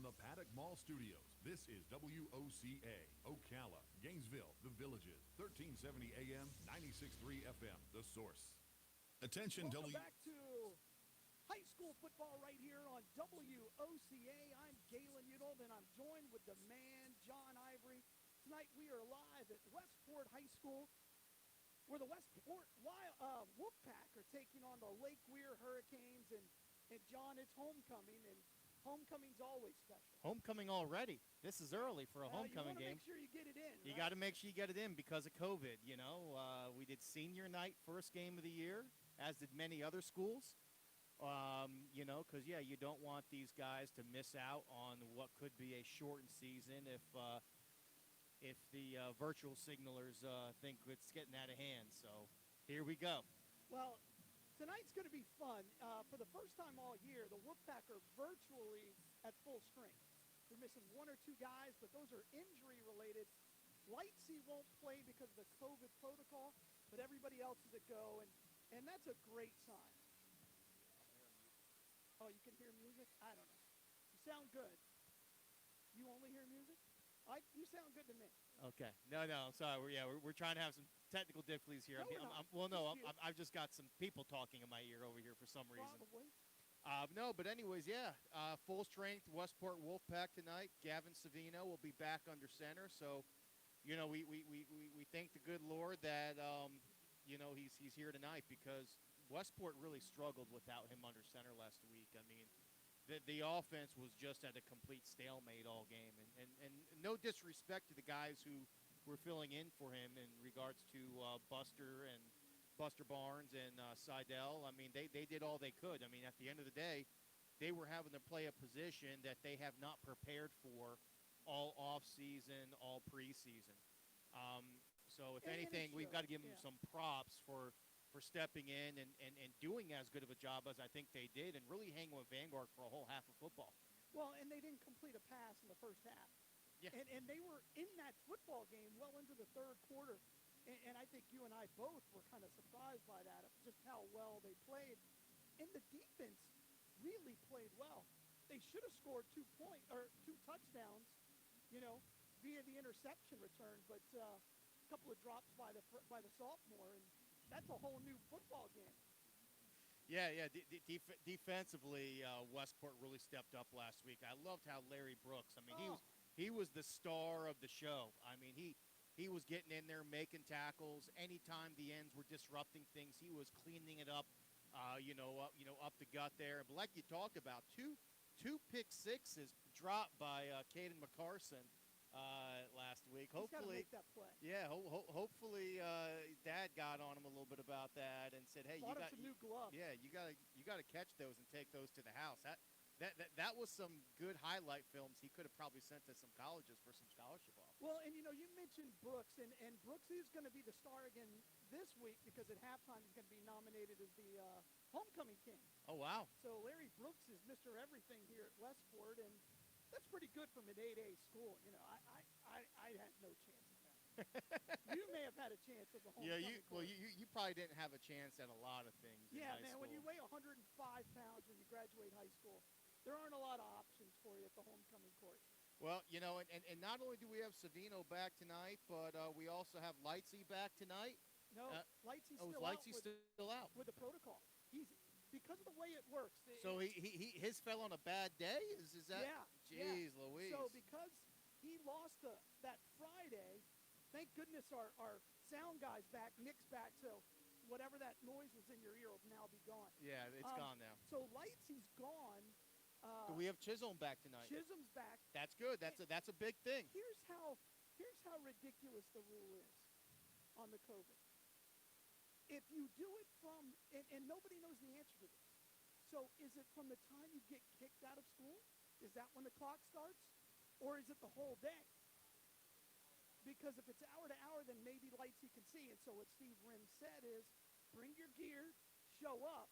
the Paddock Mall Studios, this is WOCA, Ocala, Gainesville, The Villages, 1370 AM, 96.3 FM, The Source. Attention, Welcome back to high school football right here on WOCA. I'm Galen Udold, and I'm joined with the man, John Ivory. Tonight we are live at Westport High School, where the Westport Wolfpack are taking on the Lake Weir Hurricanes. And John, it's homecoming, and homecoming's always special. Homecoming already. This is early for a homecoming game. You want to make sure you get it in. You got to make sure you get it in because of COVID. You know, we did senior night, first game of the year, as did many other schools. You know, because, yeah, you don't want these guys to miss out on what could be a shortened season if the virtual signalers think it's getting out of hand. So here we go. Well, tonight's going to be fun. For the first time all year, the Wolfpack are virtually at full strength. They're missing one or two guys, but those are injury-related. Lightsey won't play because of the COVID protocol, but everybody else is a go, and that's a great sign. Oh, you can hear music? I don't know. You sound good. You only hear music? You sound good to me. Okay. No, I'm sorry. We're trying to have some technical difficulties here. I've just got some people talking in my ear over here for some reason. Probably. No, but anyways, yeah. Full strength Westport Wolfpack tonight. Gavin Savino will be back under center. So, you know, we thank the good Lord that you know, he's here tonight because Westport really struggled without him under center last week. I mean, the offense was just at a complete stalemate all game. And no disrespect to the guys who were filling in for him in regards to Buster Barnes and Seidel. I mean, they did all they could. I mean, at the end of the day, they were having to play a position that they have not prepared for all off-season, all preseason. So if anything, we've got to give them some props for stepping in and doing as good of a job as I think they did and really hanging with Vanguard for a whole half of football. Well, and they didn't complete a pass in the first half. Yeah. And they were in that football game well into the third quarter. And I think you and I both were kind of surprised by that, just how well they played. And the defense really played well. They should have scored 2 touchdowns, you know, via the interception return, but a couple of drops by the sophomore, and that's a whole new football game. Yeah. Defensively, Westport really stepped up last week. I loved how Larry Brooks. I mean, he was the star of the show. I mean, he was getting in there, making tackles. Anytime the ends were disrupting things, he was cleaning it up. Up the gut there. But like you talked about, two pick sixes dropped by Caden McCarson last week. Hopefully, make that play. Yeah. Hopefully, Dad got on him a little bit about that and said, "Hey, Bought him some new gloves. Yeah, you got to catch those and take those to the house." That was some good highlight films he could have probably sent to some colleges for some scholarship offers. Well, and, you know, you mentioned Brooks, and Brooks is going to be the star again this week because at halftime he's going to be nominated as the homecoming king. Oh, wow. So Larry Brooks is Mr. Everything here at Westport, and that's pretty good from an 8A school. You know, I had no chance at that. You may have had a chance at the homecoming. Yeah, you probably didn't have a chance at a lot of things. Yeah, in high man, school. when you weigh 105 pounds when you graduate high school, there aren't a lot of options for you at the homecoming court. Well, you know, and not only do we have Savino back tonight, but we also have Lightsey back tonight. No, Lightsey's still out with the protocol. He's because of the way it works. So his fell on a bad day? Is that? Yeah. Jeez, yeah. Louise. So because he lost that Friday, thank goodness our sound guy's back, Nick's back, so whatever that noise was in your ear will now be gone. Yeah, it's gone now. So Lightsey's gone. Do we have Chisholm back tonight? Chisholm's back. That's good. That's a big thing. Here's how ridiculous the rule is on the COVID. If you do it from, and nobody knows the answer to this. So is it from the time you get kicked out of school? Is that when the clock starts? Or is it the whole day? Because if it's hour to hour, then maybe Lightsey can see. And so what Steve Rim said is, bring your gear, show up,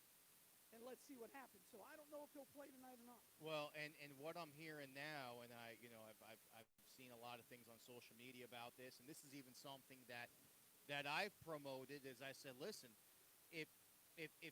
and let's see what happens. So I don't know if he'll play tonight or not. Well, and what I'm hearing now, and I've seen a lot of things on social media about this, and this is even something that I've promoted, is I said, listen, if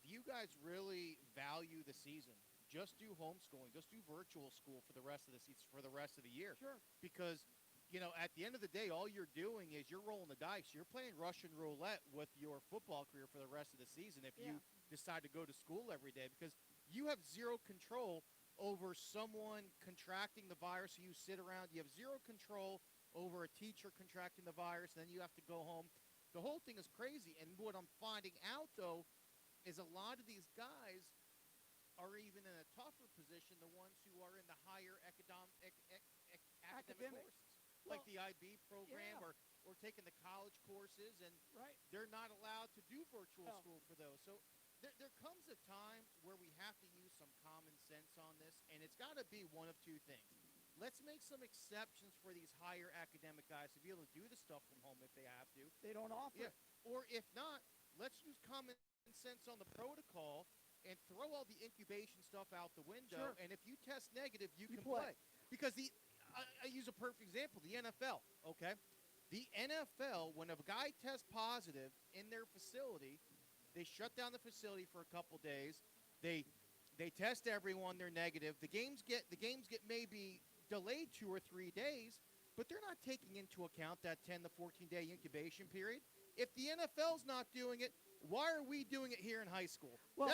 you guys really value the season, just do homeschooling, just do virtual school for the rest of the year. Sure. Because at the end of the day, all you're doing is you're rolling the dice. You're playing Russian roulette with your football career for the rest of the season if you decide to go to school every day, because you have zero control over someone contracting the virus. So you sit around. You have zero control over a teacher contracting the virus. Then you have to go home. The whole thing is crazy. And what I'm finding out, though, is a lot of these guys are even in a tougher position, the ones who are in the higher academic courses. Like the IB program or taking the college courses, and they're not allowed to do virtual school for those. So there comes a time where we have to use some common sense on this, and it's got to be one of two things. Let's make some exceptions for these higher academic guys to be able to do the stuff from home if they have to. They don't offer it. Or if not, let's use common sense on the protocol and throw all the incubation stuff out the window. Sure. And if you test negative, you can play. Because I use a perfect example, the NFL, okay? The NFL, when a guy tests positive in their facility, they shut down the facility for a couple days. They test everyone, they're negative. The games get maybe delayed 2 or 3 days, but they're not taking into account that 10 to 14-day incubation period. If the NFL's not doing it, why are we doing it here in high school? Well,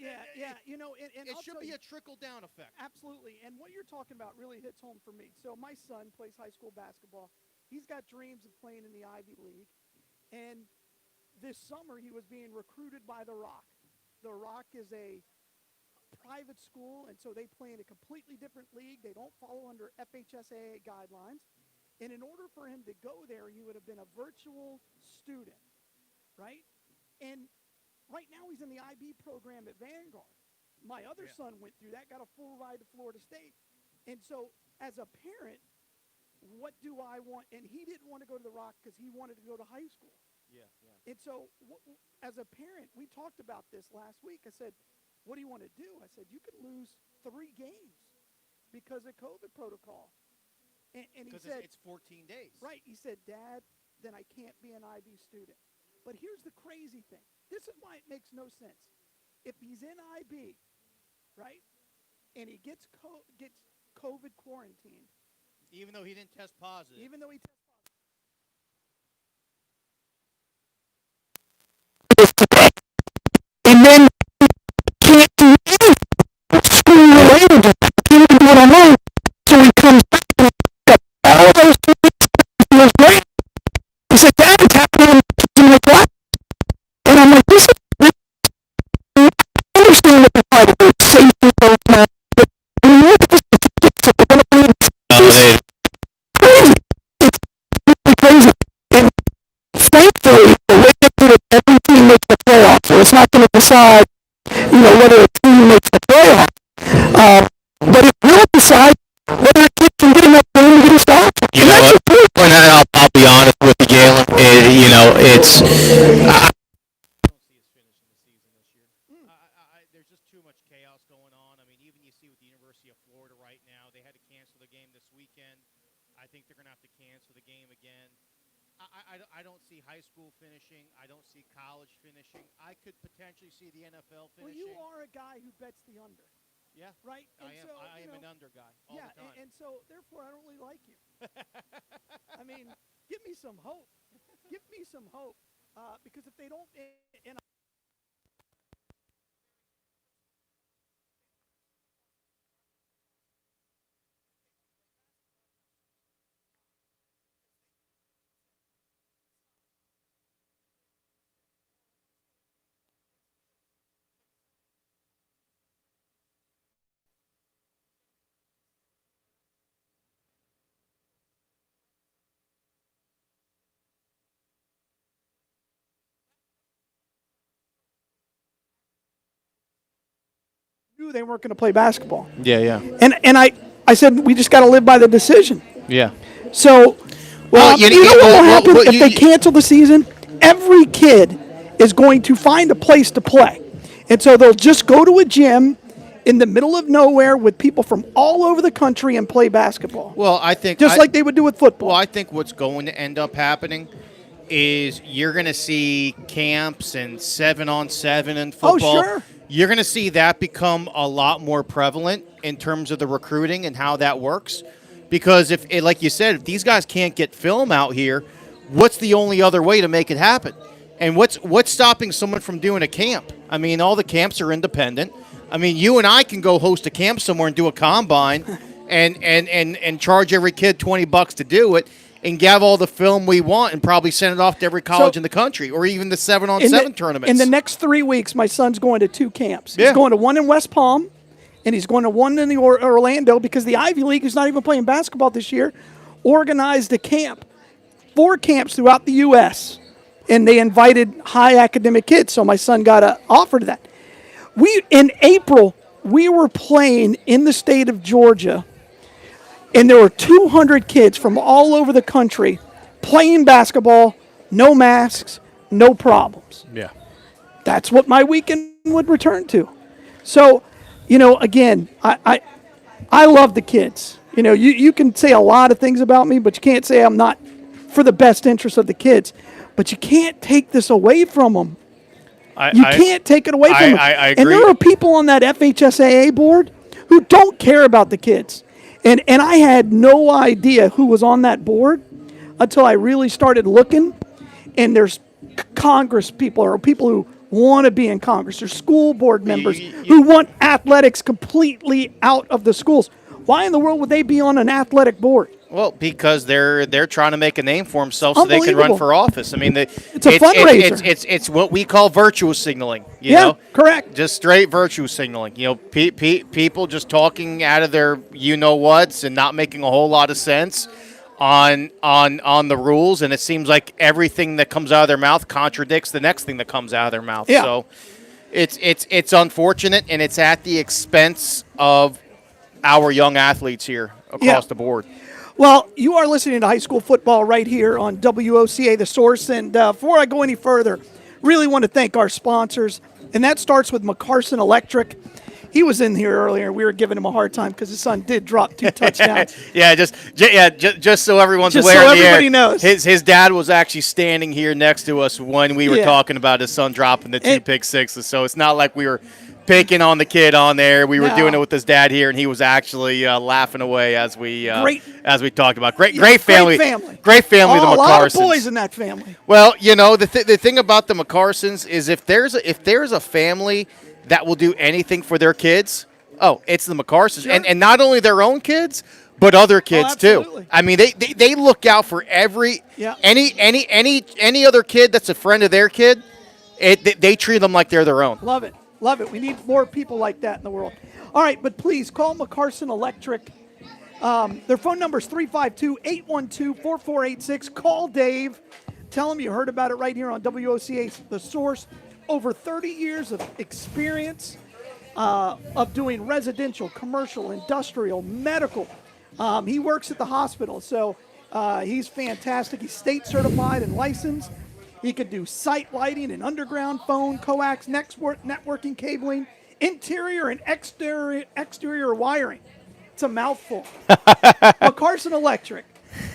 it should be a trickle-down effect. Absolutely. And what you're talking about really hits home for me. So my son plays high school basketball. He's got dreams of playing in the Ivy League. And this summer he was being recruited by The Rock. The Rock is a private school, and so they play in a completely different league. They don't follow under FHSAA guidelines. And in order for him to go there, he would have been a virtual student, right? And right now he's in the IB program at Vanguard. My other son went through that, got a full ride to Florida State. And so as a parent, what do I want? And he didn't want to go to the Rock because he wanted to go to high school. Yeah. And so as a parent, we talked about this last week. I said, what do you want to do? I said, you could lose 3 games because of COVID protocol. And he said, it's 14 days. Right. He said, Dad, then I can't be an IB student. But here's the crazy thing. This is why it makes no sense. If he's in IB, right, and he gets COVID quarantined. Even though he didn't test positive. Even though he tested positive. And then can't do anything school related. Can't even do it online. So he comes back and all those things feels great. He said, Dad, it's happening in my class. And I'm like, this is I understand that they're trying to do safety program, but when you look at the statistics that they're going to bring, it's crazy. It's really crazy. And thankfully, the way they put it, every team makes the playoffs. So it's not going to decide, whether a team makes the playoff. But it will decide whether a kid can get enough room to get a start. You know what? And I'll be honest with you, Galen. It's. I don't see us finishing the season this year. There's just too much chaos going on. I mean, even you see with the University of Florida right now, they had to cancel the game this weekend. I think they're going to have to cancel the game again. I don't see high school finishing. I don't see college finishing. I could potentially see the NFL finishing. Well, you are a guy who bets the under. Yeah. Right? I am an under guy all the time. And so, therefore, I don't really like you. I mean, give me some hope. Give me some hope. Because if they don't and knew they weren't going to play basketball. Yeah. And I said, we just got to live by the decision. Yeah. So, what will happen if they cancel the season? Every kid is going to find a place to play. And so they'll just go to a gym in the middle of nowhere with people from all over the country and play basketball. Well, I think like they would do with football. Well, I think what's going to end up happening is you're going to see camps and 7-on-7 in football. Oh, sure. you're going to see that become a lot more prevalent in terms of the recruiting and how that works. Because if, like you said, if these guys can't get film out here, what's the only other way to make it happen? And what's stopping someone from doing a camp? I mean, all the camps are independent. I mean, you and I can go host a camp somewhere and do a combine and charge every kid $20 to do it and have all the film we want and probably send it off to every college in the country or even the 7-on-7 tournaments. In the next 3 weeks, my son's going to 2 camps. Yeah. He's going to one in West Palm, and he's going to one in the Orlando because the Ivy League, who's not even playing basketball this year, organized a camp, 4 camps throughout the U.S., and they invited high academic kids. So my son got an offer to that. In April, we were playing in the state of Georgia, and there were 200 kids from all over the country playing basketball, no masks, no problems. Yeah. That's what my weekend would return to. So, again, I love the kids. You can say a lot of things about me, but you can't say I'm not for the best interest of the kids. But you can't take this away from them. You can't take it away from them. I agree. And there are people on that FHSAA board who don't care about the kids. And I had no idea who was on that board until I really started looking. And there's Congress people or people who want to be in Congress. There's school board members who want athletics completely out of the schools. Why in the world would they be on an athletic board? Well, because they're trying to make a name for themselves so they can run for office. I mean, it's a fundraiser. It's what we call virtue signaling. You know? Correct. Just straight virtue signaling. People just talking out of their you-know-whats and not making a whole lot of sense on the rules. And it seems like everything that comes out of their mouth contradicts the next thing that comes out of their mouth. Yeah. So it's unfortunate, and it's at the expense of our young athletes here across the board. Well, you are listening to high school football right here on WOCA, The Source. And before I go any further, really want to thank our sponsors. And that starts with McCarson Electric. He was in here earlier. We were giving him a hard time because his son did drop 2 touchdowns. Just so everyone's just aware. So everybody knows. His dad was actually standing here next to us when we were talking about his son dropping the 2 pick sixes. So it's not like we were picking on the kid on there. We were doing it with his dad here, and he was actually laughing away as we talked about. Great family. Great family, the McCarsons. A lot of boys in that family. Well, the thing about the McCarsons is if there's a family that will do anything for their kids, it's the McCarsons. Sure. And not only their own kids, but other kids too. I mean, they look out for any other kid that's a friend of their kid. They treat them like they're their own. Love it. Love it. We need more people like that in the world. All right, but please call McCarson Electric. Their phone number is 352-812-4486. Call Dave. Tell him you heard about it right here on WOCA, The Source. Over 30 years of experience of doing residential, commercial, industrial, medical. He works at the hospital, so he's fantastic. He's state certified and licensed. He could do site lighting and underground phone, coax, networking cabling, interior and exterior wiring. It's a mouthful. McCarson Electric,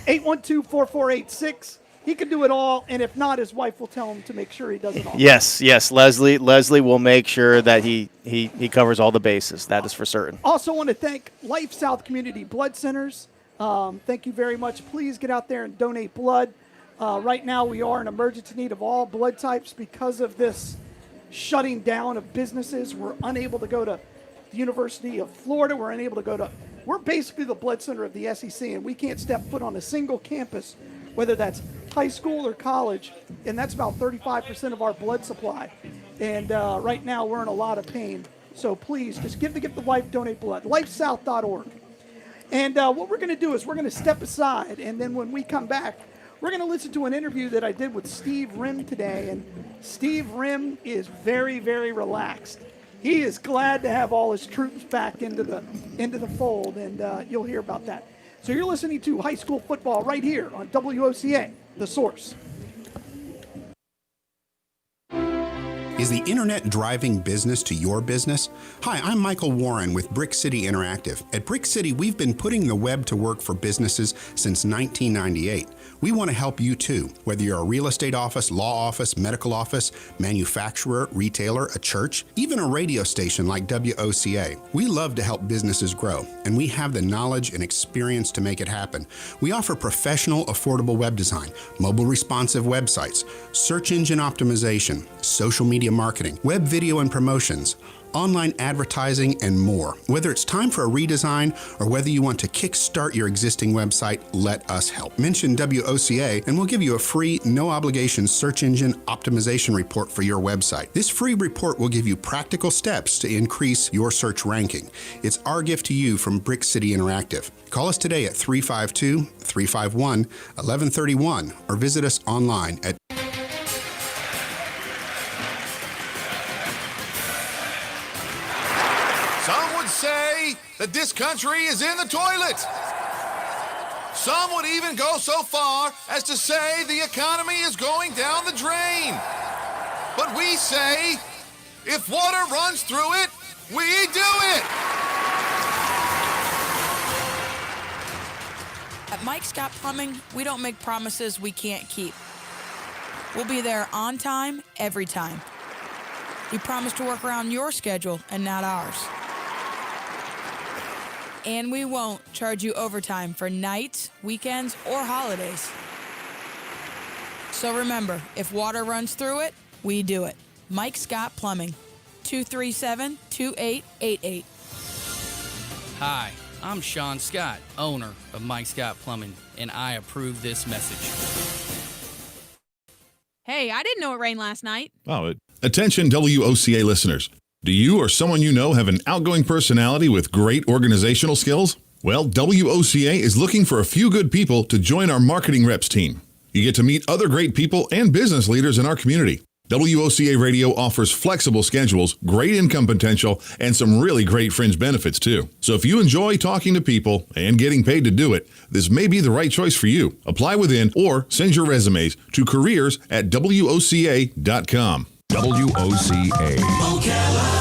812-4486. He can do it all, and if not, his wife will tell him to make sure he does it all. Yes. Leslie will make sure that he covers all the bases. That is for certain. Also want to thank Life South Community Blood Centers. Thank you very much. Please get out there and donate blood. Right now, we are in emergency need of all blood types because of this shutting down of businesses. We're unable to go to the University of Florida. We're basically the blood center of the SEC, and we can't step foot on a single campus, whether that's high school or college, and that's about 35% of our blood supply. And right now, we're in a lot of pain. So please, just give the gift of life, donate blood. LifeSouth.org. And what we're going to do is we're going to step aside, and then when we come back, we're going to listen to an interview that I did with Steve Rim today, and Steve Rim is very, very relaxed. He is glad to have all his troops back into the fold, and you'll hear about that. So you're listening to high school football right here on WOCA, The Source. Is the internet driving business to your business? Hi, I'm Michael Warren with Brick City Interactive. At Brick City, we've been putting the web to work for businesses since 1998. We want to help you too, whether you're a real estate office, law office, medical office, manufacturer, retailer, a church, even a radio station like WOCA. We love to help businesses grow, and we have the knowledge and experience to make it happen. We offer professional, affordable web design, mobile responsive websites, search engine optimization, social media marketing, web video and promotions, online advertising, and more. Whether it's time for a redesign or whether you want to kickstart your existing website, let us help. Mention WOCA and we'll give you a free, no-obligation search engine optimization report for your website. This free report will give you practical steps to increase your search ranking. It's our gift to you from Brick City Interactive. Call us today at 352-351-1131 or visit us online at Some would say that this country is in the toilet. Some would even go so far as to say the economy is going down the drain. But we say, if water runs through it, we do it. At Mike Scott Plumbing, we don't make promises we can't keep. We'll be there on time, every time. We promise to work around your schedule and not ours. And we won't charge you overtime for nights, weekends, or holidays. So remember, if water runs through it, we do it. Mike Scott Plumbing, 237-2888. Hi, I'm Sean Scott, owner of Mike Scott Plumbing, and I approve this message. Hey, I didn't know it rained last night. Attention WOCA listeners. Do you or someone you know have an outgoing personality with great organizational skills? Well, WOCA is looking for a few good people to join our marketing reps team. You get to meet other great people and business leaders in our community. WOCA Radio offers flexible schedules, great income potential, and some really great fringe benefits too. So if you enjoy talking to people and getting paid to do it, this may be the right choice for you. Apply within or send your resumes to careers@WOCA.com. WOCA. Ocala.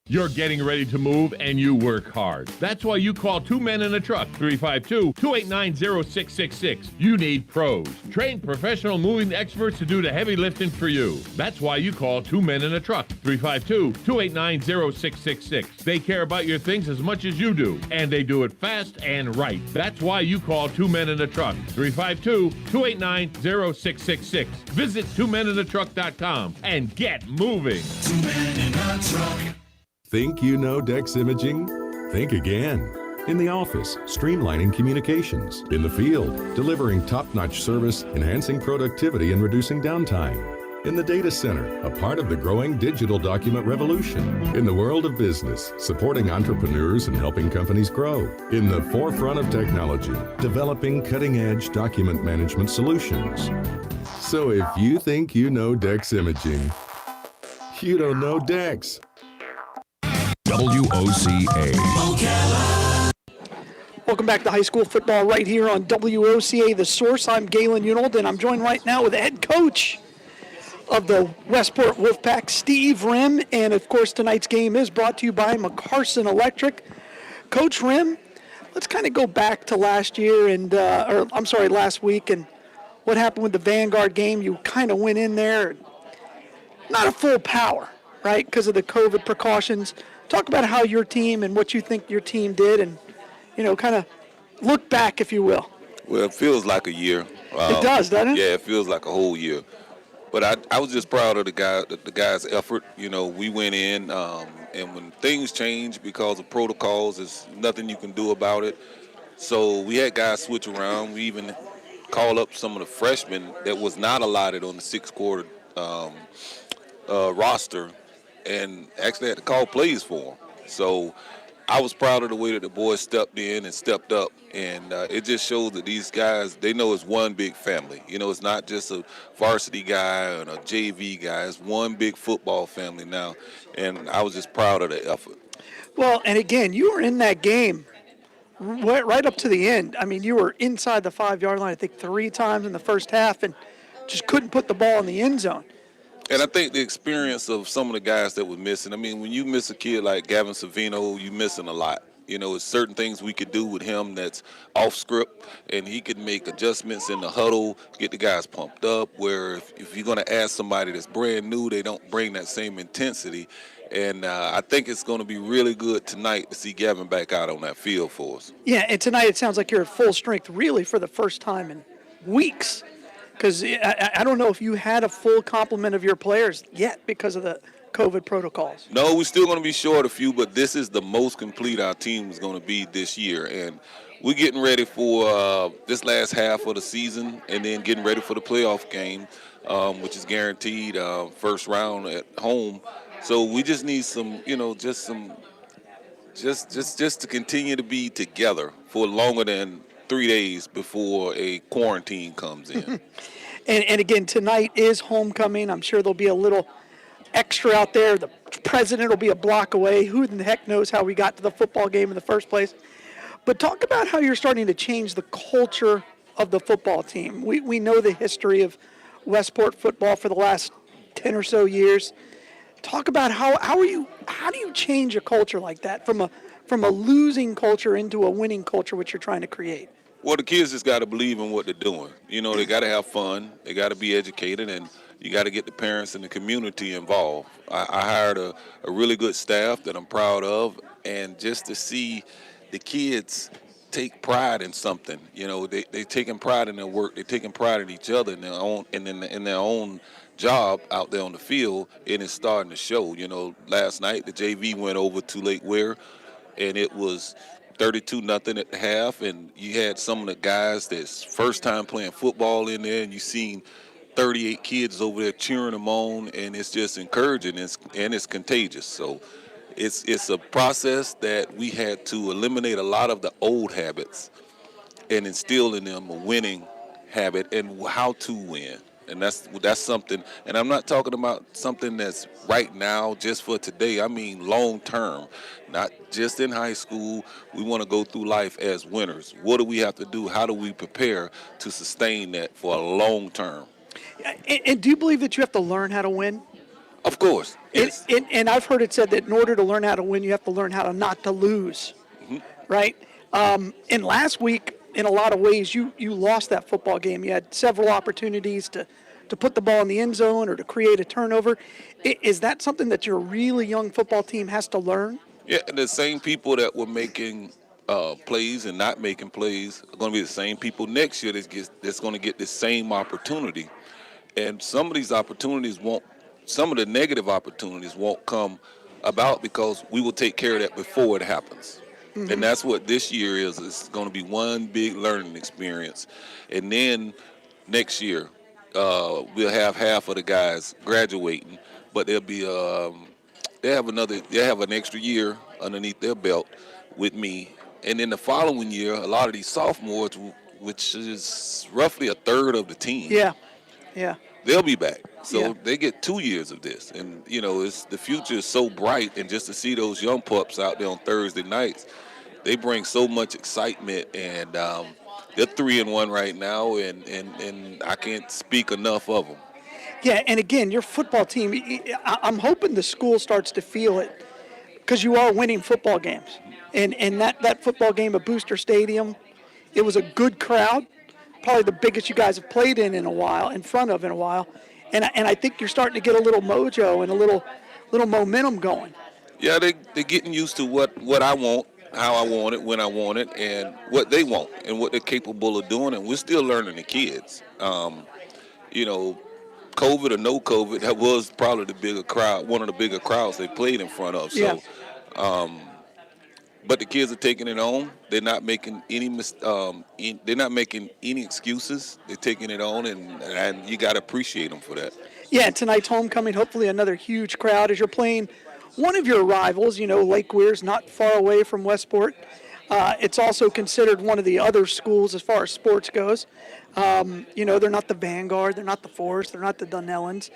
You're getting ready to move and you work hard. That's why you call Two Men in a Truck, 352-289-0666. You need pros. Trained professional moving experts to do the heavy lifting for you. That's why you call Two Men in a Truck, 352-289-0666. They care about your things as much as you do, and they do it fast and right. That's why you call Two Men in a Truck, 352-289-0666. Visit twomeninatruck.com and get moving. Two Men in a Truck. Think you know Dex Imaging? Think again. In the office, streamlining communications. In the field, delivering top-notch service, enhancing productivity and reducing downtime. In the data center, a part of the growing digital document revolution. In the world of business, supporting entrepreneurs and helping companies grow. In the forefront of technology, developing cutting-edge document management solutions. So if you think you know Dex Imaging, you don't know Dex. WOCA. Ocala. Welcome back to high school football right here on WOCA The Source. I'm Galen Unold, and I'm joined right now with the head coach of the Westport Wolfpack, Steve Rim. And, of course, tonight's game is brought to you by McCarson Electric. Coach Rim, let's kind of go back to last year last week and what happened with the Vanguard game. You kind of went in there, not at full power, right, because of the COVID precautions. Talk about how your team and what you think your team did and, kind of look back, if you will. Well, it feels like a year. It does, doesn't it? Yeah, it feels like a whole year. But I was just proud of the guys' effort. We went in, and when things change because of protocols, there's nothing you can do about it. So we had guys switch around. We even called up some of the freshmen that was not allotted on the sixth-quarter roster, and actually had to call plays for them. So I was proud of the way that the boys stepped in and stepped up, and it just shows that these guys, they know it's one big family. It's not just a varsity guy and a JV guy. It's one big football family now, and I was just proud of the effort. Well, and again, you were in that game right up to the end. I mean, you were inside the 5-yard line, I think, 3 times in the first half, and just couldn't put the ball in the end zone. And I think the experience of some of the guys that were missing, I mean, when you miss a kid like Gavin Savino, you're missing a lot. You know, it's certain things we could do with him that's off script, and he could make adjustments in the huddle, get the guys pumped up, where if you're going to ask somebody that's brand new, they don't bring that same intensity. And I think it's going to be really good tonight to see Gavin back out on that field for us. Yeah, and tonight it sounds like you're at full strength really for the first time in weeks. Because I don't know if you had a full complement of your players yet because of the COVID protocols. No, we're still going to be short a few, but this is the most complete our team is going to be this year. And we're getting ready for this last half of the season and then getting ready for the playoff game, which is guaranteed first round at home. So we just need some, just to continue to be together for longer than 3 days before a quarantine comes in. And again, tonight is homecoming. I'm sure there'll be a little extra out there. The president will be a block away. Who in the heck knows how we got to the football game in the first place? But talk about how you're starting to change the culture of the football team. We know the history of Westport football for the last 10 or so years. Talk about how do you change a culture like that from a losing culture into a winning culture, which you're trying to create? Well, the kids just got to believe in what they're doing. They got to have fun. They got to be educated, and you got to get the parents and the community involved. I hired a really good staff that I'm proud of, and just to see the kids take pride in something, they taking pride in their work. They're taking pride in each other in their own in their own job out there on the field, and it's starting to show. Last night the JV went over to Lake Weir, and it was 32-0 at the half, and you had some of the guys that's first time playing football in there, and you seen 38 kids over there cheering them on, and it's just encouraging, and it's contagious. So it's a process that we had to eliminate a lot of the old habits and instill in them a winning habit and how to win. And that's something, and I'm not talking about something that's right now just for today. I mean long term, not just in high school. We want to go through life as winners. What do we have to do? How do we prepare to sustain that for a long term? And do you believe that you have to learn how to win? Of course. Yes. And I've heard it said that in order to learn how to win, you have to learn how to not to lose, right? And last week, in a lot of ways, you lost that football game. You had several opportunities to put the ball in the end zone or to create a turnover. Is that something that your really young football team has to learn? Yeah, the same people that were making plays and not making plays are going to be the same people next year that's going to get the same opportunity. And some of these opportunities some of the negative opportunities won't come about because we will take care of that before it happens. Mm-hmm. And that's what this year is. It's going to be one big learning experience. And then next year, we'll have half of the guys graduating, but they'll be they have an extra year underneath their belt with me. And then the following year, a lot of these sophomores, which is roughly a third of the team. Yeah. They'll be back. So they get 2 years of this. And, the future is so bright. And just to see those young pups out there on Thursday nights, they bring so much excitement. And they're 3-1 right now. And I can't speak enough of them. Yeah, and again, your football team, I'm hoping the school starts to feel it because you are winning football games. And that football game at Booster Stadium, it was a good crowd. Probably the biggest you guys have played in a while. And I think you're starting to get a little mojo and a little momentum going. Yeah, they're getting used to what I want, how I want it, when I want it, and what they want and what they're capable of doing. And we're still learning the kids. COVID or no COVID, that was probably the bigger crowd, one of the bigger crowds they played in front of. So, but the kids are taking it on. They're not making they're not making any excuses. They're taking it on, and you got to appreciate them for that. Yeah, tonight's homecoming, hopefully another huge crowd as you're playing one of your rivals. Lake Weir's not far away from Westport. It's also considered one of the other schools as far as sports goes. They're not the Vanguard, they're not the Forest, they're not the Dunnellons.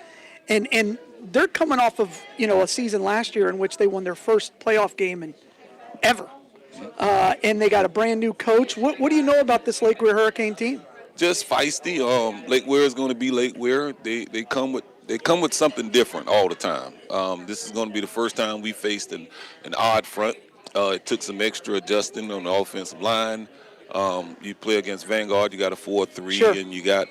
And they're coming off of, a season last year in which they won their first playoff game ever. And they got a brand new coach. What do you know about this Lake Weir Hurricane team? Just feisty. Lake Weir is going to be Lake Weir. They come with they come with something different all the time. This is going to be the first time we faced an odd front. It took some extra adjusting on the offensive line. You play against Vanguard, you got a 4-3, Sure. and you got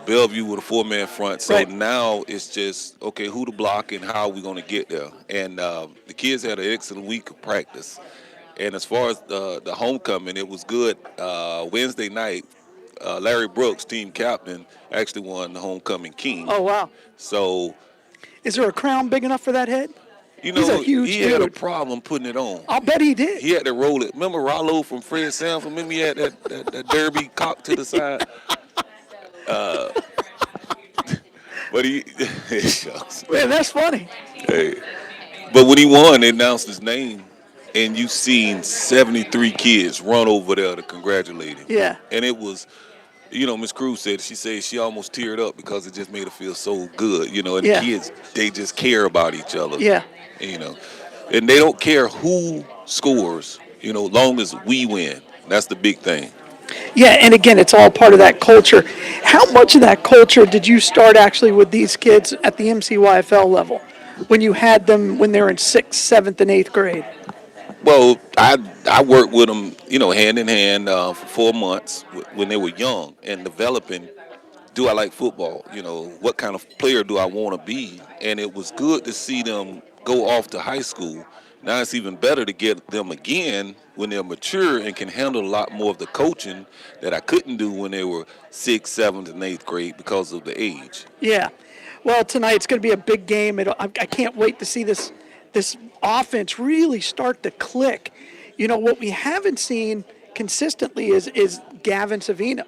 Bellevue with a 4-man front. So now it's just, okay, who to block and how are we going to get there. And the kids had an excellent week of practice. And as far as the homecoming, it was good. Wednesday night, Larry Brooks, team captain, actually won the homecoming king. Oh, wow. So, is there a crown big enough for that head? You know, He's a huge he dude. had a problem putting it on. I'll bet he did. He had to roll it. Remember Rollo from Fred Sanford? Remember he had that derby cock to the side? But he shucks. Man, that's funny. Hey. But when he won, they announced his name, and you seen 73 kids run over there to congratulate him. Yeah. And it was, you know, Miss Cruz said she almost teared up because it just made her feel so good, you know, and the kids, they just care about each other. Yeah. You know, and they don't care who scores, you know, long as we win. That's the big thing. Yeah, and again, it's all part of that culture. How much of that culture did you start actually with these kids at the MCYFL level when you had them when they're in 6th, 7th, and 8th grade? Well, I worked with them, you know, hand in hand for 4 months when they were young and developing. Do I like football? You know, what kind of player do I want to be? And it was good to see them go off to high school. Now it's even better to get them again when they're mature and can handle a lot more of the coaching that I couldn't do when they were 6th, 7th, and 8th grade because of the age. Yeah. Well, tonight it's going to be a big game. I can't wait to see this offense really start to click. You know, what we haven't seen consistently is Gavin Savino,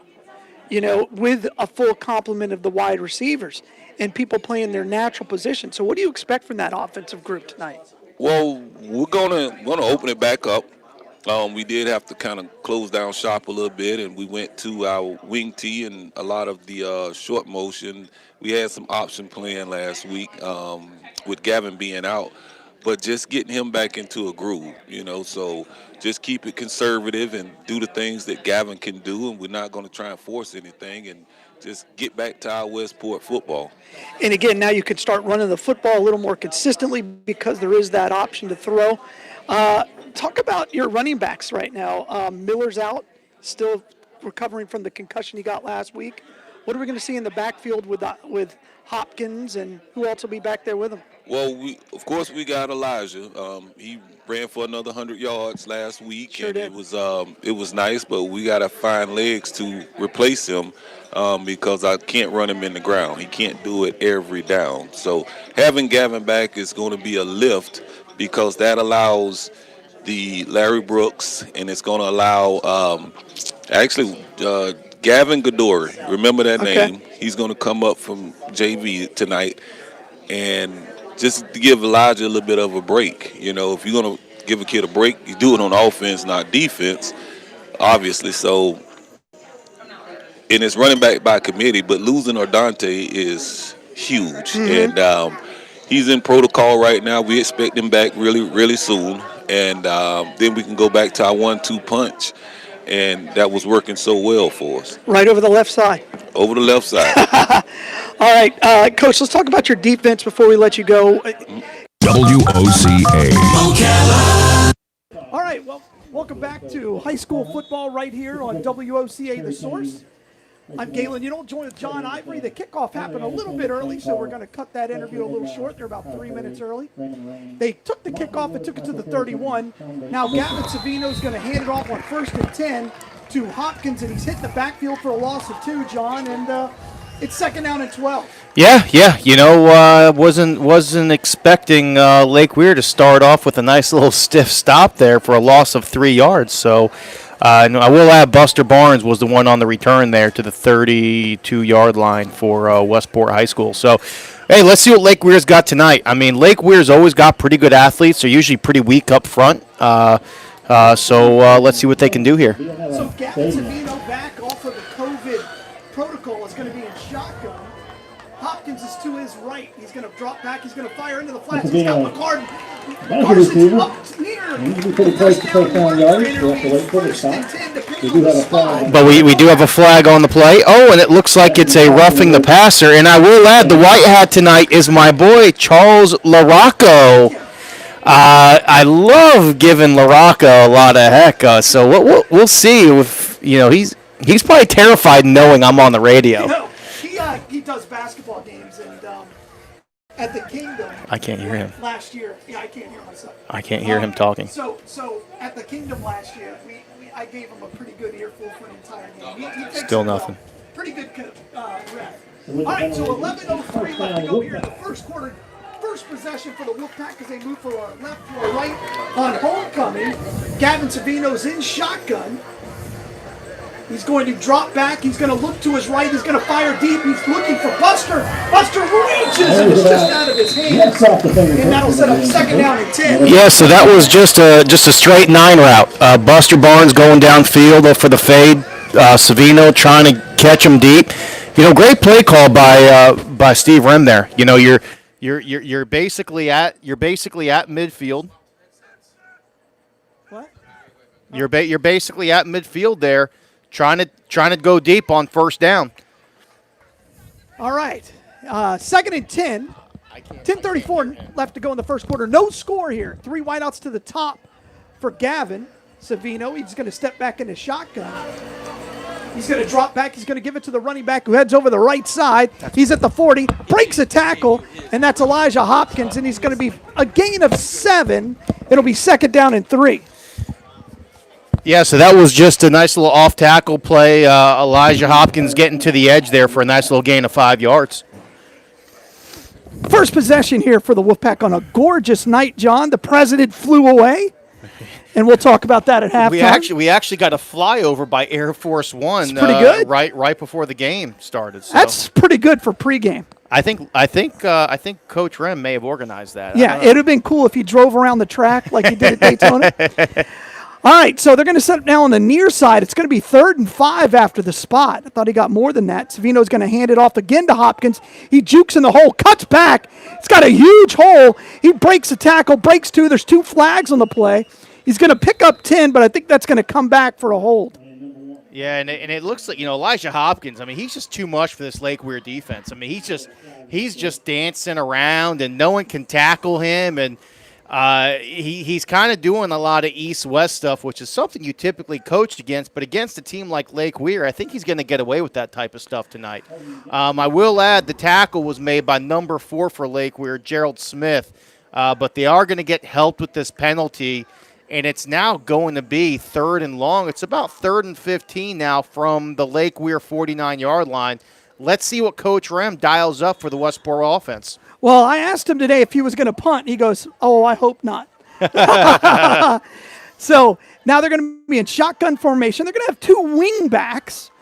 you know, with a full complement of the wide receivers and people playing their natural position. So what do you expect from that offensive group tonight? Well, we're gonna open it back up. We did have to kind of close down shop a little bit, and we went to our wing tee and a lot of the short motion. We had some option playing last week with Gavin being out, but just getting him back into a groove, you know. So just keep it conservative and do the things that Gavin can do, and we're not going to try and force anything, and just get back to our Westport football. And again, now you can start running the football a little more consistently because there is that option to throw. Talk about your running backs right now. Miller's out, still recovering from the concussion he got last week. What are we going to see in the backfield with Hopkins, and who else will be back there with him? Well, of course we got Elijah. He ran for another 100 yards last week, sure and did. it was nice. But we got to find legs to replace him because I can't run him in the ground. He can't do it every down. So having Gavin back is going to be a lift because that allows the Larry Brooks, and it's going to allow Gavin Gadori. Remember that name? He's going to come up from JV tonight, and just to give Elijah a little bit of a break. You know, if you're going to give a kid a break, you do it on offense, not defense, obviously. So, and it's running back by committee, but losing Ordante is huge. Mm-hmm. And he's in protocol right now. We expect him back really, really soon. And then we can go back to our 1-2 punch. And that was working so well for us. Right over the left side. Over the left side. All right, Coach, let's talk about your defense before we let you go. WOCA. All right, well, welcome back to high school football right here on WOCA The Source. I'm Galen. You don't join with John Ivory. The kickoff happened a little bit early, so we're going to cut that interview a little short. They're about 3 minutes early. They took the kickoff and took it to the 31. Now Gavin Savino is going to hand it off on 1st and 10 to Hopkins, and he's hit the backfield for a loss of 2, John, and it's 2nd down and 12. Yeah. You know, wasn't expecting Lake Weir to start off with a nice little stiff stop there for a loss of 3 yards. So I will add Buster Barnes was the one on the return there to the 32-yard line for Westport High School. So, hey, let's see what Lake Weir's got tonight. I mean, Lake Weir's always got pretty good athletes. They're usually pretty weak up front. So let's see what they can do here. So Gavin Savino back off of the COVID protocol is going to be in shotgun. Hopkins is to his right. He's going to drop back. He's going to fire into the flats. He's got McCartan. Parsons up near. Pretty close to first down yards. We'll have to wait for the stop. But we do have a flag on the play. Oh, and it looks like it's a roughing the passer. And I will add, the white hat tonight is my boy, Charles LaRocco. I love giving LaRocco a lot of heck. So we'll see. If he's probably terrified knowing I'm on the radio. He does basketball games and at the Kingdom. I can't hear him. Last year, I can't hear myself. I can't hear him talking. So at the Kingdom last year, I gave him a pretty good earful for the entire game. He takes Still nothing. Pretty good rep. All right, so 11:03 left to go here in the first quarter. First possession for the Wolfpack as they move from our left to our right on homecoming. Gavin Savino's in shotgun. He's going to drop back. He's going to look to his right. He's going to fire deep. He's looking for Buster. Buster reaches and it's just out of his hands. And that'll set up second down and 10. Yeah, so that was just a straight 9 route. Buster Barnes going downfield for the fade. Savino trying to catch him deep. Great play call by Steve Rem there. You're basically at midfield. What? You're basically at midfield there, trying to go deep on first down. All right, second and 10. 10:34 left to go in the first quarter. No score here. 3 wideouts to the top for Gavin Savino. He's going to step back into shotgun. He's going to drop back. He's going to give it to the running back who heads over the right side. He's at the 40, breaks a tackle, and that's Elijah Hopkins, and he's going to be a gain of 7. It'll be second down and 3. Yeah, so that was just a nice little off-tackle play. Elijah Hopkins getting to the edge there for a nice little gain of 5 yards. First possession here for the Wolfpack on a gorgeous night, John. The president flew away. And we'll talk about that at halftime. We actually got a flyover by Air Force One. It's pretty good. Right before the game started. So. That's pretty good for pregame. I think Coach Rem may have organized that. Yeah, it'd have been cool if he drove around the track like he did at Daytona. All right, so they're going to set it now on the near side. It's going to be 3rd and 5 after the spot. I thought he got more than that. Savino's going to hand it off again to Hopkins. He jukes in the hole, cuts back. It's got a huge hole. He breaks a tackle, breaks 2. There's 2 flags on the play. He's going to pick up 10, but I think that's going to come back for a hold. Yeah, and it looks like, Elijah Hopkins, he's just too much for this Lake Weir defense. He's just dancing around, and no one can tackle him, and he's kind of doing a lot of east-west stuff, which is something you typically coached against, but against a team like Lake Weir, I think he's going to get away with that type of stuff tonight. I will add the tackle was made by number 4 for Lake Weir, Gerald Smith, but they are going to get helped with this penalty. And it's now going to be 3rd and long. It's about 3rd and 15 now from the Lake Weir 49-yard line. Let's see what Coach Rem dials up for the Westport offense. Well, I asked him today if he was going to punt. He goes, I hope not. So now they're going to be in shotgun formation. They're going to have 2 wing backs.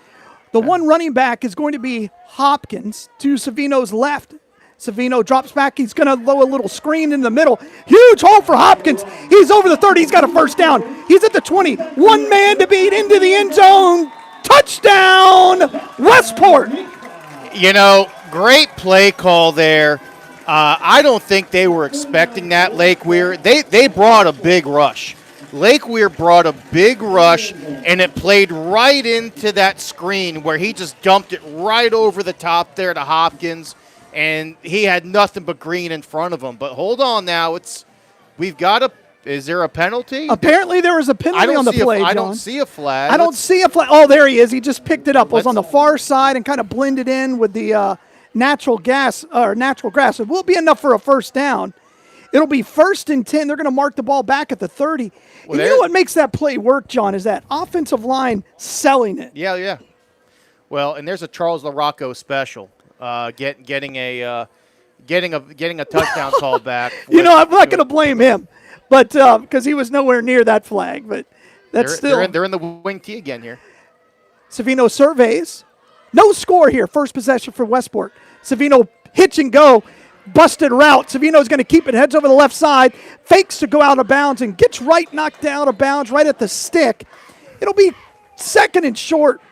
The one running back is going to be Hopkins to Savino's left. Savino drops back. He's going to throw a little screen in the middle. Huge hole for Hopkins. He's over the 30. He's got a first down. He's at the 20. One man to beat into the end zone. Touchdown, Westport. Great play call there. I don't think they were expecting that, Lake Weir. They brought a big rush. Lake Weir brought a big rush, and it played right into that screen where he just dumped it right over the top there to Hopkins. And he had nothing but green in front of him. But hold on now. Is there a penalty? Apparently there was a penalty on the play, John. I don't see a flag. I don't see a flag. Oh, there he is. He just picked it up. It was on the far side and kind of blended in with the natural grass. It will be enough for a first down. It'll be 1st and 10. They're going to mark the ball back at the 30. Well, you know what makes that play work, John, is that offensive line selling it. Yeah. Well, and there's a Charles LaRocco special. Getting a touchdown call back. I'm not going to blame him, but because he was nowhere near that flag. But they're in the wing tee again here. Savino surveys. No score here. First possession for Westport. Savino hitch and go. Busted route. Savino's going to keep it. Heads over the left side. Fakes to go out of bounds and gets knocked out of bounds right at the stick. It'll be 2nd and short.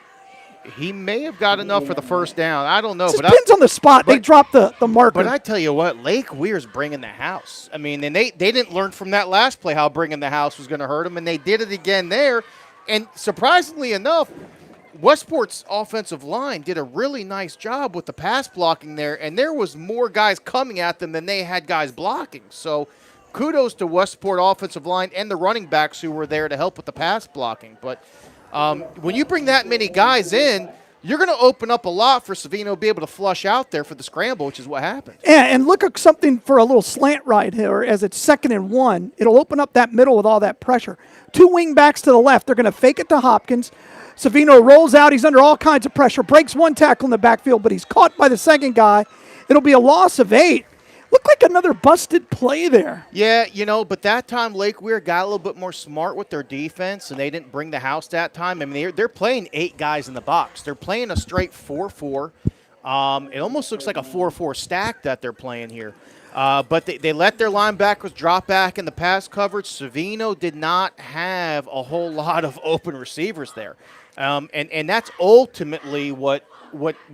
He may have got enough for the first down. I don't know. It depends on the spot. They dropped the marker. But I tell you what, Lake Weir's bringing the house. And they didn't learn from that last play how bringing the house was going to hurt them, and they did it again there. And surprisingly enough, Westport's offensive line did a really nice job with the pass blocking there, and there was more guys coming at them than they had guys blocking. So kudos to Westport offensive line and the running backs who were there to help with the pass blocking. But when you bring that many guys in, you're going to open up a lot for Savino to be able to flush out there for the scramble, which is what happened. Yeah, and look at something for a little slant right here as it's 2nd and 1. It'll open up that middle with all that pressure. 2 wing backs to the left. They're going to fake it to Hopkins. Savino rolls out. He's under all kinds of pressure. Breaks 1 tackle in the backfield, but he's caught by the second guy. It'll be a loss of 8. Looked like another busted play there. Yeah, but that time Lake Weir got a little bit more smart with their defense, and they didn't bring the house that time. I mean, they're playing 8 guys in the box. They're playing a straight 4-4. It almost looks like a 4-4 stack that they're playing here. But they let their linebackers drop back in the pass coverage. Savino did not have a whole lot of open receivers there. And that's ultimately what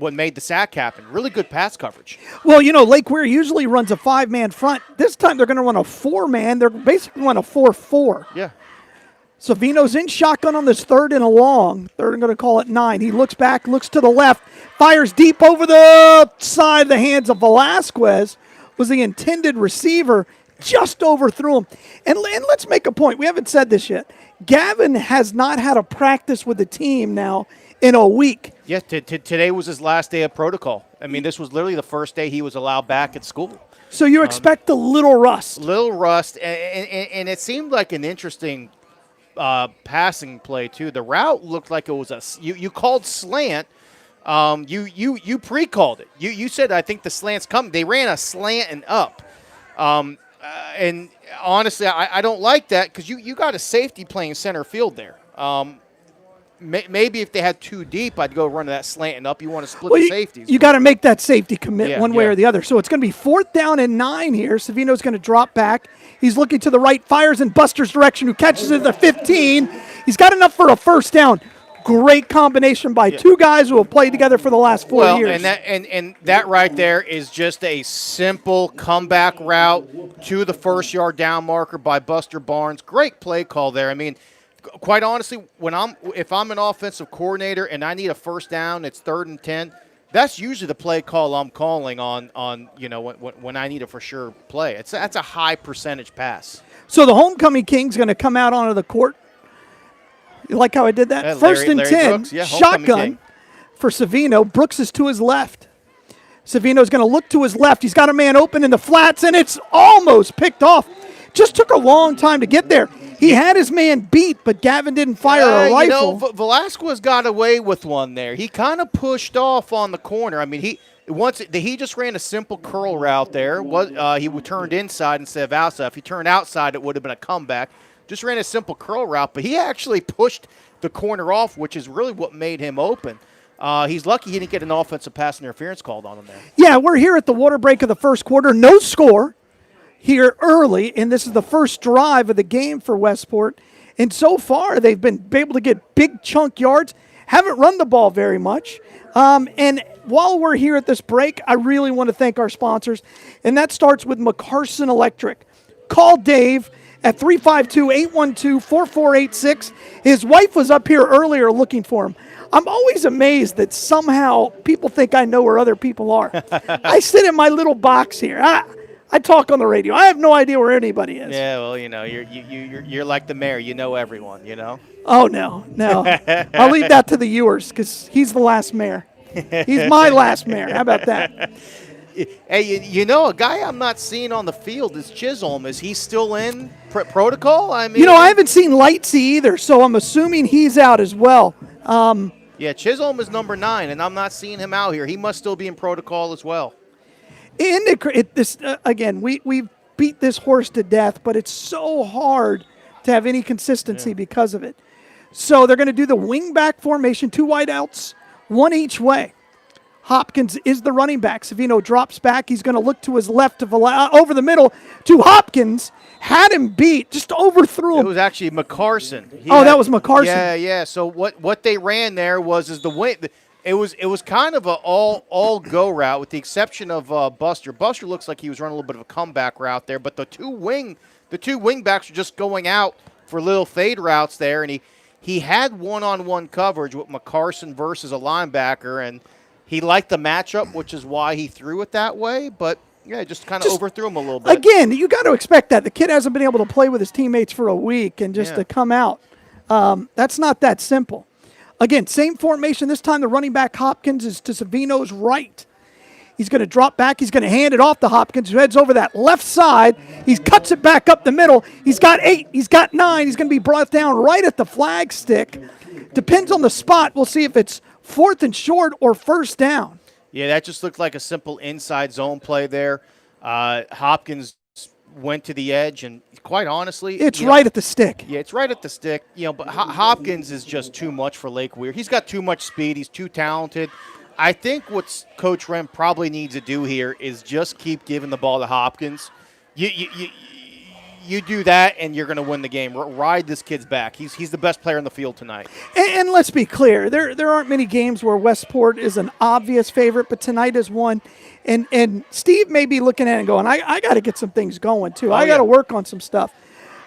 made the sack happen. Really good pass coverage. Well, Lake Weir usually runs a 5-man front. This time they're going to run a 4-man. They're basically run a 4-4. Yeah. Savino's in shotgun on this 3rd and a long. They're going to call it 9. He looks back, looks to the left, fires deep over the side of the hands of Velasquez. Was the intended receiver, just overthrew him. And let's make a point. We haven't said this yet. Gavin has not had a practice with the team now in a week. Yeah, today was his last day of protocol. I mean, this was literally the first day he was allowed back at school. So you expect a little rust. Little rust, and it seemed like an interesting passing play, too. The route looked like it was you called slant. You pre-called it. You said, I think the slant's coming. They ran a slant and up. And honestly, I don't like that because you got a safety playing center field there. Maybe if they had 2 deep, I'd go run that slant and up. You want to split the safeties. You got to make that safety commit one way or the other. So it's going to be 4th down and 9 here. Savino's going to drop back. He's looking to the right, fires in Buster's direction, who catches it at the 15. He's got enough for a 1st down. Great combination by 2 guys who have played together for the last 4 years. And that right there is just a simple comeback route to the 1st yard down marker by Buster Barnes. Great play call there. I mean, quite honestly, if I'm an offensive coordinator and I need a 1st down, it's 3rd and 10. That's usually the play call I'm calling on when I need a for sure play. That's a high percentage pass. So the homecoming king's going to come out onto the court. You like how I did that? Larry 1st and 10, Brooks, shotgun for Savino. Brooks is to his left. Savino's going to look to his left. He's got a man open in the flats, and it's almost picked off. Just took a long time to get there. He had his man beat, but Gavin didn't fire a rifle. Velasquez got away with one there. He kind of pushed off on the corner. I mean, he just ran a simple curl route there. He turned inside instead of outside. If he turned outside, it would have been a comeback. Just ran a simple curl route, but he actually pushed the corner off, which is really what made him open. He's lucky he didn't get an offensive pass interference called on him there. Yeah, we're here at the water break of the 1st quarter. No score here early, and this is the first drive of the game for Westport. And so far, they've been able to get big chunk yards, haven't run the ball very much. And while we're here at this break, I really want to thank our sponsors, and that starts with McCarson Electric. Call Dave at 352-812-4486. His wife was up here earlier looking for him. I'm always amazed that somehow people think I know where other people are. I sit in my little box here. I talk on the radio. I have no idea where anybody is. Yeah, well, you're like the mayor. You know everyone, Oh, no. I'll leave that to the Ewers because he's the last mayor. He's my last mayor. How about that? Hey, a guy I'm not seeing on the field is Chisholm. Is he still in protocol? I mean, I haven't seen Lightsey either, so I'm assuming he's out as well. Yeah, Chisholm is number 9, and I'm not seeing him out here. He must still be in protocol as well. Again, we beat this horse to death, but it's so hard to have any consistency because of it. So they're going to do the wing-back formation, 2 wideouts, 1 each way. Hopkins is the running back. Savino drops back. He's going to look to his left over the middle to Hopkins. Had him beat, just overthrew him. It was actually McCarson. That was McCarson. Yeah. So what they ran there was the wing. It was kind of a all go route with the exception of Buster. Buster looks like he was running a little bit of a comeback route there, but the two wing backs were just going out for little fade routes there, and he had one-on-one coverage with McCarson versus a linebacker, and he liked the matchup, which is why he threw it that way. But, yeah, just kind of overthrew him a little bit. Again, you got to expect that. The kid hasn't been able to play with his teammates for a week, and just to come out, that's not that simple. Again, same formation. This time the running back Hopkins is to Savino's right. He's going to drop back. He's going to hand it off to Hopkins, who heads over that left side. He cuts it back up the middle. He's got 8. He's got 9. He's going to be brought down right at the flag stick. Depends on the spot. We'll see if it's 4th and short or first down. Yeah, that just looked like a simple inside zone play there. Hopkins went to the edge, and quite honestly, it's right at the stick. Yeah, it's right at the stick. But Hopkins is just too much for Lake Weir. He's got too much speed. He's too talented. I think what Coach Rem probably needs to do here is just keep giving the ball to Hopkins. You do that, and you're going to win the game. Ride this kid's back. He's the best player in the field tonight. And let's be clear, there aren't many games where Westport is an obvious favorite, but tonight is one. And Steve may be looking at it and going, I got to get some things going too. I got to work on some stuff.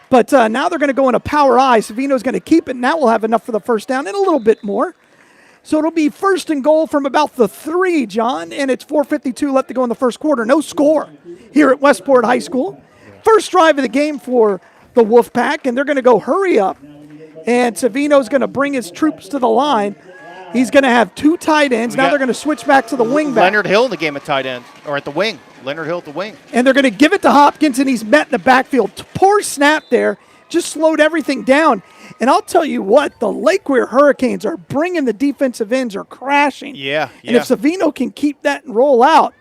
But now they're going to go into power I. Savino's going to keep it, and that will have enough for the first down and a little bit more. So it'll be 1st and goal from about the 3, John, and it's 4:52 left to go in the first quarter. No score here at Westport High School. First drive of the game for the Wolfpack, and they're going to go hurry up. And Savino's going to bring his troops to the line. He's going to have 2 tight ends. Now they're going to switch back to the wing back. Leonard Hill in the game at tight end, or at the wing. Leonard Hill at the wing. And they're going to give it to Hopkins, and he's met in the backfield. Poor snap there. Just slowed everything down. And I'll tell you what, the Lake Weir Hurricanes are bringing the defensive ends are crashing. Yeah. And if Savino can keep that and roll out,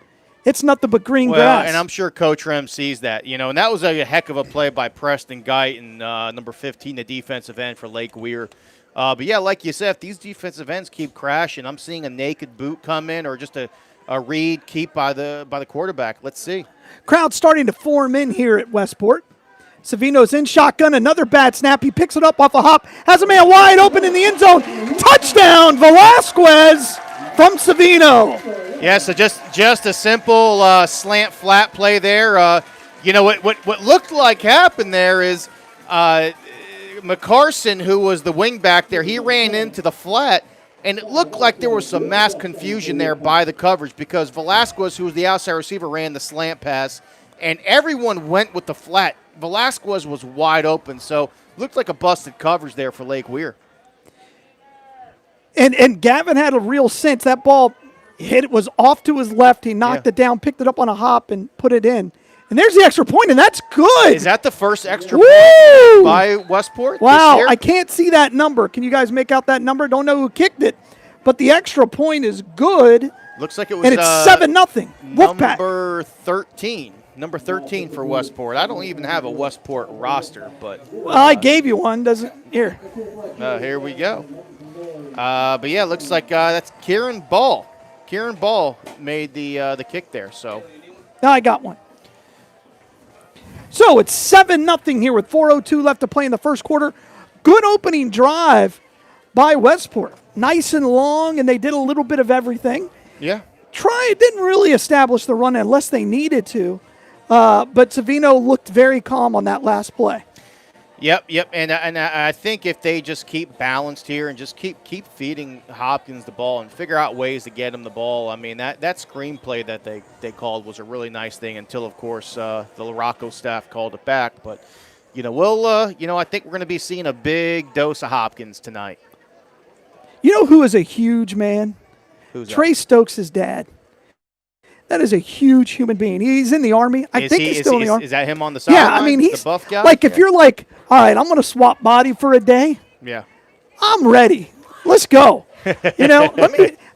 it's nothing but green grass. And I'm sure Coach Rem sees that, and that was a heck of a play by Preston Guyton, and number 15, the defensive end for Lake Weir. But, yeah, like you said, if these defensive ends keep crashing, I'm seeing a naked boot come in or just a read keep by the quarterback. Let's see. Crowd starting to form in here at Westport. Savino's in shotgun, another bad snap. He picks it up off a hop, has a man wide open in the end zone. Touchdown, Velasquez from Savino. Yeah, so just a simple slant flat play there. What looked like happened there is McCarson, who was the wing back there, he ran into the flat, and it looked like there was some mass confusion there by the coverage because Velasquez, who was the outside receiver, ran the slant pass, and everyone went with the flat. Velasquez was wide open, so looked like a busted coverage there for Lake Weir. And Gavin had a real sense. That ball was off to his left. He knocked it down, picked it up on a hop, and put it in. And there's the extra point, and that's good. Is that the first extra point by Westport? Wow, this year? I can't see that number. Can you guys make out that number? Don't know who kicked it, but the extra point is good. Looks like it was. And it's 7-0. Wolfpack. Number 13 for Westport. I don't even have a Westport roster, but well, I gave you one. Doesn't here? Here we go. But yeah, looks like that's Kieran Ball. Kieran Ball made the kick there. So now I got one. So it's 7-0 here with 4:02 left to play in the first quarter. Good opening drive by Westport. Nice and long, and they did a little bit of everything. Yeah. Didn't really establish the run unless they needed to. But Savino looked very calm on that last play. Yep. And I think if they just keep balanced here and just keep feeding Hopkins the ball and figure out ways to get him the ball, I mean, that screen play that they called was a really nice thing until, of course, the Larocco staff called it back. But, I think we're going to be seeing a big dose of Hopkins tonight. You know who is a huge man? Who's that? Trey Stokes' dad. That is a huge human being. He's in the Army. I think he's still in the Army. Is that him on the sideline? Yeah, I mean, he's the buff guy? like, if you're like, all right, I'm going to swap body for a day. Yeah. I'm ready. Let's go.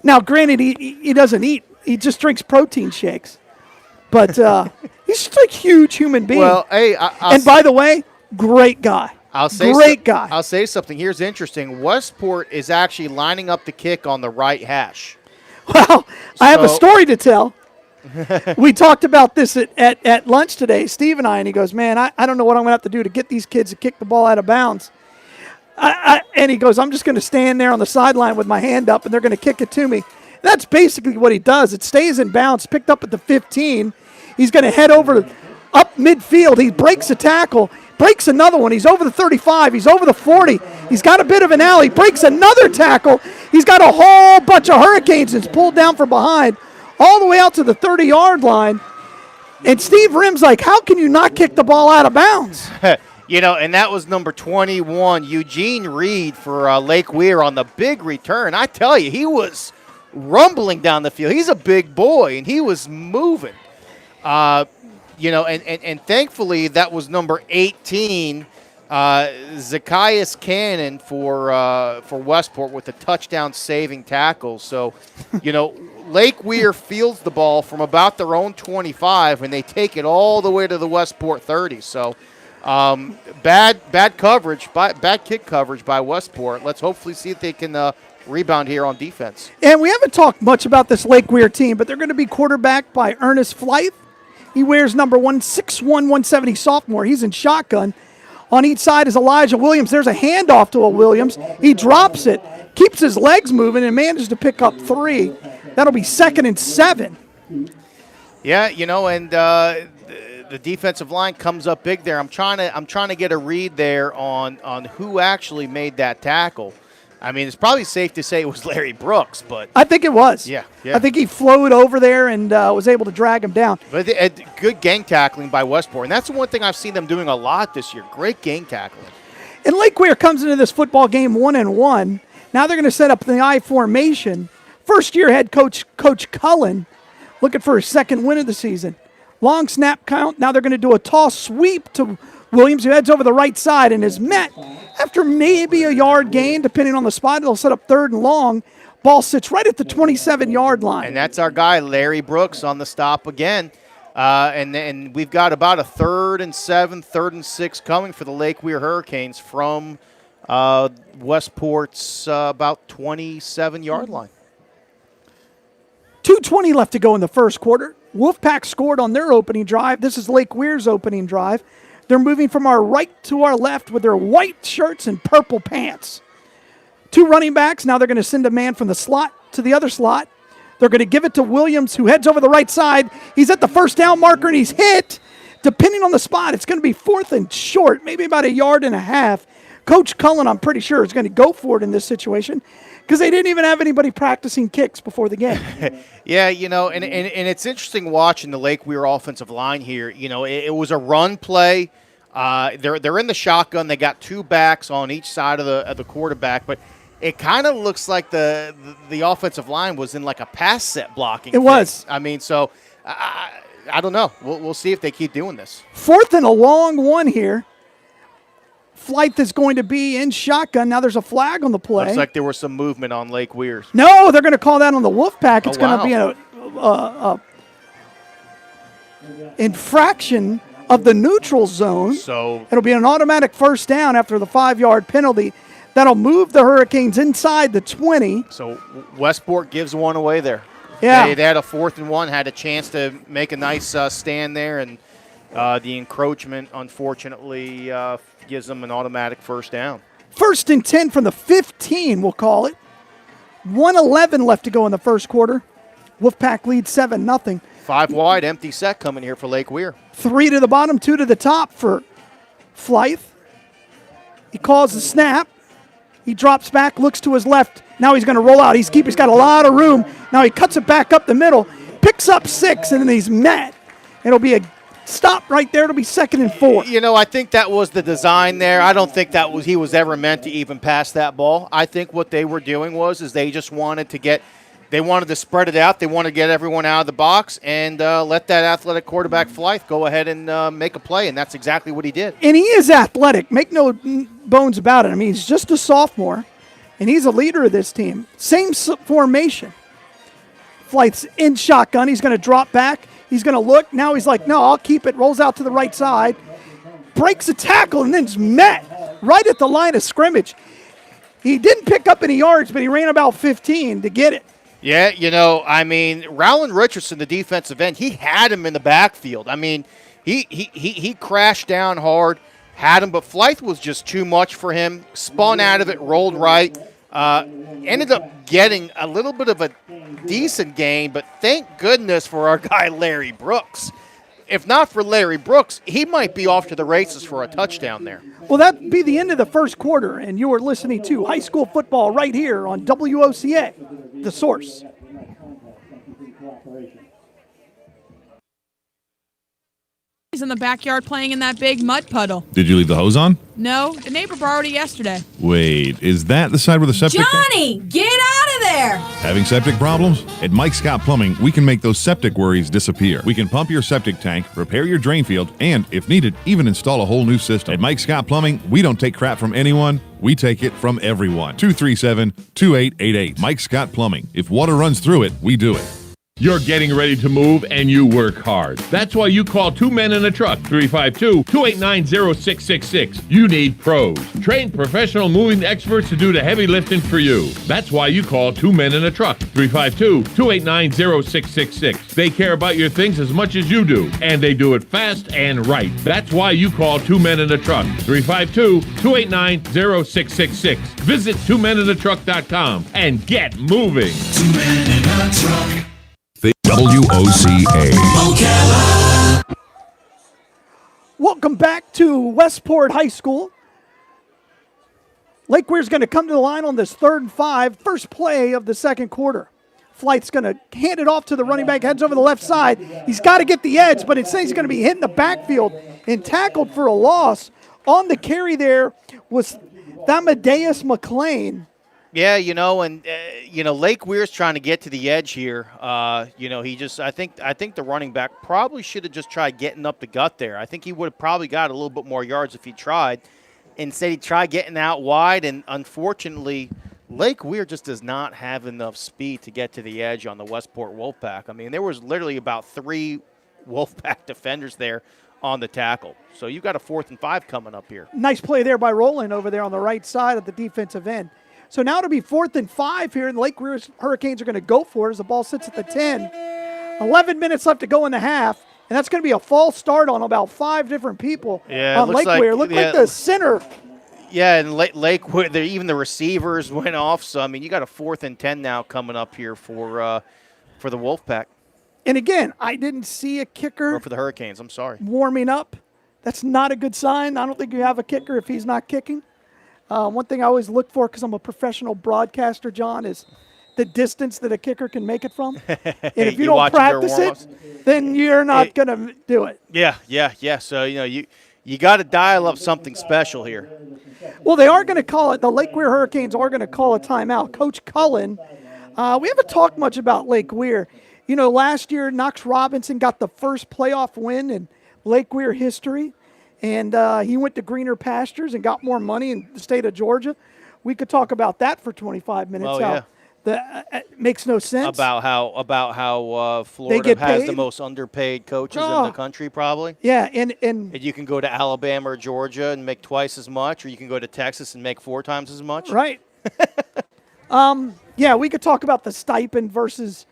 Now, granted, he doesn't eat. He just drinks protein shakes. But he's just a huge human being. Well, hey, and by the way, great guy. Guy. I'll say something. Here's interesting. Westport is actually lining up the kick on the right hash. Well, I have a story to tell. We talked about this at lunch today, Steve and I, and he goes, man, I don't know what I'm going to have to do to get these kids to kick the ball out of bounds. And he goes, I'm just going to stand there on the sideline with my hand up, and they're going to kick it to me. That's basically what he does. It stays in bounds, picked up at the 15. He's going to head over up midfield. He breaks a tackle, breaks another one. He's over the 35. He's over the 40. He's got a bit of an alley, breaks another tackle. He's got a whole bunch of Hurricanes that's pulled down from behind all the way out to the 30-yard line. And Steve Rim's like, how can you not kick the ball out of bounds? And that was number 21, Eugene Reed for Lake Weir on the big return. I tell you, he was rumbling down the field. He's a big boy, and he was moving. And thankfully that was number 18, Zacchaeus Cannon for Westport with a touchdown-saving tackle. So, Lake Weir fields the ball from about their own 25, and they take it all the way to the Westport 30. So, bad kick coverage by Westport. Let's hopefully see if they can rebound here on defense. And we haven't talked much about this Lake Weir team, but they're going to be quarterbacked by Ernest Flythe. He wears number 161, 170 sophomore. He's in shotgun. On each side is Elijah Williams. There's a handoff to a Williams. He drops it, keeps his legs moving, and manages to pick up 3. That'll be 2nd and 7. Yeah, and the defensive line comes up big there. I'm trying to get a read there on who actually made that tackle. I mean, it's probably safe to say it was Larry Brooks, but I think it was. Yeah. I think he flowed over there and was able to drag him down. But good gang tackling by Westport, and that's the one thing I've seen them doing a lot this year. Great gang tackling. And Lake Weir comes into this football game 1-1. Now they're going to set up the I formation. First-year head coach Cullen looking for his 2nd win of the season. Long snap count. Now they're going to do a toss sweep to Williams, who heads over the right side and is met after maybe a yard gain, depending on the spot. They'll set up 3rd and long. Ball sits right at the 27-yard line. And that's our guy, Larry Brooks, on the stop again. And we've got about a 3rd and 7, 3rd and 6 coming for the Lake Weir Hurricanes from Westport's about 27-yard line. 2:20 left to go in the first quarter. Wolfpack scored on their opening drive. This is Lake Weir's opening drive. They're moving from our right to our left with their white shirts and purple pants. 2 running backs. Now they're going to send a man from the slot to the other slot. They're going to give it to Williams, who heads over the right side. He's at the first down marker, and he's hit. Depending on the spot, it's going to be 4th and short, maybe about 1.5 yards. Coach Cullen, I'm pretty sure, is going to go for it in this situation because they didn't even have anybody practicing kicks before the game. Yeah, and it's interesting watching the Lake Weir offensive line here. It was a run play. They're in the shotgun. They got 2 backs on each side of the quarterback, but it kind of looks like the offensive line was in like a pass set blocking. It was. I mean, so I don't know. We'll see if they keep doing this. 4th and a long one here. Flight is going to be in shotgun. Now there's a flag on the play. Looks like there was some movement on Lake Weir's. No, they're going to call that on the Wolfpack. It's going to be a infraction of the neutral zone. So it'll be an automatic first down after the 5-yard penalty. That'll move the Hurricanes inside the 20. So Westport gives one away there. Yeah. They had a 4th and 1, had a chance to make a nice stand there, and the encroachment, unfortunately, gives them an automatic first down. 1st and 10 from the 15, we'll call it. 1:11 left to go in the first quarter. Wolfpack leads 7-0. 5 wide, empty set coming here for Lake Weir. 3 to the bottom, 2 to the top for Flythe. He calls the snap. He drops back, looks to his left. Now he's going to roll out. He's got a lot of room. Now he cuts it back up the middle, picks up 6, and then he's met. It'll be a stop right there. It'll be 2nd and 4. I think that was the design there. I don't think he was ever meant to even pass that ball. I think what they were doing was they just wanted to spread it out. They wanted to get everyone out of the box and let that athletic quarterback Flythe go ahead and make a play, and that's exactly what he did. And he is athletic. Make no bones about it. I mean, he's just a sophomore, and he's a leader of this team. Same formation. Flythe's in shotgun. He's going to drop back. He's going to look. Now he's like, no, I'll keep it. Rolls out to the right side. Breaks a tackle and then's met right at the line of scrimmage. He didn't pick up any yards, but he ran about 15 to get it. Yeah, Rowland Richardson, the defensive end, he had him in the backfield. I mean, he crashed down hard, had him, but Flythe was just too much for him. Spun out of it, rolled right. Ended up getting a little bit of a decent gain, but thank goodness for our guy Larry Brooks. if not for Larry Brooks, he might be off to the races for a touchdown there. Well, that'd be the end of the first quarter, and you are listening to high school football right here on WOCA, The Source. He's in the backyard playing in that big mud puddle. Did you leave the hose on? No, the neighbor borrowed it yesterday. Wait, is that the side where the septic tank? Johnny, get out of there! Having septic problems? At Mike Scott Plumbing, we can make those septic worries disappear. We can pump your septic tank, repair your drain field, and, if needed, even install a whole new system. At Mike Scott Plumbing, we don't take crap from anyone. We take it from everyone. 237-2888. Mike Scott Plumbing. If water runs through it, we do it. You're getting ready to move and you work hard. That's why you call Two Men in a Truck, 352-289-0666. You need pros. Trained professional moving experts to do the heavy lifting for you. That's why you call Two Men in a Truck, 352-289-0666. They care about your things as much as you do, and they do it fast and right. That's why you call Two Men in a Truck, 352-289-0666. Visit twomeninatruck.com and get moving. 2 Men in a Truck. WOCA. Welcome back to Westport High School. Lake Weir's going to come to the line on this 3rd and 5, first play of the second quarter. Flight's going to hand it off to the running back, heads over the left side. He's got to get the edge, but it says he's going to be hit in the backfield and tackled for a loss. On the carry there was Thamadeus McLean. Yeah, Lake Weir's trying to get to the edge here. I think the running back probably should have just tried getting up the gut there. I think he would have probably got a little bit more yards if he tried. Instead, he tried getting out wide, and unfortunately, Lake Weir just does not have enough speed to get to the edge on the Westport Wolfpack. I mean, there was literally about 3 Wolfpack defenders there on the tackle. So you've got a 4th and 5 coming up here. Nice play there by Roland over there on the right side of the defensive end. So now it'll be 4th and 5 here, and Lake Weir Hurricanes are going to go for it as the ball sits at the 10. 11 minutes left to go in the half, and that's going to be a false start on about 5 different people on Lake Weir. Looked like the center. Yeah, and Lake Weir, even the receivers went off. So, I mean, you got a 4th and 10 now coming up here for the Wolfpack. And again, I didn't see a kicker. Or for the Hurricanes, I'm sorry. Warming up. That's not a good sign. I don't think you have a kicker if he's not kicking. One thing I always look for, because I'm a professional broadcaster, John, is the distance that a kicker can make it from. And if you don't practice it, then you're not going to do it. Yeah. So, you got to dial up something special here. Well, they are going to call it. The Lake Weir Hurricanes are going to call a timeout. Coach Cullen, we haven't talked much about Lake Weir. Last year, Knox Robinson got the first playoff win in Lake Weir history. And he went to greener pastures and got more money in the state of Georgia. We could talk about that for 25 minutes. Oh, yeah. That makes no sense. About how Florida has the most underpaid coaches in the country, probably. Yeah, and you can go to Alabama or Georgia and make twice as much, or you can go to Texas and make 4 times as much. Right. Yeah, we could talk about the stipend versus,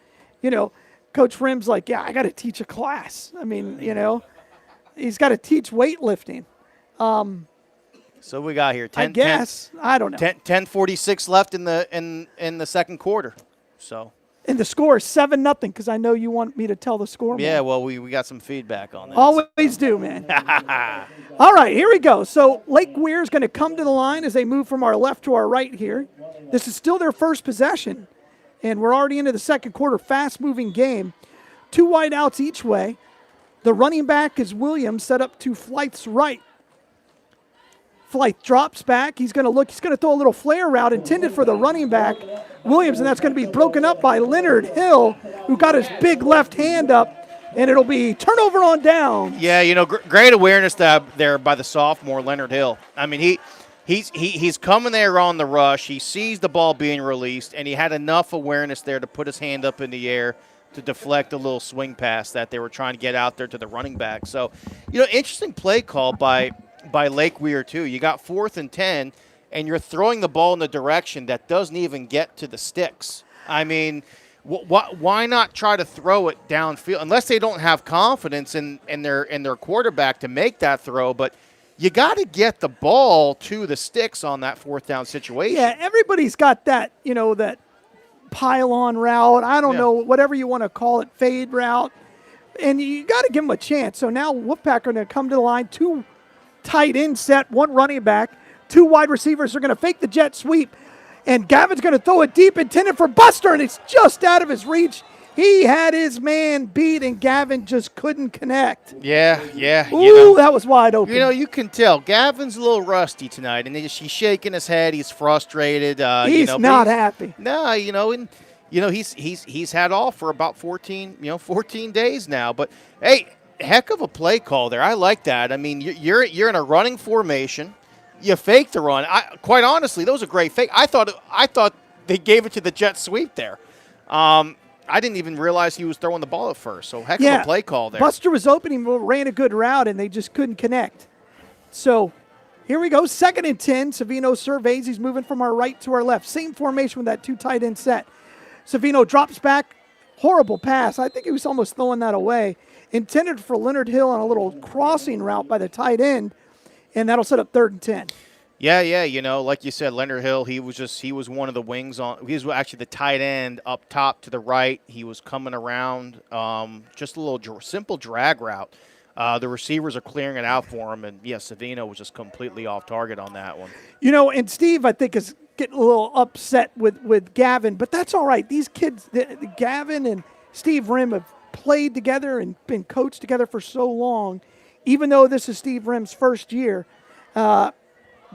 Coach Rim's like, yeah, I got to teach a class. I mean, he's got to teach weightlifting. So we got here 10. I guess I don't know. 10:46 left in the second quarter. So. And the score is 7-0 because I know you want me to tell the score. Yeah, more. Well, we got some feedback on that. Always do, man. All right, here we go. So Lake Weir is going to come to the line as they move from our left to our right here. This is still their first possession, and we're already into the second quarter. Fast-moving game. 2 wide outs each way. The running back is Williams, set up to Flight's right. Flight drops back. He's going to look. He's going to throw a little flare route intended for the running back, Williams, and that's going to be broken up by Leonard Hill, who got his big left hand up, and it'll be turnover on down. Yeah, great awareness there by the sophomore Leonard Hill. I mean, he's coming there on the rush. He sees the ball being released, and he had enough awareness there to put his hand up in the air to deflect a little swing pass that they were trying to get out there to the running back. So, interesting play call by Lake Weir, too. You got 4th and 10, and you're throwing the ball in the direction that doesn't even get to the sticks. I mean, why not try to throw it downfield? Unless they don't have confidence in their quarterback to make that throw, but you got to get the ball to the sticks on that 4th down situation. Yeah, everybody's got that, that pylon route. I don't know, whatever you want to call it, fade route. and you got to give them a chance. So now Wolfpack are going to come to the line, 2 tight end set, 1 running back, 2 wide receivers are going to fake the jet sweep, and Gavin's going to throw it deep, intended for Buster, and it's just out of his reach. He had his man beat, and Gavin just couldn't connect. Yeah. Ooh, that was wide open. You can tell Gavin's a little rusty tonight, and he's shaking his head. He's frustrated. He's not happy. No, he's had off for about 14 days now. But hey, heck of a play call there. I like that. I mean, you're in a running formation. You fake the run. Quite honestly, that was a great fake. I thought they gave it to the jet sweep there. I didn't even realize he was throwing the ball at first. So heck of a play call there. Buster was open. He ran a good route, and they just couldn't connect. So here we go. 2nd and 10. Savino surveys. He's moving from our right to our left. Same formation with that 2 tight end set. Savino drops back. Horrible pass. I think he was almost throwing that away. Intended for Leonard Hill on a little crossing route by the tight end, and that'll set up 3rd and 10. Yeah, like you said, Leonard Hill, he was one of the wings he was actually the tight end up top to the right. He was coming around, just a little simple drag route. The receivers are clearing it out for him, and Savino was just completely off target on that one. And Steve, I think, is getting a little upset with Gavin, but that's all right. These kids, Gavin and Steve Rim, have played together and been coached together for so long. Even though this is Steve Rim's first year,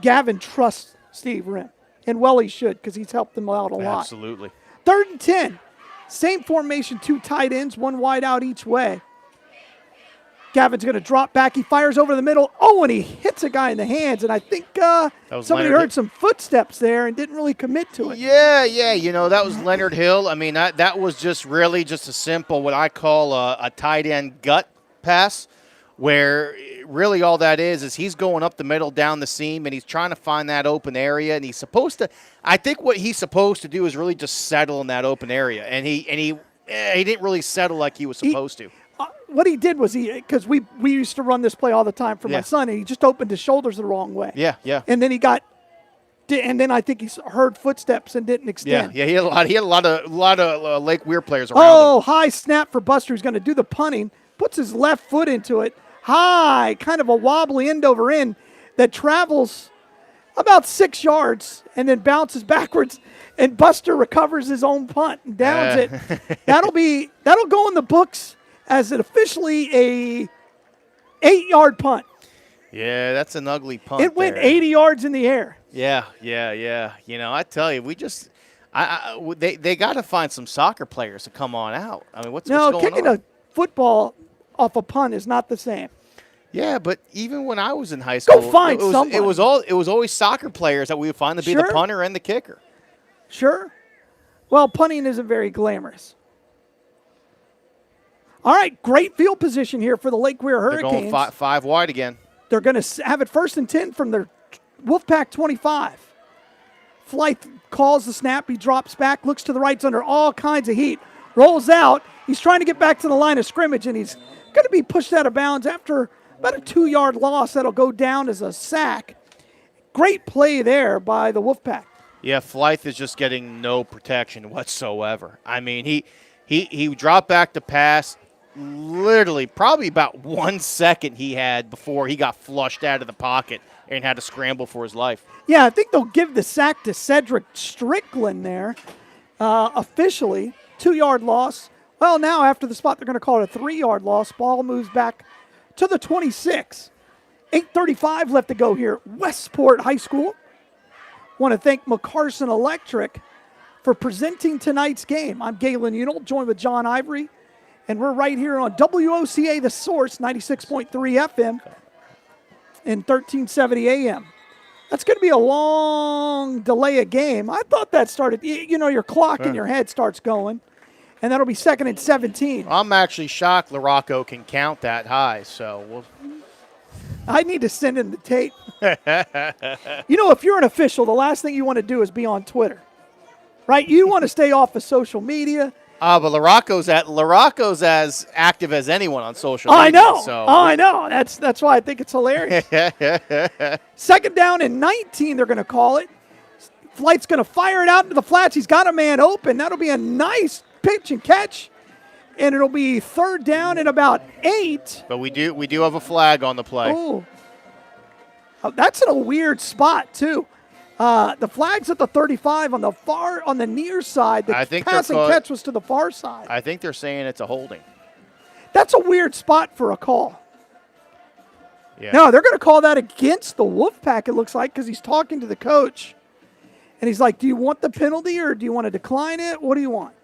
Gavin trusts Steve Rim. And well, he should, because he's helped them out a lot. Absolutely. 3rd and 10. Same formation, 2 tight ends, 1 wide out each way. Gavin's going to drop back. He fires over the middle. Oh, and he hits a guy in the hands. And I think somebody heard some footsteps there and didn't really commit to it. Yeah. That was Leonard Hill. I mean, that was just really just a simple, what I call a tight end gut pass, where really all that is he's going up the middle down the seam, and he's trying to find that open area, and he's supposed to – I think what he's supposed to do is really just settle in that open area, and he didn't really settle like he was supposed to. What he did was because we used to run this play all the time for my son, and he just opened his shoulders the wrong way. Yeah. And then I think he heard footsteps and didn't extend. Yeah. He had a lot of Lake Weir players around him. High snap for Buster. He's going to do the punting, puts his left foot into it. High, kind of a wobbly end over end that travels about 6 yards and then bounces backwards, and Buster recovers his own punt and downs it. That'll go in the books as officially a 8-yard punt. Yeah, that's an ugly punt. It went 80 yards in the air. Yeah. I tell you, they got to find some soccer players to come on out. I mean, what's going on? Kicking a football off a punt is not the same. Yeah, but even when I was in high school, somebody. It was always soccer players that we would find to be the punter and the kicker. Sure. Well, punting isn't very glamorous. All right, great field position here for the Lake Weir Hurricanes. They're going 5 wide again. They're going to have it 1st and 10 from their Wolfpack 25. Flight calls the snap. He drops back, looks to the right, under all kinds of heat, rolls out. He's trying to get back to the line of scrimmage, and he's going to be pushed out of bounds after about a 2-yard loss. That'll go down as a sack. Great play there by the Wolfpack. Yeah, Flythe is just getting no protection whatsoever. I mean, he dropped back to pass. Literally, probably about 1 second he had before he got flushed out of the pocket and had to scramble for his life. Yeah, I think they'll give the sack to Cedric Strickland there officially. 2-yard loss. Well, now after the spot, they're going to call it a 3-yard loss. Ball moves back to the 26. 8:35 left to go here. Westport High School. Want to thank McCarson Electric for presenting tonight's game. I'm Galen Unel, joined with John Ivory, and we're right here on WOCA The Source, 96.3 FM and 1370 AM. That's going to be a long delay of game. I thought that started, your clock in your head starts going, and that'll be 2nd and 17. I'm actually shocked LaRocco can count that high, so I need to send in the tape. If you're an official, the last thing you want to do is be on Twitter, right? You want to stay off of social media. But LaRocco's as active as anyone on social media. I know. So. I know. That's why I think it's hilarious. 2nd down and 19, they're going to call it. Flight's going to fire it out into the flats. He's got a man open. That'll be a nice pitch and catch. and it'll be 3rd down and about 8. But we do have a flag on the play. Oh, that's in a weird spot too. The flag's at the 35 on the near side. The passing catch was to the far side. I think they're saying it's a holding. That's a weird spot for a call. Yeah. No, they're going to call that against the Wolfpack, it looks like, because he's talking to the coach. And he's like, do you want the penalty or do you want to decline it? What do you want?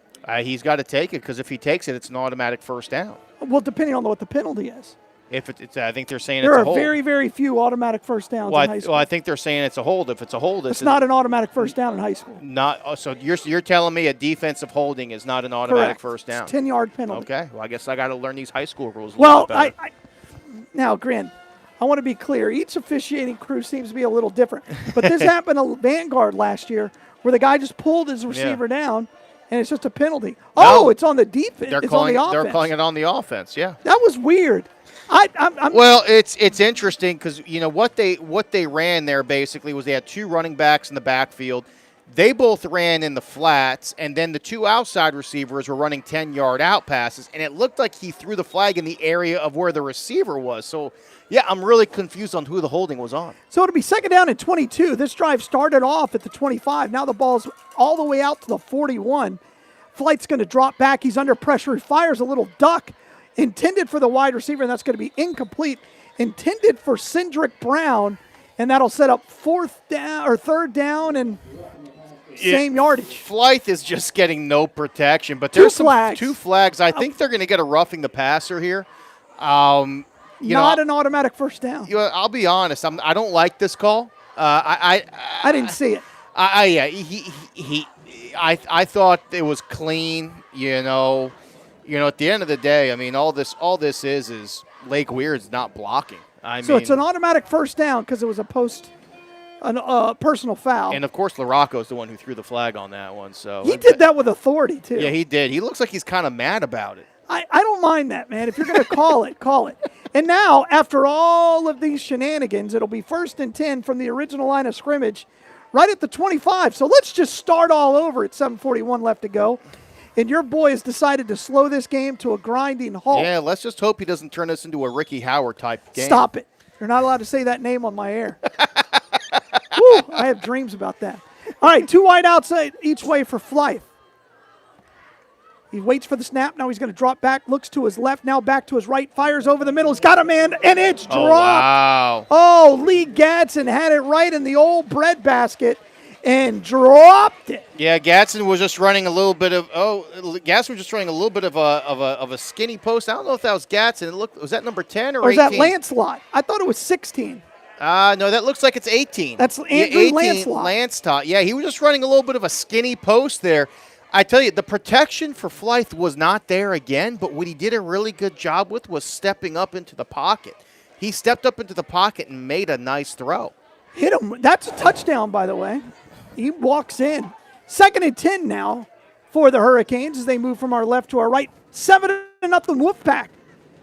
He's got to take it because if he takes it, it's an automatic first down. Well, depending on what the penalty is. If it's, I think they're saying there it's a hold. There are very, very few automatic first downs in high school. Well, I think they're saying it's a hold. If it's a hold, it's not an automatic first down in high school. Not. So you're telling me a defensive holding is not an automatic first down? It's 10-yard penalty. Okay. Well, I guess I got to learn these high school rules. Well, now, Grant, I want to be clear. Each officiating crew seems to be a little different. But this happened to Vanguard last year where the guy just pulled his receiver down, and it's just a penalty. No, it's on the defense. It's on the offense. They're calling it on the offense, yeah. That was weird. Well, it's interesting because, what they ran there basically was they had 2 running backs in the backfield. They both ran in the flats, and then the 2 outside receivers were running 10-yard out passes, and it looked like he threw the flag in the area of where the receiver was. So, yeah, I'm really confused on who the holding was on. So it'll be 2nd down and 22. This drive started off at the 25. Now the ball's all the way out to the 41. Flight's going to drop back. He's under pressure. He fires a little duck intended for the wide receiver, and that's going to be incomplete. Intended for Cindric Brown, and that'll set up 3rd down and same yardage. Flight is just getting no protection, but there's 2 flags. I think they're going to get a roughing the passer here. Not an automatic first down. I'll be honest. I don't like this call. I didn't see it. I thought it was clean. At the end of the day, I mean, all this is Lake Weir's not blocking. So it's an automatic first down because it was a personal foul. And, of course, LaRocco's the one who threw the flag on that one. So he did that with authority, too. Yeah, he did. He looks like he's kind of mad about it. I don't mind that, man. If you're going to call it, call it. And now, after all of these shenanigans, it'll be 1st and 10 from the original line of scrimmage right at the 25. So let's just start all over at 7:41 left to go. And your boy has decided to slow this game to a grinding halt. Yeah, let's just hope he doesn't turn this into a Ricky Howard type game. Stop it. You're not allowed to say that name on my air. Woo, I have dreams about that. All right, 2 wide outside each way for Flythe. He waits for the snap. Now he's going to drop back, looks to his left, now back to his right, fires over the middle. He's got a man, and it's dropped. Oh, wow. Oh, Lee Gadsden had it right in the old breadbasket and dropped it. Yeah, Gadsden was just running a little bit of a skinny post. I don't know if that was Gadsden. Was that number 10 or 18? Or is that Lancelot? I thought it was 16. No, that looks like it's 18. That's Andrew Lancelot. Lancelot. Yeah, he was just running a little bit of a skinny post there. I tell you, the protection for Flythe was not there again, but what he did a really good job with was stepping up into the pocket. He stepped up into the pocket and made a nice throw. Hit him. That's a touchdown, by the way. He walks in. 2nd and 10 now for the Hurricanes as they move from our left to our right. 7-0 Wolfpack.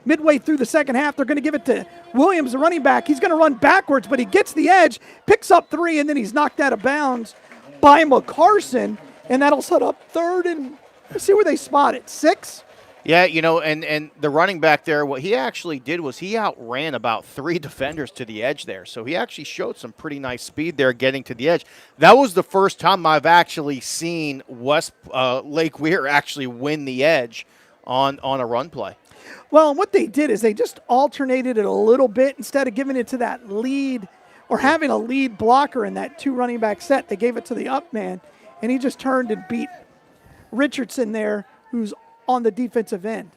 Midway through the second half, they're going to give it to Williams, the running back. He's going to run backwards, but he gets the edge, picks up 3, and then he's knocked out of bounds by McCarson. And that'll set up 3rd and let's see where they spot it. 6? Yeah, and the running back there, what he actually did was he outran about 3 defenders to the edge there. So he actually showed some pretty nice speed there getting to the edge. That was the first time I've actually seen Lake Weir actually win the edge on a run play. Well, what they did is they just alternated it a little bit. Instead of giving it to that lead or having a lead blocker in that 2 running back set, they gave it to the up man. And he just turned and beat Richardson there, who's on the defensive end.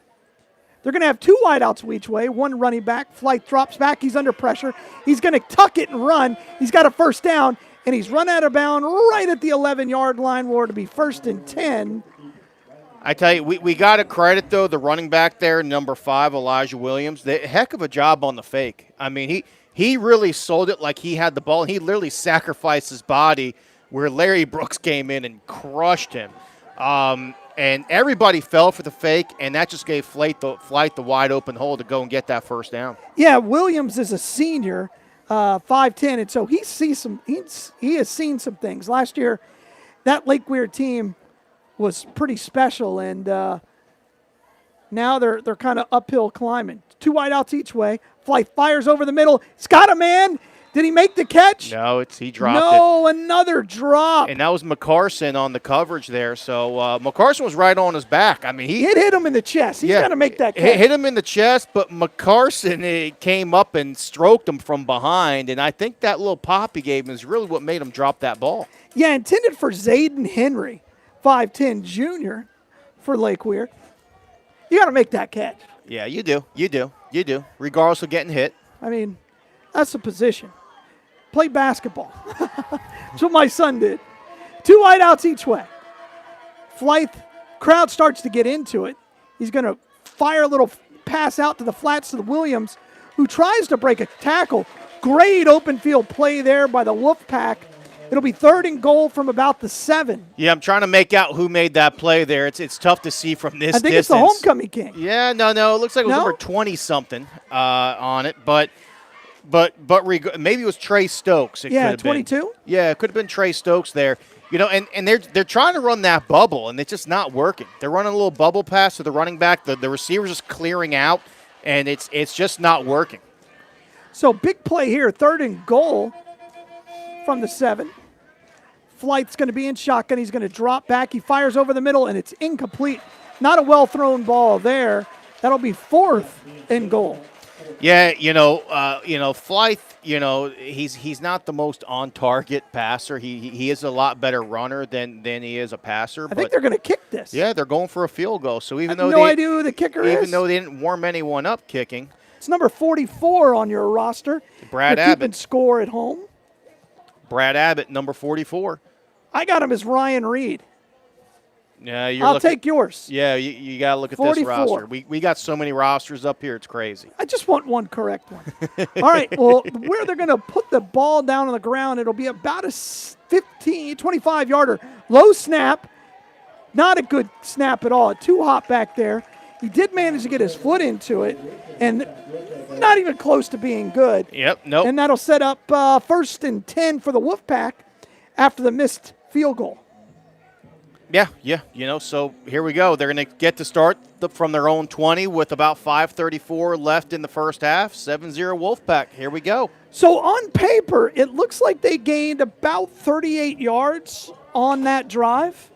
They're going to have 2 wideouts each way, 1 running back. Flythe drops back. He's under pressure. He's going to tuck it and run. He's got a first down, and he's run out of bounds right at the 11-yard line where it'll be 1st and 10. I tell you, we got to credit, though, the running back there, number 5, Elijah Williams. Heck of a job on the fake. I mean, he really sold it like he had the ball. He literally sacrificed his body where Larry Brooks came in and crushed him. And everybody fell for the fake, and that just gave Flight the wide open hole to go and get that first down. Yeah, Williams is a senior, 5'10", and so he has seen some things. Last year, that Lake Weir team was pretty special, and Now they're kind of uphill climbing. 2 wideouts each way. Flight fires over the middle. He's got a man. Did he make the catch? No, he dropped it. No, another drop. And that was McCarson on the coverage there. So McCarson was right on his back. I mean, he hit him in the chest. He's got to make that catch. Hit him in the chest, but McCarson came up and stroked him from behind. And I think that little pop he gave him is really what made him drop that ball. Yeah, intended for Zayden Henry, 5'10 junior for Lake Weir. You got to make that catch. Yeah, you do. You do. You do. Regardless of getting hit. I mean, that's the position. Play basketball. That's what my son did. 2 wideouts each way. Flythe, crowd starts to get into it. He's going to fire a little pass out to the flats to the Williams, who tries to break a tackle. Great open field play there by the Wolfpack. It'll be 3rd and goal from about the 7. Yeah, I'm trying to make out who made that play there. It's tough to see from this distance. I think it's the homecoming king. Yeah, no. It looks like it was number 20-something on it, but maybe it was Trey Stokes. Yeah, 22? Yeah, it could have been Trey Stokes there. You know, and they're trying to run that bubble, and it's just not working. They're running a little bubble pass to the running back. The receiver's just clearing out, and it's just not working. So big play here, 3rd and goal from the 7. Flight's going to be in shotgun. He's going to drop back. He fires over the middle, and it's incomplete. Not a well-thrown ball there. That'll be 4th and goal. Yeah, Flythe, he's not the most on-target passer. He is a lot better runner than he is a passer. I think they're going to kick this. Yeah, they're going for a field goal. So I have no idea who the kicker is. Even though they didn't warm anyone up kicking. It's number 44 on your roster. Brad Abbott. Keeping score at home. Brad Abbott, number 44. I got him as Ryan Reed. Yeah, I'll take yours. Yeah, you got to look at 44. this roster. We got so many rosters up here, it's crazy. I just want one correct one. All right, well, where they're going to put the ball down on the ground, it'll be about a 25-yarder. Low snap. Not a good snap at all. A 2-hop back there. He did manage to get his foot into it, and not even close to being good. Yep, nope. And that'll set up 1st and 10 for the Wolfpack after the missed field goal. Yeah. So here we go. They're going to get to start from their own 20 with about 5:34 left in the first half. 7-0 Wolfpack. Here we go. So on paper, it looks like they gained about 38 yards on that drive.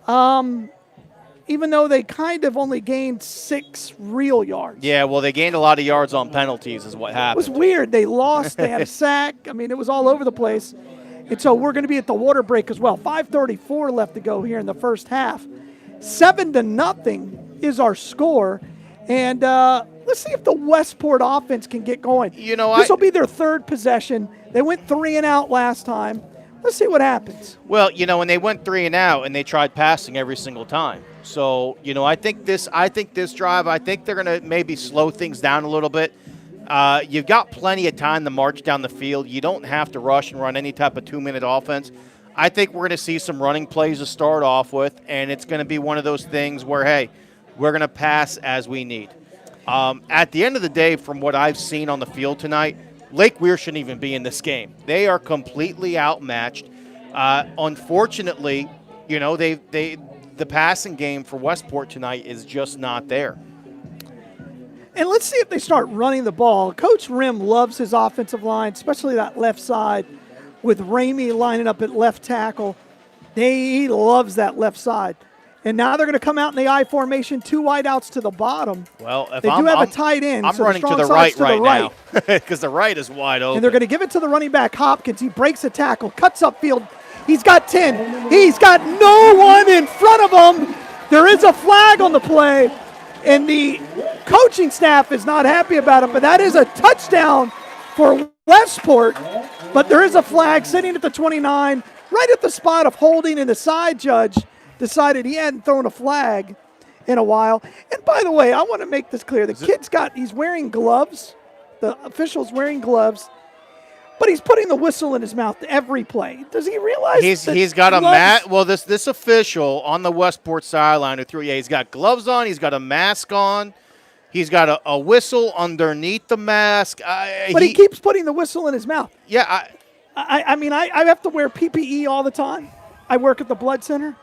Even though they kind of only gained 6 real yards. Yeah, well, they gained a lot of yards on penalties is what happened. It was weird. They lost. They had a sack. I mean, it was all over the place. And so we're going to be at the water break as well. 5:34 left to go here in the first half. 7-0 is our score. And let's see if the Westport offense can get going. This will be their 3rd possession. They went 3 and out last time. Let's see what happens. Well, when they went 3 and out and they tried passing every single time. So, I think this drive, I think they're going to maybe slow things down a little bit. You've got plenty of time to march down the field. You don't have to rush and run any type of 2-minute offense. I think we're going to see some running plays to start off with, and it's going to be one of those things where, hey, we're going to pass as we need. At the end of the day, from what I've seen on the field tonight, Lake Weir shouldn't even be in this game. They are completely outmatched. Unfortunately, the passing game for Westport tonight is just not there. And let's see if they start running the ball. Coach Rim loves his offensive line, especially that left side with Ramey lining up at left tackle. He loves that left side. And now they're going to come out in the I formation, 2 wideouts to the bottom. Well, if they do have a tight end. I'm so running to the right now because the right is wide open. And they're going to give it to the running back, Hopkins. He breaks a tackle, cuts upfield. He's got 10. He's got no one in front of him. There is a flag on the play, and the coaching staff is not happy about it, but that is a touchdown for Westport. But there is a flag sitting at the 29, right at the spot of holding, and the side judge decided he hadn't thrown a flag in a while. And by the way, I want to make this clear. He's wearing gloves. The official's wearing gloves. But he's putting the whistle in his mouth every play. Does he realize he's got a mask? Well, this official on the Westport sideline who threw, he's got gloves on. He's got a mask on. He's got a whistle underneath the mask. But he keeps putting the whistle in his mouth. Yeah. I mean, I have to wear PPE all the time. I work at the blood center.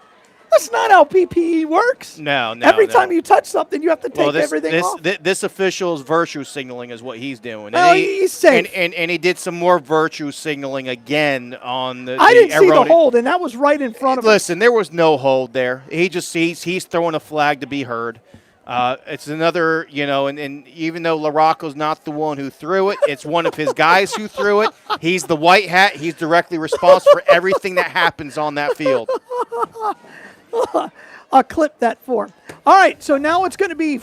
That's not how PPE works. No. Every time you touch something, you have to take everything off. This official is virtue signaling is what he's doing. Well, he's safe. And he did some more virtue signaling again on the I didn't see the hold, and that was right in front of him. Listen, there was no hold there. He just he's throwing a flag to be heard. It's another, and even though LaRocco's not the one who threw it, it's one of his guys who threw it. He's the white hat. He's directly responsible for everything that happens on that field. I'll clip that for him. All right, so now it's going to be,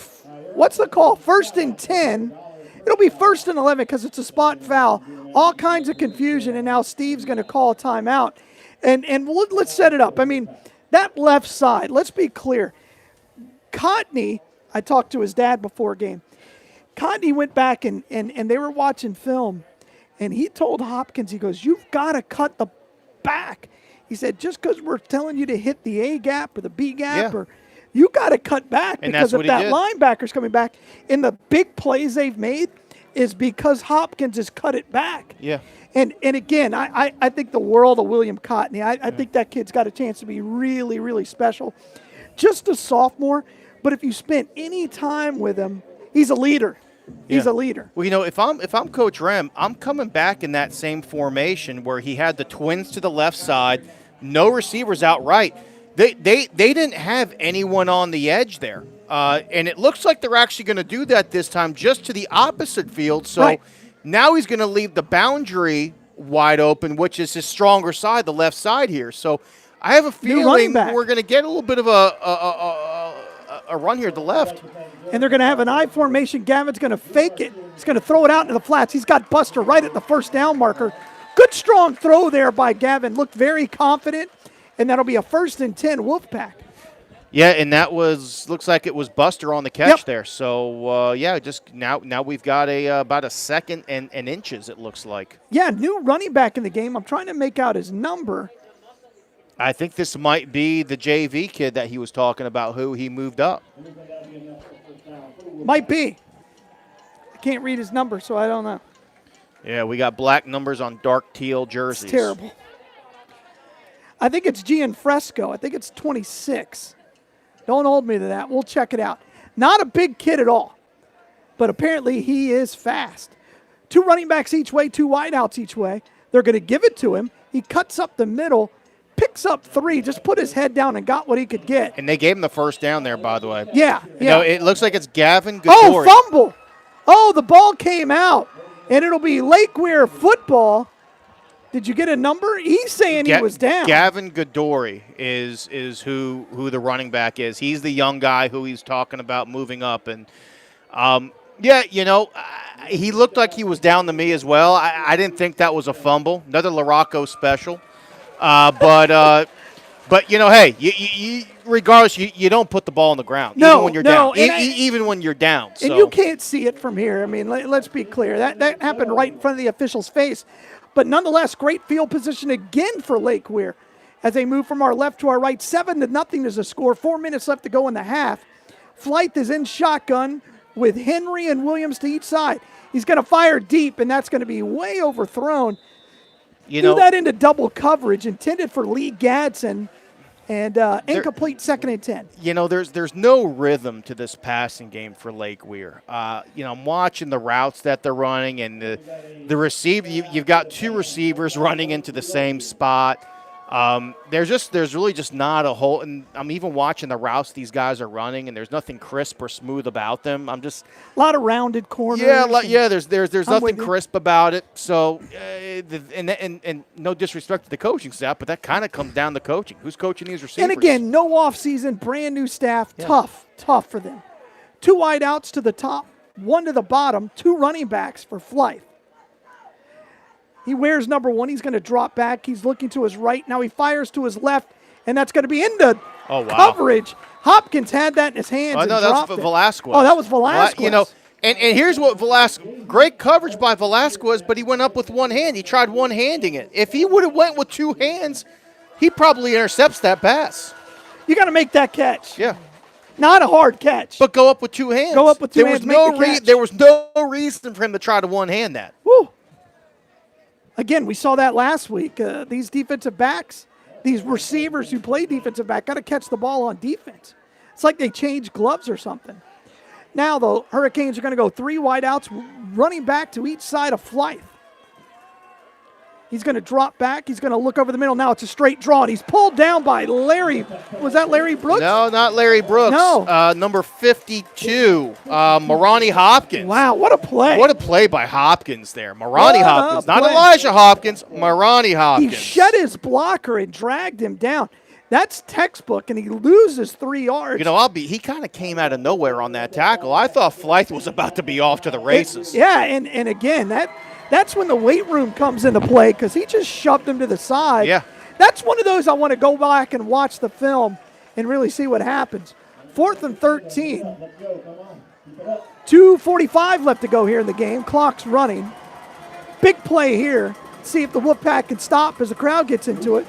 what's the call? 1st and 10. It'll be 1st and 11 because it's a spot foul. All kinds of confusion, and now Steve's going to call a timeout. And let's set it up. I mean, that left side, let's be clear. Cotney, I talked to his dad before a game. Cotney went back and they were watching film, and he told Hopkins, he goes, you've got to cut the back. He said, just because we're telling you to hit the A gap or the B gap, or you got to cut back because if that linebacker's coming back. And the big plays they've made is because Hopkins has cut it back. Yeah. And again, I think the world of William Cotney. I think that kid's got a chance to be really, really special. Just a sophomore, but if you spent any time with him, he's a leader. He's a leader. Well, if I'm Coach Rem, I'm coming back in that same formation where he had the twins to the left side, no receivers out right. They didn't have anyone on the edge there, and it looks like they're actually going to do that this time, just to the opposite field. So now he's going to leave the boundary wide open, which is his stronger side, the left side here. So I have a feeling we're going to get a little bit of a run here to the left. And they're going to have an I formation. Gavin's going to fake it. He's going to throw it out into the flats. He's got Buster right at the first down marker. Good strong throw there by Gavin. Looked very confident. And that'll be a 1st and 10 Wolfpack. Yeah, and that looks like it was Buster on the catch there. So, just now we've got about a 2nd and inches, it looks like. Yeah, new running back in the game. I'm trying to make out his number. I think this might be the JV kid that he was talking about, who he moved up. Might be. I can't read his number, so I don't know. Yeah, we got black numbers on dark teal jerseys. It's terrible. I think it's Gianfresco. I think it's 26. Don't hold me to that. We'll check it out. Not a big kid at all, but apparently he is fast. 2 running backs each way, 2 wideouts each way. They're going to give it to him. He cuts up the middle, picks up 3, just put his head down and got what he could get. And they gave him the first down there, by the way. Yeah. It looks like it's Gavin Goodori. Oh, fumble. Oh, the ball came out, and it'll be Lake Weir football. Did you get a number? He's saying he was down. Gavin Goodori is who the running back is. He's the young guy who he's talking about moving up. And, he looked like he was down to me as well. I didn't think that was a fumble. Another LaRocco special. But hey, you regardless, you don't put the ball on the ground even when you're down. Even when you're down. And you can't see it from here. I mean, let's be clear. That happened right in front of the official's face. But nonetheless, great field position again for Lake Weir as they move from our left to our right. 7-0 is the score. 4 minutes left to go in the half. Flight is in shotgun with Henry and Williams to each side. He's going to fire deep, and that's going to be way overthrown. Do that into double coverage, intended for Lee Gadsden, and incomplete 2nd and 10. There's no rhythm to this passing game for Lake Weir. I'm watching the routes that they're running, and the receiver. You've got 2 receivers running into the same spot. There's really just not a whole. And I'm even watching the routes these guys are running, and there's nothing crisp or smooth about them. I'm just a lot of rounded corners. Yeah. There's nothing crisp about it. So, and no disrespect to the coaching staff, but that kind of comes down to coaching. Who's coaching these receivers? And again, no offseason, brand new staff. Yeah. Tough for them. 2 wideouts to the top, 1 to the bottom. 2 running backs for Flight. He wears number 1. He's going to drop back. He's looking to his right. Now he fires to his left, and that's going to be into coverage. Hopkins had that in his hands. Oh, no, that's Velasquez. Oh, that was Velasquez. And here's what great coverage by Velasquez, but he went up with one hand. He tried one-handing it. If he would have went with 2 hands, he probably intercepts that pass. You got to make that catch. Yeah. Not a hard catch. But go up with 2 hands. Go up with 2 hands, There was no reason for him to try to one-hand that. Woo. Again, we saw that last week. These defensive backs, these receivers who play defensive back got to catch the ball on defense. It's like they changed gloves or something. Now the Hurricanes are going to go 3 wideouts, running back to each side of Flythe. He's going to drop back. He's going to look over the middle. Now it's a straight draw, and he's pulled down by Larry. Was that Larry Brooks? No, not Larry Brooks. No. Number 52, Marani Hopkins. Wow, what a play. What a play by Hopkins there. Marani Hopkins. Not Elijah Hopkins, Marani Hopkins. He shed his blocker and dragged him down. That's textbook, and he loses 3 yards. You know, he kind of came out of nowhere on that tackle. I thought Flythe was about to be off to the races. And again, that's when the weight room comes into play because he just shoved him to the side. Yeah. That's one of those I want to go back and watch the film and really see what happens. 4th and 13. 2:45 left to go here in the game. Clock's running. Big play here. See if the Wolfpack can stop as the crowd gets into it.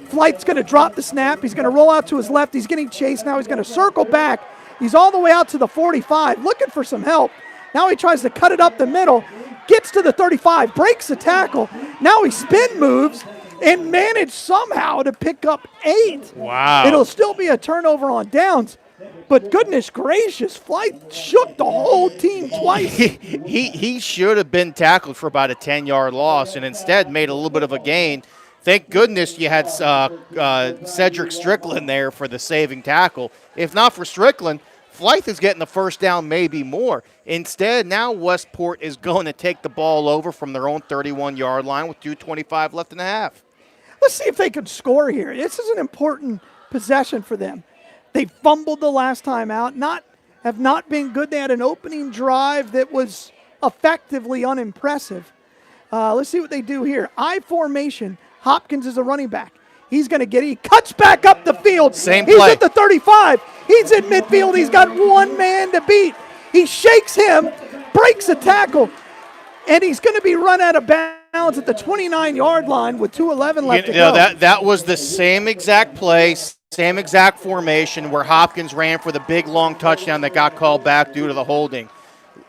Flight's going to drop the snap. He's going to roll out to his left. He's getting chased. Now he's going to circle back. He's all the way out to the 45, looking for some help. Now he tries to cut it up the middle. Gets to the 35, breaks the tackle. Now he spin moves and managed somehow to pick up 8. Wow. It'll still be a turnover on downs. But goodness gracious, Flight shook the whole team twice. He should have been tackled for about a 10-yard loss and instead made a little bit of a gain. Thank goodness you had Cedric Strickland there for the saving tackle. If not for Strickland, Flythe is getting the first down, maybe more. Instead, now Westport is going to take the ball over from their own 31-yard line with 2:25 left in the half. Let's see if they can score here. This is an important possession for them. They fumbled the last time out, have not been good. They had an opening drive that was effectively unimpressive. Let's see what they do here. I formation. Hopkins is a running back. He's going to get it. He cuts back up the field. Same He's play. at the 35. He's in midfield. He's got one man to beat. He shakes him, breaks a tackle, and he's going to be run out of bounds at the 29-yard line with 2:11 left to go. That was the same exact play, same exact formation where Hopkins ran for the big, long touchdown that got called back due to the holding.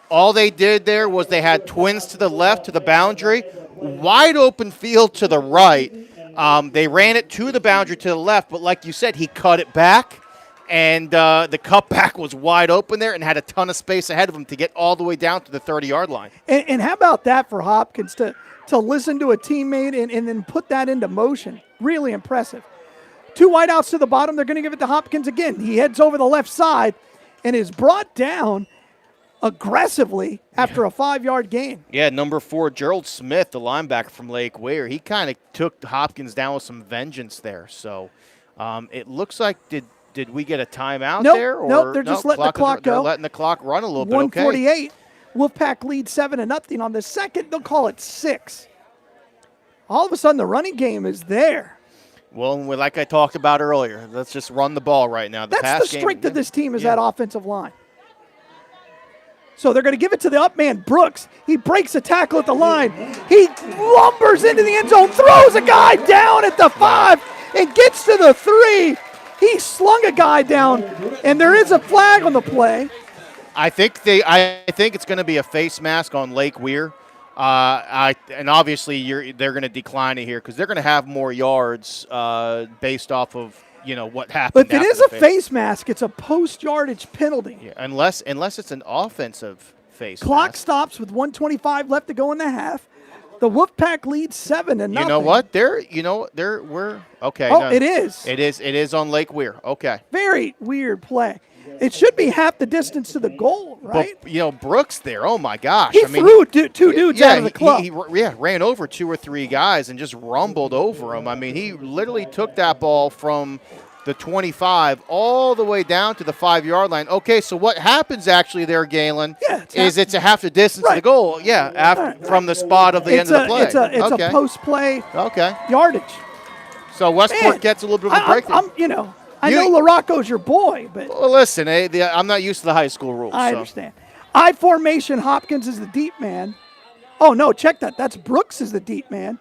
All they did there was they had twins to the left to the boundary, wide open field to the right. They ran it to the boundary to the left, but like you said, he cut it back, and the cutback was wide open there and had a ton of space ahead of him to get all the way down to the 30-yard line. And how about that for Hopkins to listen to a teammate and then put that into motion? Really impressive. 2 wideouts to the bottom. They're going to give it to Hopkins again. He heads over the left side and is brought down aggressively after a 5-yard gain. Yeah, number 4, Gerald Smith, the linebacker from Lake Weir, he kind of took Hopkins down with some vengeance there. So it looks like, did we get a timeout there? Nope, they're just letting the clock go. They're letting the clock run a little bit. 1:48. Wolfpack leads 7-0 on the second. They'll call it 6. All of a sudden, the running game is there. Well, like I talked about earlier, let's just run the ball right now. That's the strength of this team is that offensive line. So they're going to give it to the up man, Brooks. He breaks a tackle at the line. He lumbers into the end zone, throws a guy down at the 5, and gets to the 3. He slung a guy down, and there is a flag on the play. I think it's going to be a face mask on Lake Weir. And obviously they're going to decline it here because they're going to have more yards based off of what happened. But if it is a face mask, it's a post-yardage penalty. Yeah, unless it's an offensive face Clock mask. stops with 1:25 left to go in the half. The Wolfpack leads 7-0. You know what? We're okay. Oh, no. It is. It is on Lake Weir. Okay. Very weird play. It should be half the distance to the goal, right? But, Brooks there, oh, my gosh. He threw two dudes out of the club. He ran over 2 or 3 guys and just rumbled over them. I mean, he literally took that ball from the 25 all the way down to the 5-yard line. Okay, so what happens actually there, Galen, is it's a half the distance to the goal. Yeah, from the spot of the end of the play. It's a post-play yardage. So Westport gets a little bit of a breakthrough. I know LaRocco's your boy, but... Well, listen, I'm not used to the high school rules. I understand. I formation, Hopkins is the deep man. Oh, no, check that. That's Brooks is the deep man.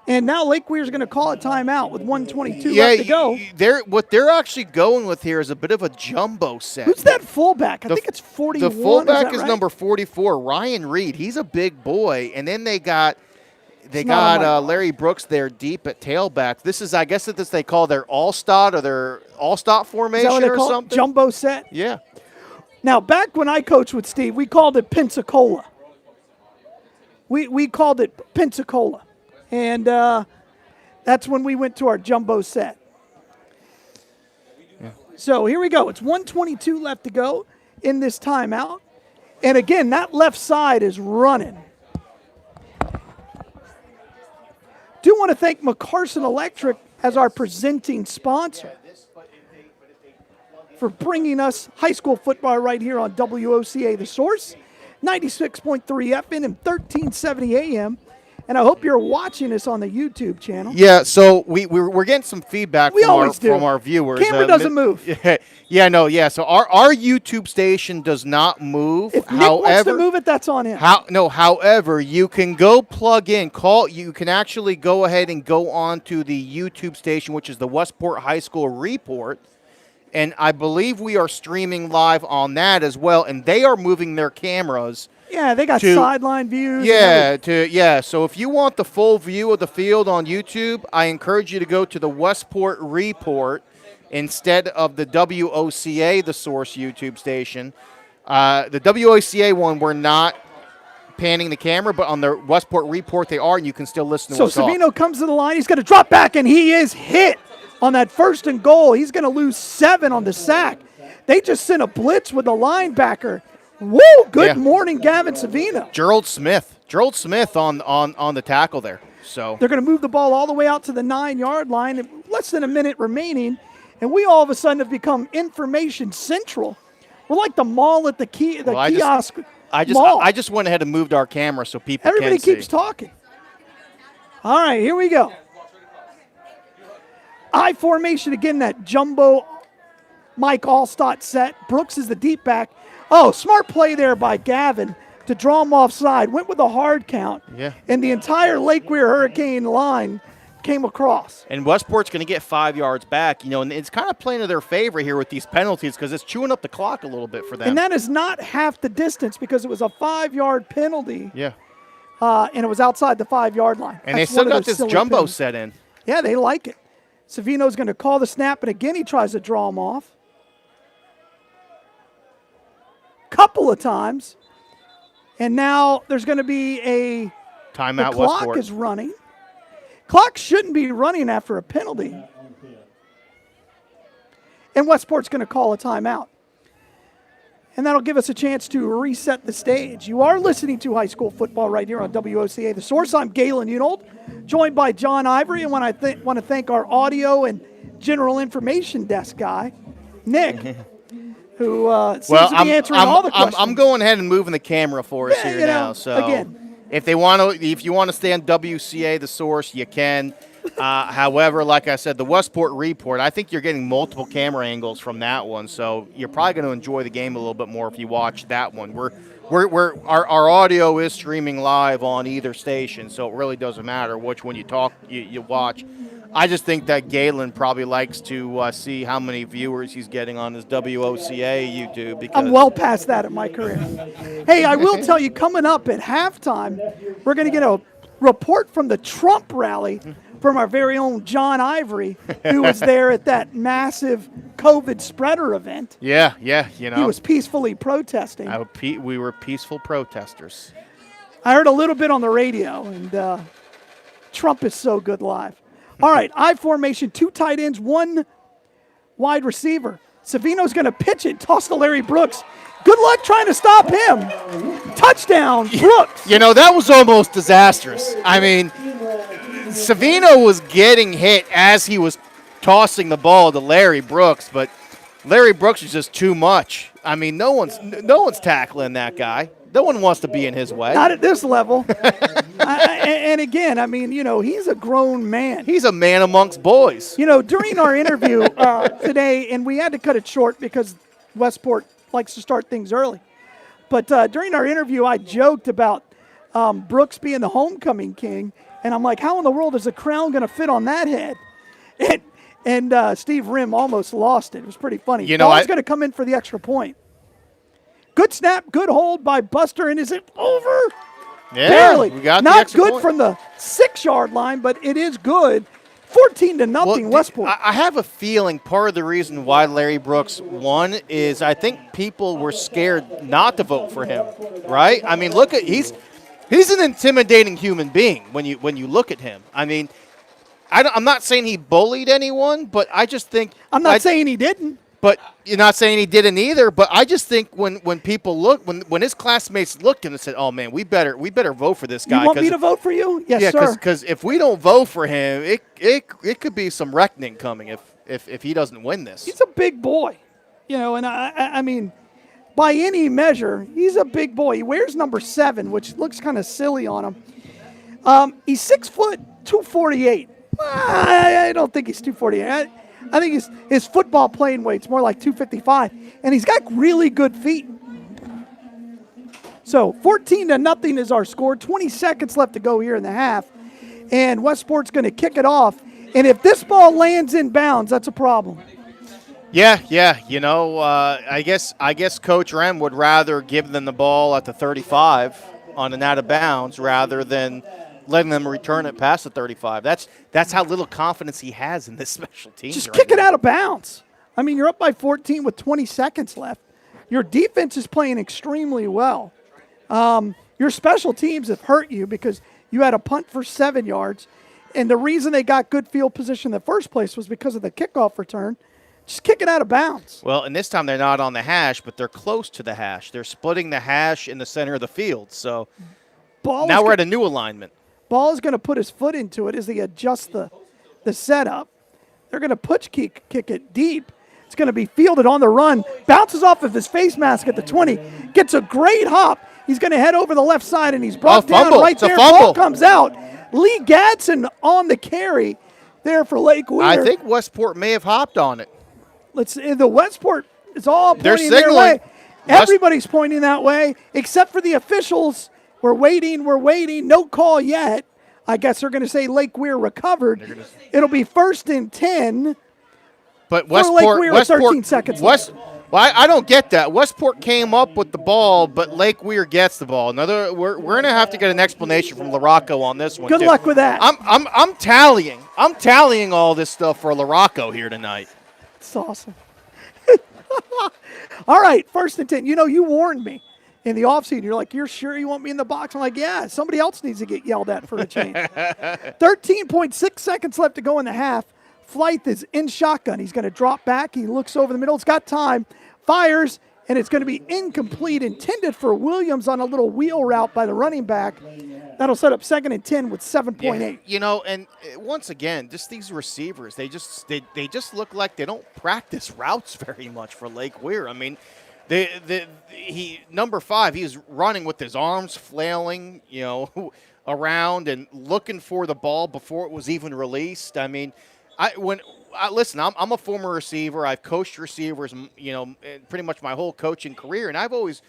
And now Lake Weir's going to call a timeout with 1:22 left to go. What they're actually going with here is a bit of a jumbo set. Who's that fullback? I think it's 41. The fullback is right? number 44, Ryan Reed. He's a big boy. And then they got They not a got mic. Larry Brooks there deep at tailback. This is, I guess, this they call their all-stot or their all-stot Is formation that what they or call it? something. Jumbo set? Yeah. Now, back when I coached with Steve, we called it Pensacola. We called it Pensacola. And that's when we went to our jumbo set. Yeah. So here we go. It's 1:22 left to go in this timeout. And again, that left side is running. Do want to thank McCarson Electric as our presenting sponsor for bringing us high school football right here on WOCA The Source, 96.3 FM and 1370 AM. And I hope you're watching us on the YouTube channel. Yeah, so we're getting some feedback from our viewers. Camera doesn't move. So our YouTube station does not move. If Nick wants to move it, that's on him. However, you can go plug in, you can actually go ahead and go on to the YouTube station, which is the Westport High School Report. And I believe we are streaming live on that as well. And they are moving their cameras. Yeah, they got sideline views. So if you want the full view of the field on YouTube, I encourage you to go to the Westport Report instead of the WOCA, the Source YouTube station. The WOCA one, we're not panning the camera, but on the Westport Report they are, and you can still listen to us. So Savino comes to the line. He's going to drop back, and he is hit on that 1st and goal. He's going to lose 7 on the sack. They just sent a blitz with the linebacker. Woo! Good morning, Gavin Savino. Gerald Smith on the tackle there. So they're going to move the ball all the way out to the 9-yard line. Less than a minute remaining, and we all of a sudden have become information central. We're like the mall at the kiosk. I just went ahead and moved our camera so people Everybody can see. keeps talking. All right, here we go. I formation again, that jumbo Mike Allstott set. Brooks is the deep back. Oh, smart play there by Gavin to draw him offside. Went with a hard count. Yeah. And the entire Lake Weir Hurricane line came across. And Westport's going to get 5 yards back, and it's kind of playing to their favor here with these penalties because it's chewing up the clock a little bit for them. And that is not half the distance because it was a 5-yard penalty. Yeah. And it was outside the 5-yard line. And they still got this jumbo set in. Yeah, they like it. Savino's going to call the snap, and again he tries to draw him off. Couple of times. And now there's going to be a timeout. The clock Westport is running. Clock shouldn't be running after a penalty. And Westport's going to call a timeout. And that'll give us a chance to reset the stage. You are listening to high school football right here on WOCA The Source. I'm Galen Unold, joined by John Ivory. And want to thank our audio and general information desk guy, Nick, who seems to be answering all the questions. I'm going ahead and moving the camera for us here now. So again, if you want to stay on WCA The Source, you can. However, like I said, the Westport Report, I think you're getting multiple camera angles from that one, so you're probably going to enjoy the game a little bit more if you watch that one. Our audio is streaming live on either station, so it really doesn't matter which one you watch. I just think that Galen probably likes to see how many viewers he's getting on his WOCA YouTube. Because I'm well past that in my career. Hey, I will tell you, coming up at halftime, we're going to get a report from the Trump rally from our very own John Ivory, who was there at that massive COVID spreader event. Yeah, He was peacefully protesting. We were peaceful protesters. I heard a little bit on the radio, and Trump is so good live. All right, I formation, 2 tight ends, 1 wide receiver. Savino's going to pitch it, toss to Larry Brooks. Good luck trying to stop him. Touchdown, Brooks. That was almost disastrous. I mean, Savino was getting hit as he was tossing the ball to Larry Brooks, but Larry Brooks is just too much. I mean, no one's tackling that guy. No one wants to be in his way. Not at this level. And again, I mean, he's a grown man. He's a man amongst boys. During our interview today, and we had to cut it short because Westport likes to start things early. But during our interview, I joked about Brooks being the homecoming king. And I'm like, how in the world is a crown going to fit on that head? And Steve Rim almost lost it. It was pretty funny. Ball's going to come in for the extra point. Good snap, good hold by Buster, and is it over? Yeah, Barely. we got the Not extra good point. from the 6-yard line, but it is good. 14-0 Westport. I have a feeling part of the reason why Larry Brooks won is I think people were scared not to vote for him, right? I mean, look at he's an intimidating human being when you look at him. I mean, I'm not saying he bullied anyone, but I just think I'm not saying he didn't. But you're not saying he didn't either. But I just think when people look, when his classmates looked and said, "Oh man, we better vote for this guy." You want me to vote for you? Yes, yeah, sir. because if we don't vote for him, it could be some reckoning coming if he doesn't win this. He's a big boy, and I mean, by any measure, he's a big boy. He wears number 7, which looks kind of silly on him. He's 6 foot 248. I don't think he's 248. I think his football playing weight's more like 255, and he's got really good feet. So 14-0 is our score. 20 seconds left to go here in the half, and Westport's going to kick it off. And if this ball lands in bounds, that's a problem. Yeah. I guess Coach Rem would rather give them the ball at the 35 on an out of bounds rather than letting them return it past the 35. That's how little confidence he has in this special team. Just kick it out of bounds. I mean, you're up by 14 with 20 seconds left. Your defense is playing extremely well. Your special teams have hurt you because you had a punt for 7 yards, and the reason they got good field position in the first place was because of the kickoff return. Just kick it out of bounds. Well, and this time they're not on the hash, but they're close to the hash. They're splitting the hash in the center of the field. So now we're at a new alignment. Ball is going to put his foot into it as he adjusts the setup. They're going to kick it deep. It's going to be fielded on the run. Bounces off of his face mask at the 20. Gets a great hop. He's going to head over the left side, and he's brought down right there. Ball comes out. Lee Gadsden on the carry there for Lake Weir. I think Westport may have hopped on it. The Westport is all pointing They're their way. Everybody's pointing that way except for the officials. We're waiting. No call yet. I guess they're going to say Lake Weir recovered. It'll be 1st and 10. But Westport, Lake Weir, 13 seconds left. Well, I don't get that. Westport came up with the ball, but Lake Weir gets the ball. We're going to have to get an explanation from LaRocco on this one. Good luck with that. I'm tallying. I'm tallying all this stuff for LaRocco here tonight. It's awesome. All right, 1st and 10. You warned me in the offseason. You're like, you're sure you want me in the box? I'm like, yeah, somebody else needs to get yelled at for a change. 13.6 seconds left to go in the half. Flythe is in shotgun. He's going to drop back. He looks over the middle. It's got time. Fires, and it's going to be incomplete. Intended for Williams on a little wheel route by the running back. That'll set up 2nd and 10 with 7.8. Yeah, and once again, just these receivers, they just look like they don't practice routes very much for Lake Weir. I mean, number 5, he's running with his arms flailing, around and looking for the ball before it was even released. I mean, listen, I'm a former receiver. I've coached receivers, pretty much my whole coaching career, and I've always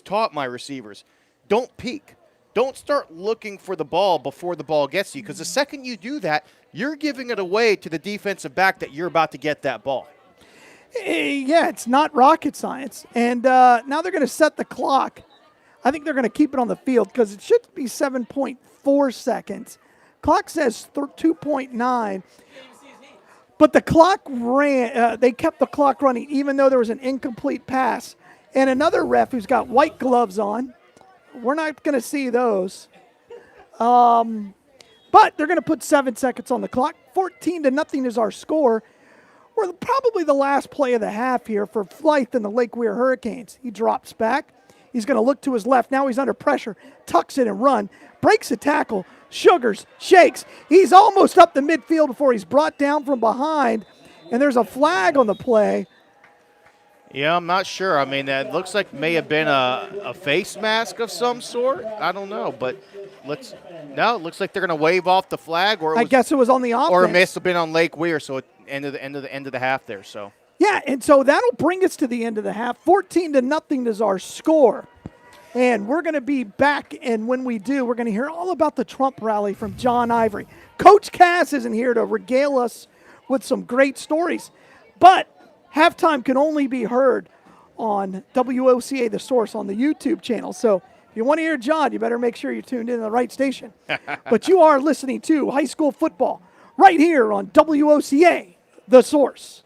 taught my receivers, don't peek. Don't start looking for the ball before the ball gets to you, because the second you do that, you're giving it away to the defensive back that you're about to get that ball. Yeah, it's not rocket science. And now they're going to set the clock. I think they're going to keep it on the field because it should be 7.4 seconds. Clock says 2.9. But the clock ran. They kept the clock running even though there was an incomplete pass. And another ref who's got white gloves on. We're not going to see those. But they're going to put 7 seconds on the clock. 14-0 is our score. We're probably the last play of the half here for Flythe and the Lake Weir Hurricanes. He drops back. He's going to look to his left. Now he's under pressure. Tucks it and run. Breaks a tackle. Sugars. Shakes. He's almost up the midfield before he's brought down from behind. And there's a flag on the play. Yeah, I'm not sure. I mean, that looks like may have been a face mask of some sort. I don't know, but it looks like they're going to wave off the flag, or I guess it was on the offense, or it may have been on Lake Weir. So end of the half there. So yeah, and so that'll bring us to the end of the half. 14-0 is our score, and we're going to be back. And when we do, we're going to hear all about the Trump rally from John Ivory. Coach Cass isn't here to regale us with some great stories, but halftime can only be heard on WOCA The Source on the YouTube channel. So you want to hear John, you better make sure you're tuned in to the right station. But you are listening to high school football right here on WOCA, The Source.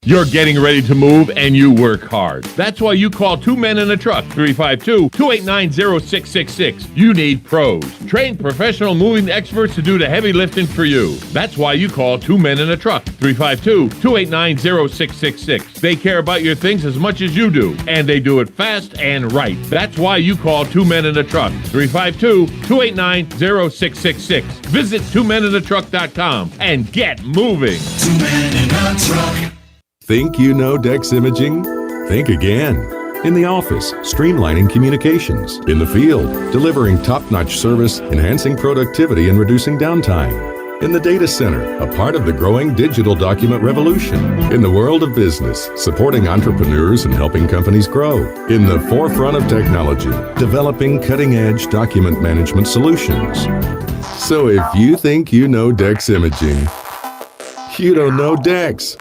You're getting ready to move and you work hard. That's why you call Two Men in a Truck, 352-289-0666. You need pros, trained professional moving experts to do the heavy lifting for you. That's why you call Two Men in a Truck, 352-289-0666. They care about your things as much as you do, and they do it fast and right. That's why you call Two Men in a Truck, 352-289-0666. Visit twomeninatruck.com and get moving. 2 Men in a Truck. Think you know Dex Imaging? Think again. In the office, streamlining communications. In the field, delivering top-notch service, enhancing productivity and reducing downtime. In the data center, a part of the growing digital document revolution. In the world of business, supporting entrepreneurs and helping companies grow. In the forefront of technology, developing cutting-edge document management solutions. So if you think you know Dex Imaging, you don't know Dex.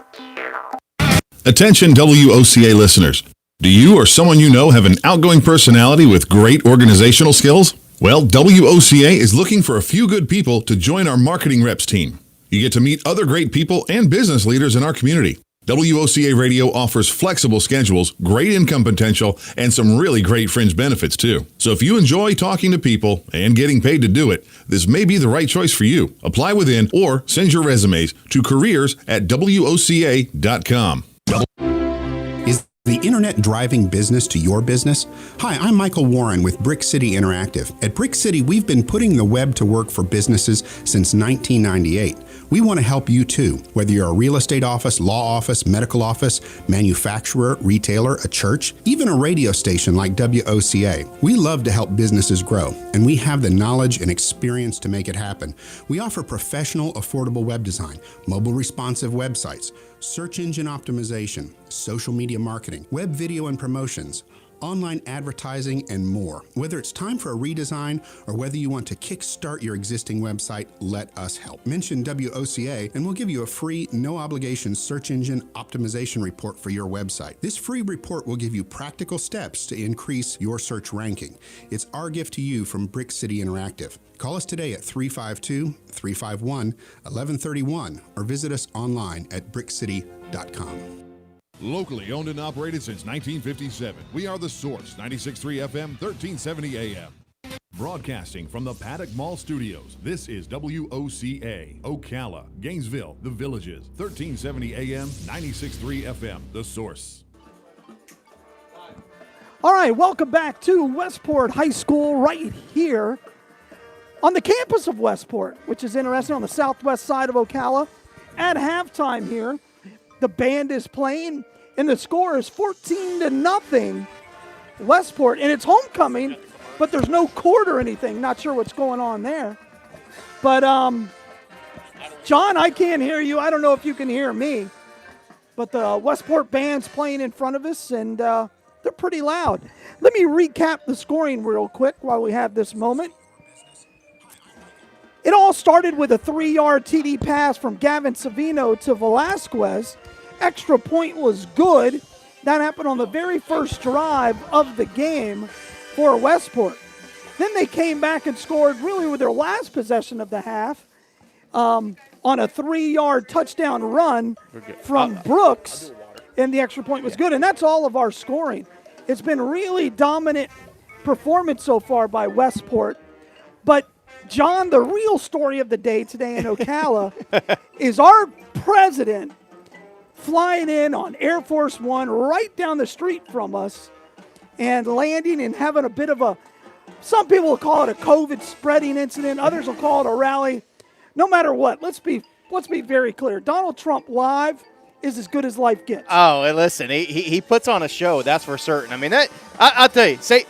Attention WOCA listeners. Do you or someone you know have an outgoing personality with great organizational skills? Well, WOCA is looking for a few good people to join our marketing reps team. You get to meet other great people and business leaders in our community. WOCA Radio offers flexible schedules, great income potential, and some really great fringe benefits too. So if you enjoy talking to people and getting paid to do it, this may be the right choice for you. Apply within or send your resumes to careers@WOCA.com. Is the internet driving business to your business? Hi, I'm Michael Warren with Brick City Interactive. At Brick City, we've been putting the web to work for businesses since 1998. We want to help you too, whether you're a real estate office, law office, medical office, manufacturer, retailer, a church, even a radio station like WOCA. We love to help businesses grow, and we have the knowledge and experience to make it happen. We offer professional, affordable web design, mobile responsive websites, search engine optimization, social media marketing, web video and promotions, online advertising, and more. Whether it's time for a redesign or whether you want to kickstart your existing website, let us help. Mention WOCA and we'll give you a free, no-obligation search engine optimization report for your website. This free report will give you practical steps to increase your search ranking. It's our gift to you from Brick City Interactive. Call us today at 352-351-1131 or visit us online at brickcity.com. Locally owned and operated since 1957, we are The Source, 96.3 FM, 1370 AM. Broadcasting from the Paddock Mall Studios, this is WOCA, Ocala, Gainesville, The Villages, 1370 AM, 96.3 FM, The Source. All right, welcome back to Westport High School right here on the campus of Westport, which is interesting, on the southwest side of Ocala. At halftime here, the band is playing, and the score is 14-0 Westport, and it's homecoming, but there's no court or anything. Not sure what's going on there. But, John, I can't hear you. I don't know if you can hear me. But the Westport band's playing in front of us, and they're pretty loud. Let me recap the scoring real quick while we have this moment. It all started with a 3-yard TD pass from Gavin Savino to Velasquez. Extra point was good. That happened on the very first drive of the game for Westport. Then they came back and scored really with their last possession of the half on a 3-yard touchdown run from Brooks, and the extra point was good. And that's all of our scoring. It's been really dominant performance so far by Westport. But John, the real story of the day today in Ocala is our president flying in on Air Force One right down the street from us and landing and having a bit of a, some people will call it a COVID spreading incident, others will call it a rally. No matter what, let's be very clear. Donald Trump live is as good as life gets. Oh, and listen, he puts on a show, that's for certain. I mean, I'll tell you, say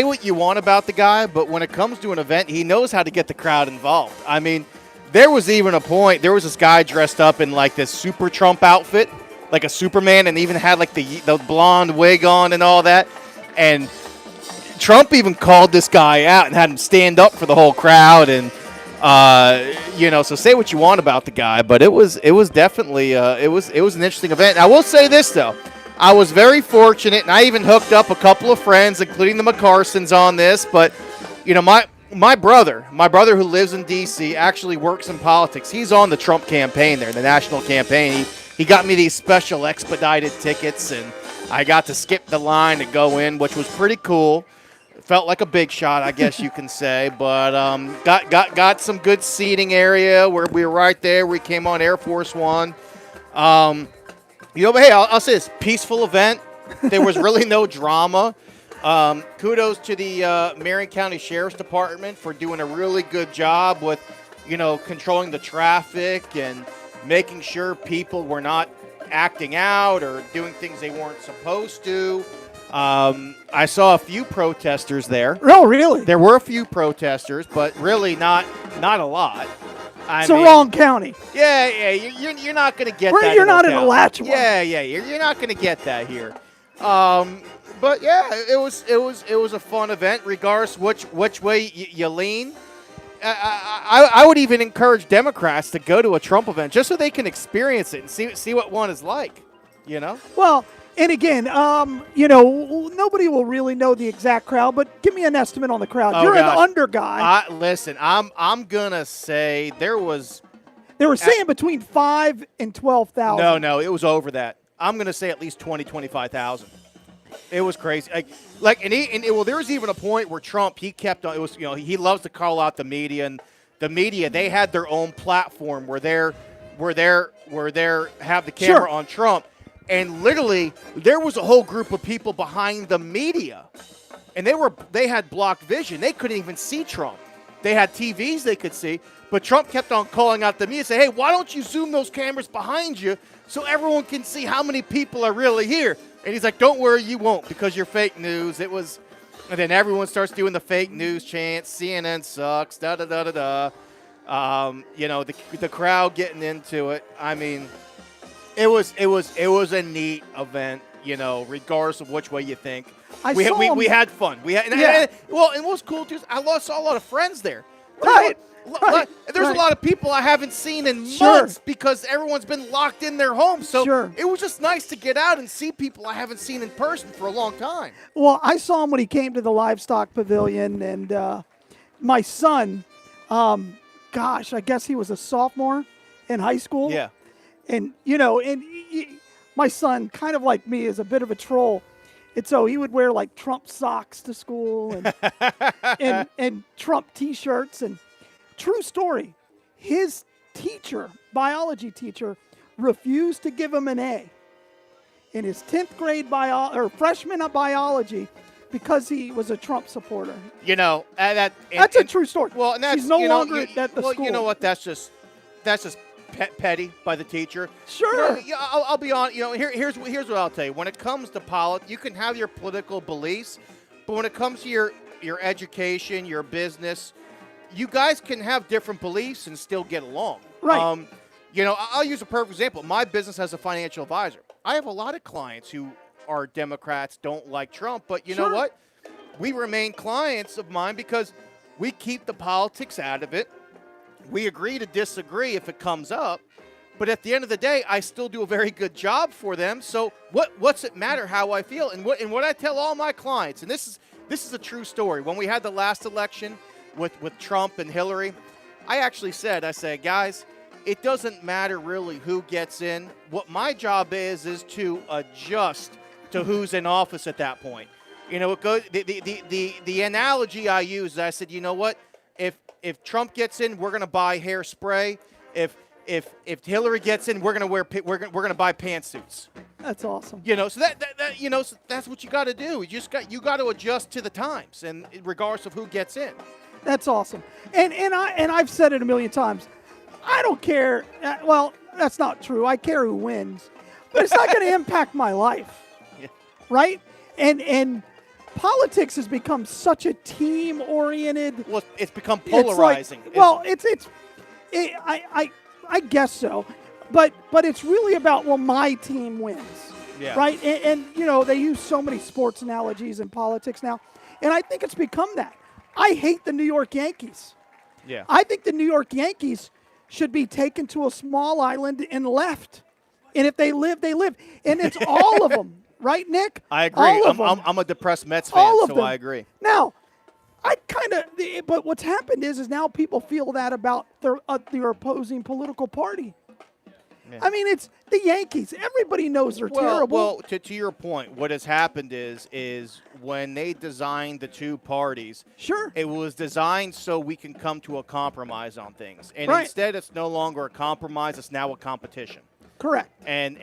what you want about the guy, but when it comes to an event, he knows how to get the crowd involved. I mean, there was even a point, there was this guy dressed up in like this super Trump outfit, like a Superman, and even had like the blonde wig on and all that. And Trump even called this guy out and had him stand up for the whole crowd. And, so say what you want about the guy, but it was definitely, it was an interesting event. I will say this, though. I was very fortunate, and I even hooked up a couple of friends, including the McCarsons, on this. But, my brother who lives in D.C. actually works in politics. He's on the Trump campaign there, the national campaign. He got me these special expedited tickets, and I got to skip the line to go in, which was pretty cool. Felt like a big shot, I guess you can say, but got some good seating area where we were right there. We came on Air Force One. But hey, I'll say this: peaceful event. There was really no drama. Kudos to the Marion County Sheriff's Department for doing a really good job with, controlling the traffic and making sure people were not acting out or doing things they weren't supposed to. I saw a few protesters there. Oh, really? There were a few protesters, but really not a lot. It's the wrong county. Yeah, you're not going to get that. You're not in Alachua. Yeah, you're not going to get that here. But yeah, it was a fun event, regardless which way you lean. I would even encourage Democrats to go to a Trump event just so they can experience it and see what one is like. Well. And again, nobody will really know the exact crowd, but give me an estimate on the crowd. Oh, You're gosh. an under guy. Listen, I'm gonna say there was. They were saying between 5,000 and 12,000. No, it was over that. I'm gonna say at least 25,000. It was crazy. There was even a point where Trump he kept on. It was he loves to call out the media, and the media they had their own platform where they're have the camera on Trump. And literally, there was a whole group of people behind the media, and they had blocked vision. They couldn't even see Trump. They had TVs they could see, but Trump kept on calling out the media, saying, "Hey, why don't you zoom those cameras behind you so everyone can see how many people are really here?" And he's like, "Don't worry, you won't, because you're fake news." And then everyone starts doing the fake news chant. CNN sucks. Da da da da da. The crowd getting into it. I mean. It was a neat event, regardless of which way you think. We had fun. And what was cool too is I saw a lot of friends there. There's a lot of people I haven't seen in months because everyone's been locked in their homes. So it was just nice to get out and see people I haven't seen in person for a long time. Well, I saw him when he came to the livestock pavilion, and my son, I guess he was a sophomore in high school. Yeah. And, my son, kind of like me, is a bit of a troll. And so he would wear, Trump socks to school and Trump T-shirts. And true story, his biology teacher, refused to give him an A in his 10th grade freshman of biology because he was a Trump supporter. That's a true story. Well, and that's, he's no longer at the school. Well, you know what? That's just petty by the teacher. Sure. I'll be on. Here's what I'll tell you. When it comes to politics, you can have your political beliefs, but when it comes to your education, your business, you guys can have different beliefs and still get along. Right. I'll use a perfect example. My business as a financial advisor. I have a lot of clients who are Democrats, don't like Trump, but you know what? We remain clients of mine because we keep the politics out of it. We agree to disagree if it comes up, but at the end of the day, I still do a very good job for them. So what's it matter how I feel? And what I tell all my clients, and this is a true story. When we had the last election with Trump and Hillary, I said, guys, it doesn't matter really who gets in. What my job is to adjust to who's in office at that point. It goes the analogy I use. I said, you know what? If Trump gets in, we're going to buy hairspray. If Hillary gets in, we're going to buy pantsuits. That's awesome. So so that's what you got to do. You got to adjust to the times, and regardless of who gets in. That's awesome. And I've said it a million times. I don't care. Well, that's not true. I care who wins, but it's not going to impact my life, right? And politics has become such a team-oriented. Well, it's become polarizing. I guess so, but it's really about my team wins, right? And they use so many sports analogies in politics now, and I think it's become that. I hate the New York Yankees. Yeah. I think the New York Yankees should be taken to a small island and left. And if they live, they live. And it's all of them. right, Nick? I agree. I'm a depressed Mets fan, All of so them. I agree. Now, but what's happened is now people feel that about their opposing political party. Yeah. I mean, it's the Yankees. Everybody knows they're terrible. Well, to your point, what has happened is when they designed the two parties, sure, it was designed so we can come to a compromise on things. And right. Instead, it's no longer a compromise; it's now a competition. Correct. And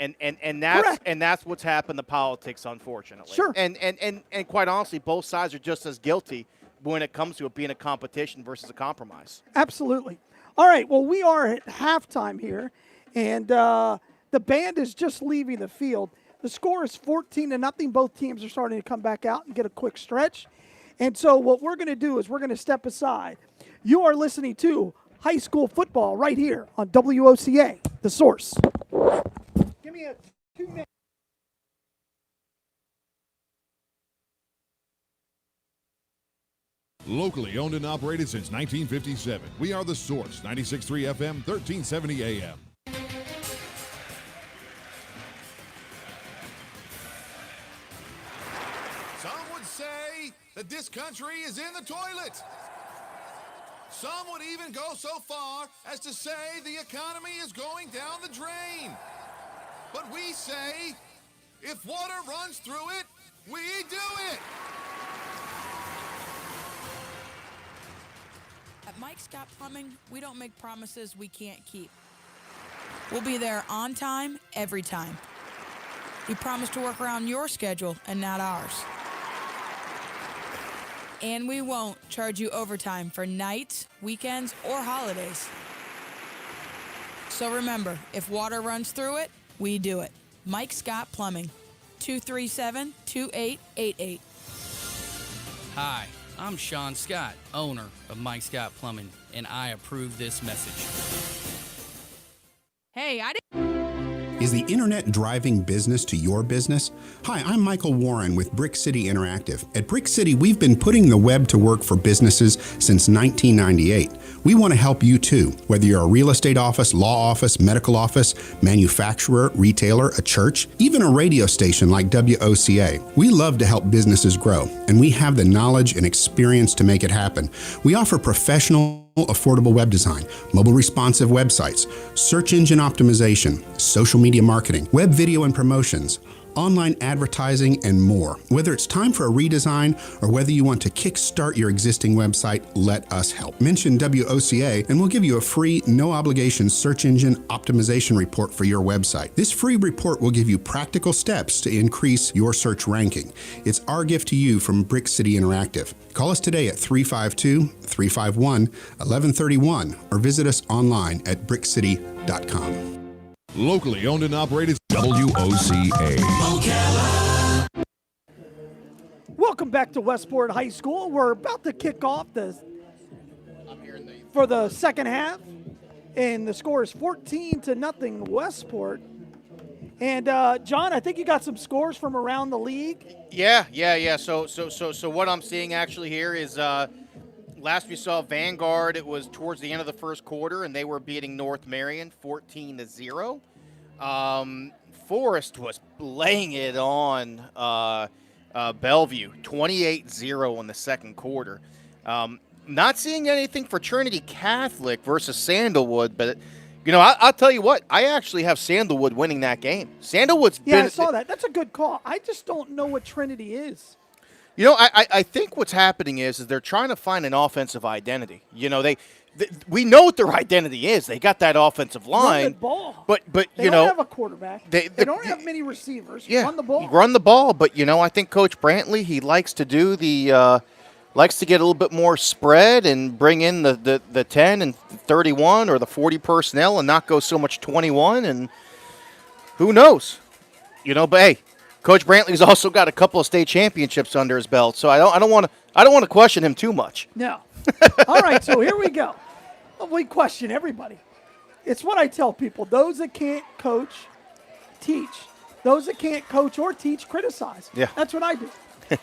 that's Correct. and that's what's happened to politics, unfortunately. Sure. And quite honestly, both sides are just as guilty when it comes to it being a competition versus a compromise. Absolutely. All right. Well, we are at halftime here. And the band is just leaving the field. The score is 14-0. Both teams are starting to come back out and get a quick stretch. And so what we're going to do is we're going to step aside. You are listening to high school football right here on WOCA, The Source. Give me a 2-minute. Locally owned and operated since 1957. We are The Source, 96.3 FM, 1370 AM. Some would say that this country is in the toilet. Some would even go so far as to say the economy is going down the drain. But we say, if water runs through it, we do it. At Mike Scott Plumbing, we don't make promises we can't keep. We'll be there on time, every time. We promise to work around your schedule and not ours. And we won't charge you overtime for nights, weekends, or holidays. So remember, if water runs through it, we do it. Mike Scott Plumbing, 237-2888. Hi, I'm Sean Scott, owner of Mike Scott Plumbing, and I approve this message. Hey, I didn't. Is the internet driving business to your business? Hi, I'm Michael Warren with Brick City Interactive. At Brick City, we've been putting the web to work for businesses since 1998. We want to help you too, whether you're a real estate office, law office, medical office, manufacturer, retailer, a church, even a radio station like WOCA. We love to help businesses grow, and we have the knowledge and experience to make it happen. We offer professional, affordable web design, mobile responsive websites, search engine optimization, social media marketing, web video and promotions, online advertising, and more. Whether it's time for a redesign or whether you want to kickstart your existing website, let us help. Mention WOCA and we'll give you a free, no-obligation search engine optimization report for your website. This free report will give you practical steps to increase your search ranking. It's our gift to you from Brick City Interactive. Call us today at 352-351-1131 or visit us online at brickcity.com. Locally owned and operated WOCA. Ocala. Welcome back to Westport High School. We're about to kick off for the second half, and the score is 14-0 Westport. And John, I think you got some scores from around the league. Yeah. So what I'm seeing actually here is last we saw Vanguard, it was towards the end of the first quarter, and they were beating North Marion 14-0. Forest was laying it on Bellevue 28-0 in the second quarter. Not seeing anything for Trinity Catholic versus Sandalwood, but I'll tell you what, I actually have Sandalwood winning that game. Sandalwood's I saw that. That's a good call. I just don't know what Trinity is. I think what's happening is they're trying to find an offensive identity. We know what their identity is. They got that offensive line. Run the ball. But they don't have a quarterback. They don't have many receivers. Yeah, Run the ball. Run the ball. But I think Coach Brantley, he likes to do likes to get a little bit more spread and bring in the 10 and 31 or the 40 personnel and not go so much 21. And who knows? But hey, Coach Brantley's also got a couple of state championships under his belt, so I don't want to question him too much. No. All right, so here we go. We question everybody. It's what I tell people. Those that can't coach, teach. Those that can't coach or teach, criticize. Yeah. That's what I do.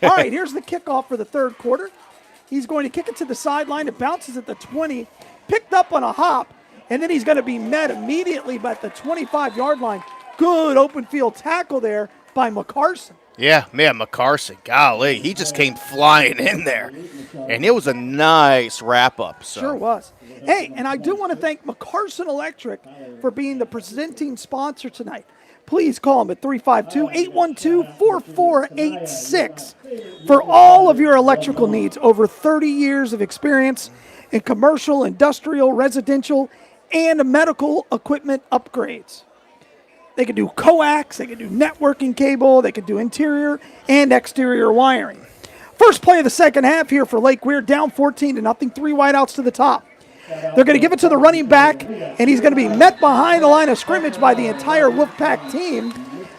All right, here's the kickoff for the third quarter. He's going to kick it to the sideline. It bounces at the 20, picked up on a hop, and then he's going to be met immediately by the 25-yard line. Good open field tackle there by McCarson. Yeah, man, McCarson, golly, he just came flying in there. And it was a nice wrap-up. So. Sure was. Hey, and I do want to thank McCarson Electric for being the presenting sponsor tonight. Please call them at 352-812-4486 for all of your electrical needs. Over 30 years of experience in commercial, industrial, residential, and medical equipment upgrades. They can do coax, they can do networking cable, they can do interior and exterior wiring. First play of the second half here for Lake Weir, down 14-0, 3 wideouts to the top. They're going to give it to the running back, and he's going to be met behind the line of scrimmage by the entire Wolfpack team.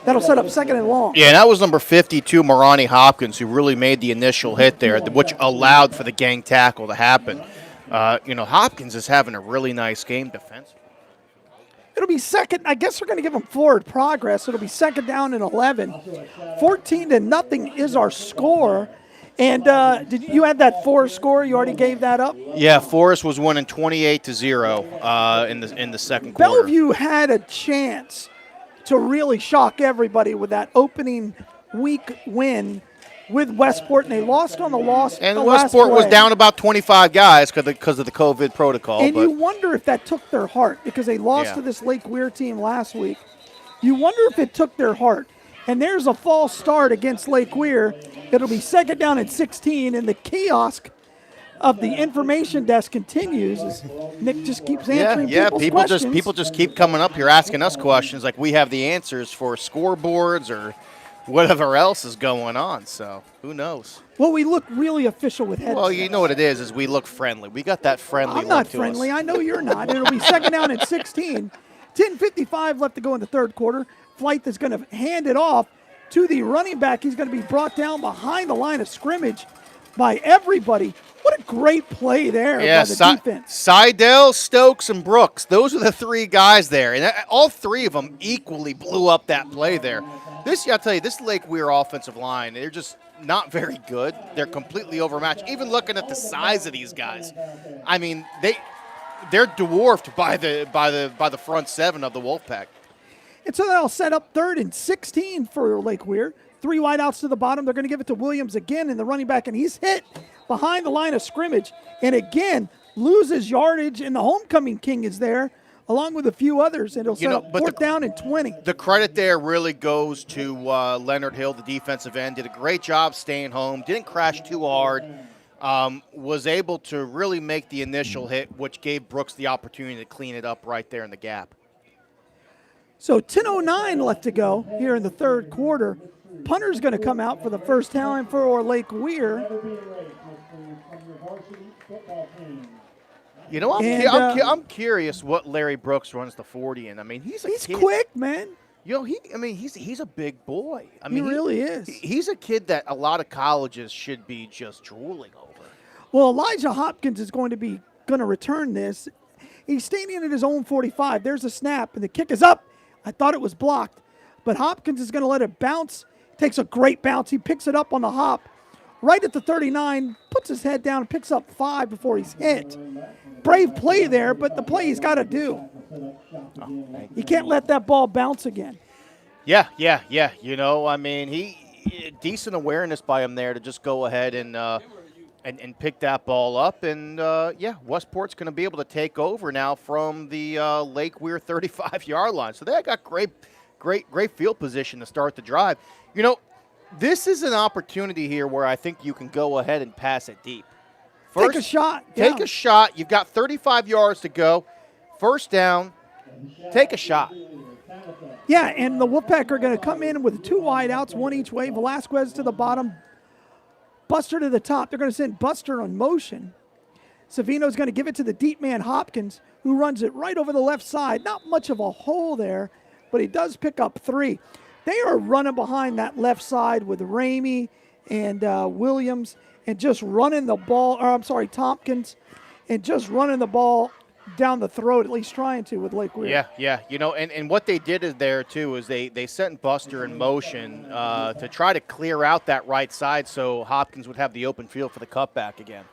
That'll set up second and long. Yeah, and that was number 52, Marani Hopkins, who really made the initial hit there, which allowed for the gang tackle to happen. Hopkins is having a really nice game defensively. It'll be second. I guess we're going to give them forward progress. It'll be second down and 11. 14-0 is our score. And did you add that Forest score? You already gave that up? Yeah, Forest was winning 28-0 in the second quarter. Bellevue had a chance to really shock everybody with that opening week win with Westport, and they lost on the loss. And Westport was down about 25 guys because of the COVID protocol. And you wonder if that took their heart, because they lost to this Lake Weir team last week. You wonder if it took their heart. And there's a false start against Lake Weir. It'll be second down and 16, and the kiosk of the information desk continues as Nick just keeps answering people's questions. People just keep coming up here asking us questions like we have the answers for scoreboards or whatever else is going on, so who knows? Well, we look really official with headsets. Well, you know what it is we look friendly. We got that friendly look I'm not to friendly. us. I know you're not. It'll be second down and 16. 10:55 left to go in the third quarter. Flight is going to hand it off to the running back. He's going to be brought down behind the line of scrimmage by everybody. What a great play there by the defense. Seidel, Stokes, and Brooks. Those are the three guys there. And all three of them equally blew up that play there. I'll tell you, this Lake Weir offensive line, they're just not very good. They're completely overmatched. Even looking at the size of these guys, I mean, they're dwarfed by the front seven of the Wolfpack. And so that'll set up third and 16 for Lake Weir. 3 wideouts to the bottom. They're going to give it to Williams again in the running back, and he's hit behind the line of scrimmage. And again, loses yardage, and the homecoming king is there, along with a few others, and it'll set up fourth down and 20. The credit there really goes to Leonard Hill, the defensive end. Did a great job staying home, didn't crash too hard, was able to really make the initial hit, which gave Brooks the opportunity to clean it up right there in the gap. So 10:09 left to go here in the third quarter. Punter's going to come out for the first time for Lake Weir. You know, I'm curious what Larry Brooks runs the 40 in. I mean, he's quick, man. You know, he's a big boy. I mean, he really is. He's a kid that a lot of colleges should be just drooling over. Well, Elijah Hopkins is going to return this. He's standing at his own 45. There's a snap, and the kick is up. I thought it was blocked, but Hopkins is going to let it bounce. Takes a great bounce. He picks it up on the hop right at the 39, puts his head down, and picks up 5 before he's hit. Brave play there, but the play he's got to do. You can't let that ball bounce again. Yeah. You know, I mean, decent awareness by him there to just go ahead and pick that ball up. And, Westport's going to be able to take over now from the Lake Weir 35-yard line. So they got great field position to start the drive. You know, this is an opportunity here where I think you can go ahead and pass it deep. Take a shot. Take a shot. You've got 35 yards to go. First down. Take a shot. Yeah, and the Wolfpack are going to come in with 2 wideouts, 1 each way. Velasquez to the bottom. Buster to the top. They're going to send Buster on motion. Savino's going to give it to the deep man Hopkins, who runs it right over the left side. Not much of a hole there, but he does pick up 3. They are running behind that left side with Ramey and Williams and just running the ball, Tompkins, and just running the ball down the throat, at least trying to, with Lake Weir. Yeah. You know, and what they did there, too, is they sent Buster in motion to try to clear out that right side so Hopkins would have the open field for the cutback again.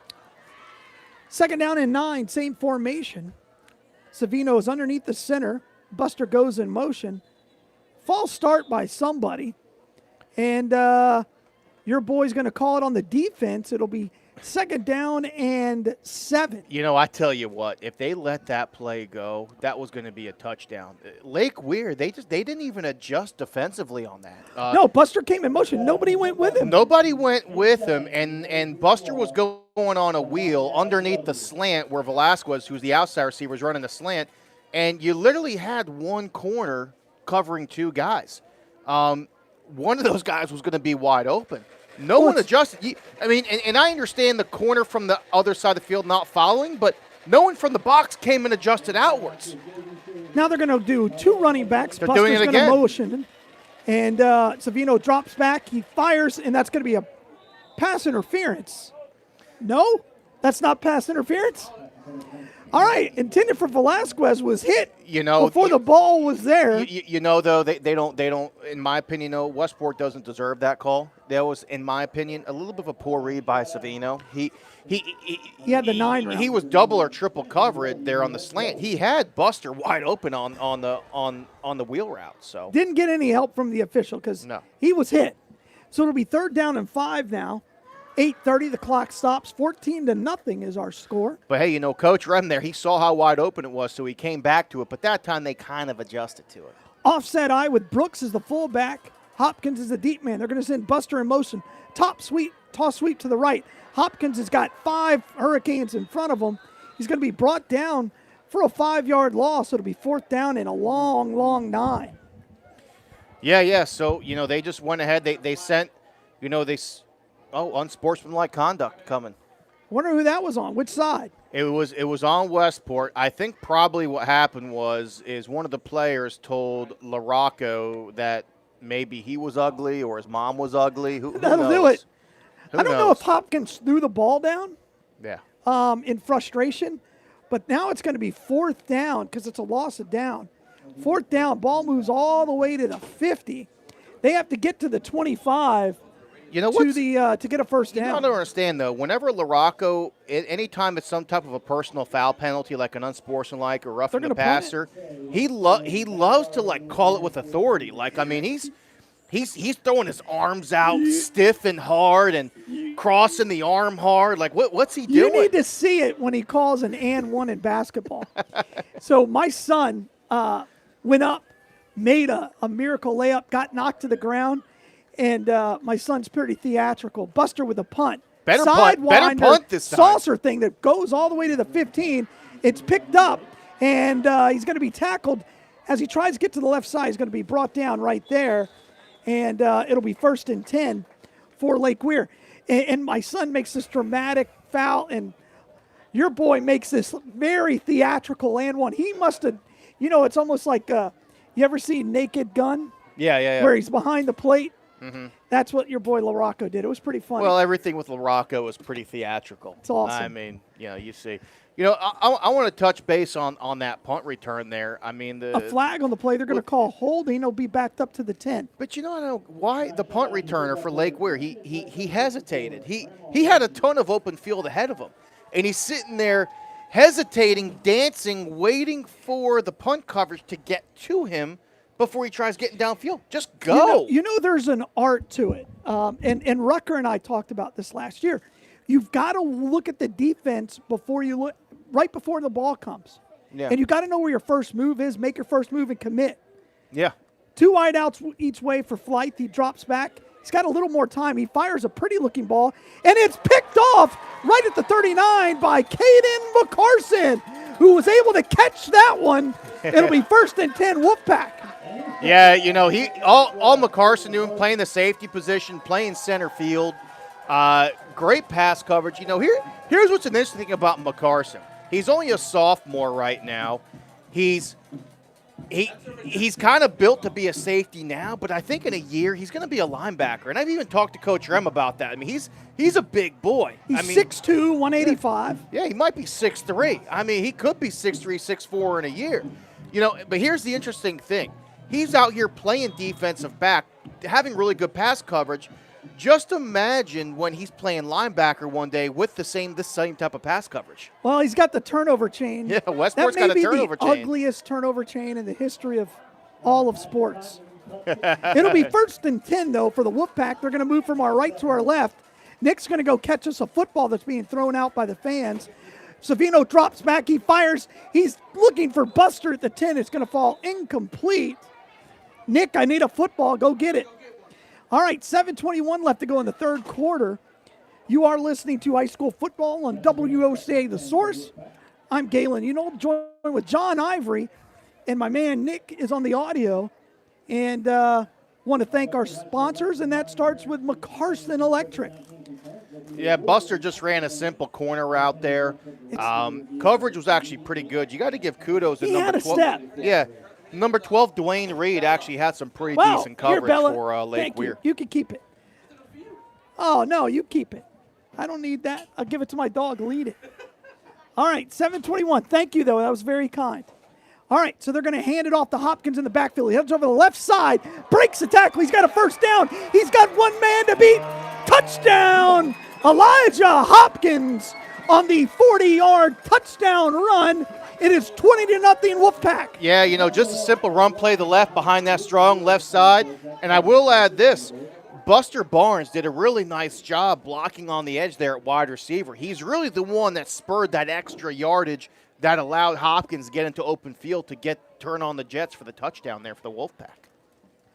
Second down and 9, same formation. Savino is underneath the center. Buster goes in motion. False start by somebody. And your boy's going to call it on the defense. It'll be 2nd down and 7. You know, I tell you what, if they let that play go, that was going to be a touchdown. Lake Weir, they didn't even adjust defensively on that. No, Buster came in motion. Nobody went with him. Nobody went with him, and Buster was going on a wheel underneath the slant where Velasquez, who's the outside receiver, was running the slant, and you literally had one corner covering 2 guys. One of those guys was going to be wide open. No one adjusted. I mean, and I understand the corner from the other side of the field not following, but no one from the box came and adjusted outwards. Now they're going to do 2 running backs. They're Buster's doing it going to again. motion. And Savino drops back. He fires, and that's going to be a pass interference. No? That's not pass interference? All right, intended for Velasquez was hit before the ball was there. You know, though, they don't, in my opinion, though, Westport doesn't deserve that call. That was, in my opinion, a little bit of a poor read by Savino. He had the 9 route. He was double or triple covered there on the slant. He had Buster wide open on the wheel route. So didn't get any help from the official because he was hit. So it'll be 3rd down and 5 now. 8:30, the clock stops. 14-0 is our score. But, hey, you know, Coach Rem there, he saw how wide open it was, so he came back to it. But that time they kind of adjusted to it. Offset eye with Brooks as the fullback. Hopkins is the deep man. They're going to send Buster in motion. Toss sweep to the right. Hopkins has got 5 Hurricanes in front of him. He's going to be brought down for a 5-yard loss. So it'll be 4th down and a long, long 9. Yeah. So, you know, they just went ahead. They sent, you know, unsportsmanlike conduct coming. Wonder who that was on. Which side? It was on Westport. I think probably what happened is one of the players told LaRocco that maybe he was ugly or his mom was ugly. Who That'll knows? do it. Who I don't know knows? if Hopkins threw the ball down. Yeah. In frustration, but now it's going to be 4th down because it's a loss of down. 4th down, ball moves all the way to the 50. They have to get to the 25. You know to get a first down. You don't understand though. Whenever LaRocco, anytime it's some type of a personal foul penalty, like an unsportsmanlike or roughing the passer, he loves to like call it with authority. Like I mean, he's throwing his arms out stiff and hard and crossing the arm hard. Like what's he doing? You need to see it when he calls an and one in basketball. So my son went up, made a miracle layup, got knocked to the ground. And my son's pretty theatrical. Buster with a punt. Better punt this time. Saucer thing that goes all the way to the 15. It's picked up, and he's going to be tackled. As he tries to get to the left side, he's going to be brought down right there. And it'll be 1st and 10 for Lake Weir. And my son makes this dramatic foul, and your boy makes this very theatrical and one. He must have, it's almost like, you ever see Naked Gun? Yeah. Where he's behind the plate. Mm-hmm. That's what your boy LaRocco did. It was pretty funny. Well, everything with LaRocco was pretty theatrical. It's awesome. I mean, you see. I want to touch base on that punt return there. I mean, a flag on the play. They're going to call holding. It'll be backed up to the 10. But I don't know why the punt returner for Lake Weir, he hesitated. He had a ton of open field ahead of him, and he's sitting there hesitating, dancing, waiting for the punt coverage to get to him before he tries getting downfield. Just go. There's an art to it. And Rucker and I talked about this last year. You've got to look at the defense right before the ball comes. Yeah. And you've got to know where your first move is, make your first move and commit. Yeah. 2 wideouts each way for Flight. He drops back. He's got a little more time. He fires a pretty looking ball, and it's picked off right at the 39 by Caden McCarson, who was able to catch that one. It'll be 1st and 10 Wolfpack. Yeah, all McCarson doing, playing the safety position, playing center field. Great pass coverage. Here's what's an interesting thing about McCarson. He's only a sophomore right now. He's kind of built to be a safety now, but I think in a year he's going to be a linebacker. And I've even talked to Coach Rem about that. I mean, he's a big boy. He's 6'2", 185. Yeah, he might be 6'3". I mean, he could be 6'3", 6'4" in a year. But here's the interesting thing. He's out here playing defensive back, having really good pass coverage. Just imagine when he's playing linebacker one day with the same type of pass coverage. Well, he's got the turnover chain. Yeah, Westport's got a turnover chain. That may be the ugliest turnover chain in the history of all of sports. It'll be 1st and 10, though, for the Wolfpack. They're going to move from our right to our left. Nick's going to go catch us a football that's being thrown out by the fans. Savino drops back. He fires. He's looking for Buster at the 10. It's going to fall incomplete. Nick, I need a football. Go get it. All right, 7:21 left to go in the third quarter. You are listening to high school football on WOCA The Source. I'm Galen. You know, joined with John Ivory, and my man Nick is on the audio. And want to thank our sponsors, and that starts with McCarson Electric. Yeah, Buster just ran a simple corner route there. Coverage was actually pretty good. You got to give kudos to He number had a 12. step. Yeah, number 12, Dwayne Reed, actually had some pretty decent coverage for Lake Thank Weir. You can keep it. Oh, no, you keep it. I don't need that. I'll give it to my dog. Lead it. All right, 7:21. Thank you, though. That was very kind. All right, so they're going to hand it off to Hopkins in the backfield. He heads over the left side, breaks the tackle. He's got a first down. He's got one man to beat. Touchdown, Elijah Hopkins on the 40-yard touchdown run. It is 20-0 Wolfpack. Yeah, you know, just a simple run play to the left behind that strong left side. And I will add this. Buster Barnes did a really nice job blocking on the edge there at wide receiver. He's really the one that spurred that extra yardage that allowed Hopkins to get into open field to turn on the Jets for the touchdown there for the Wolfpack.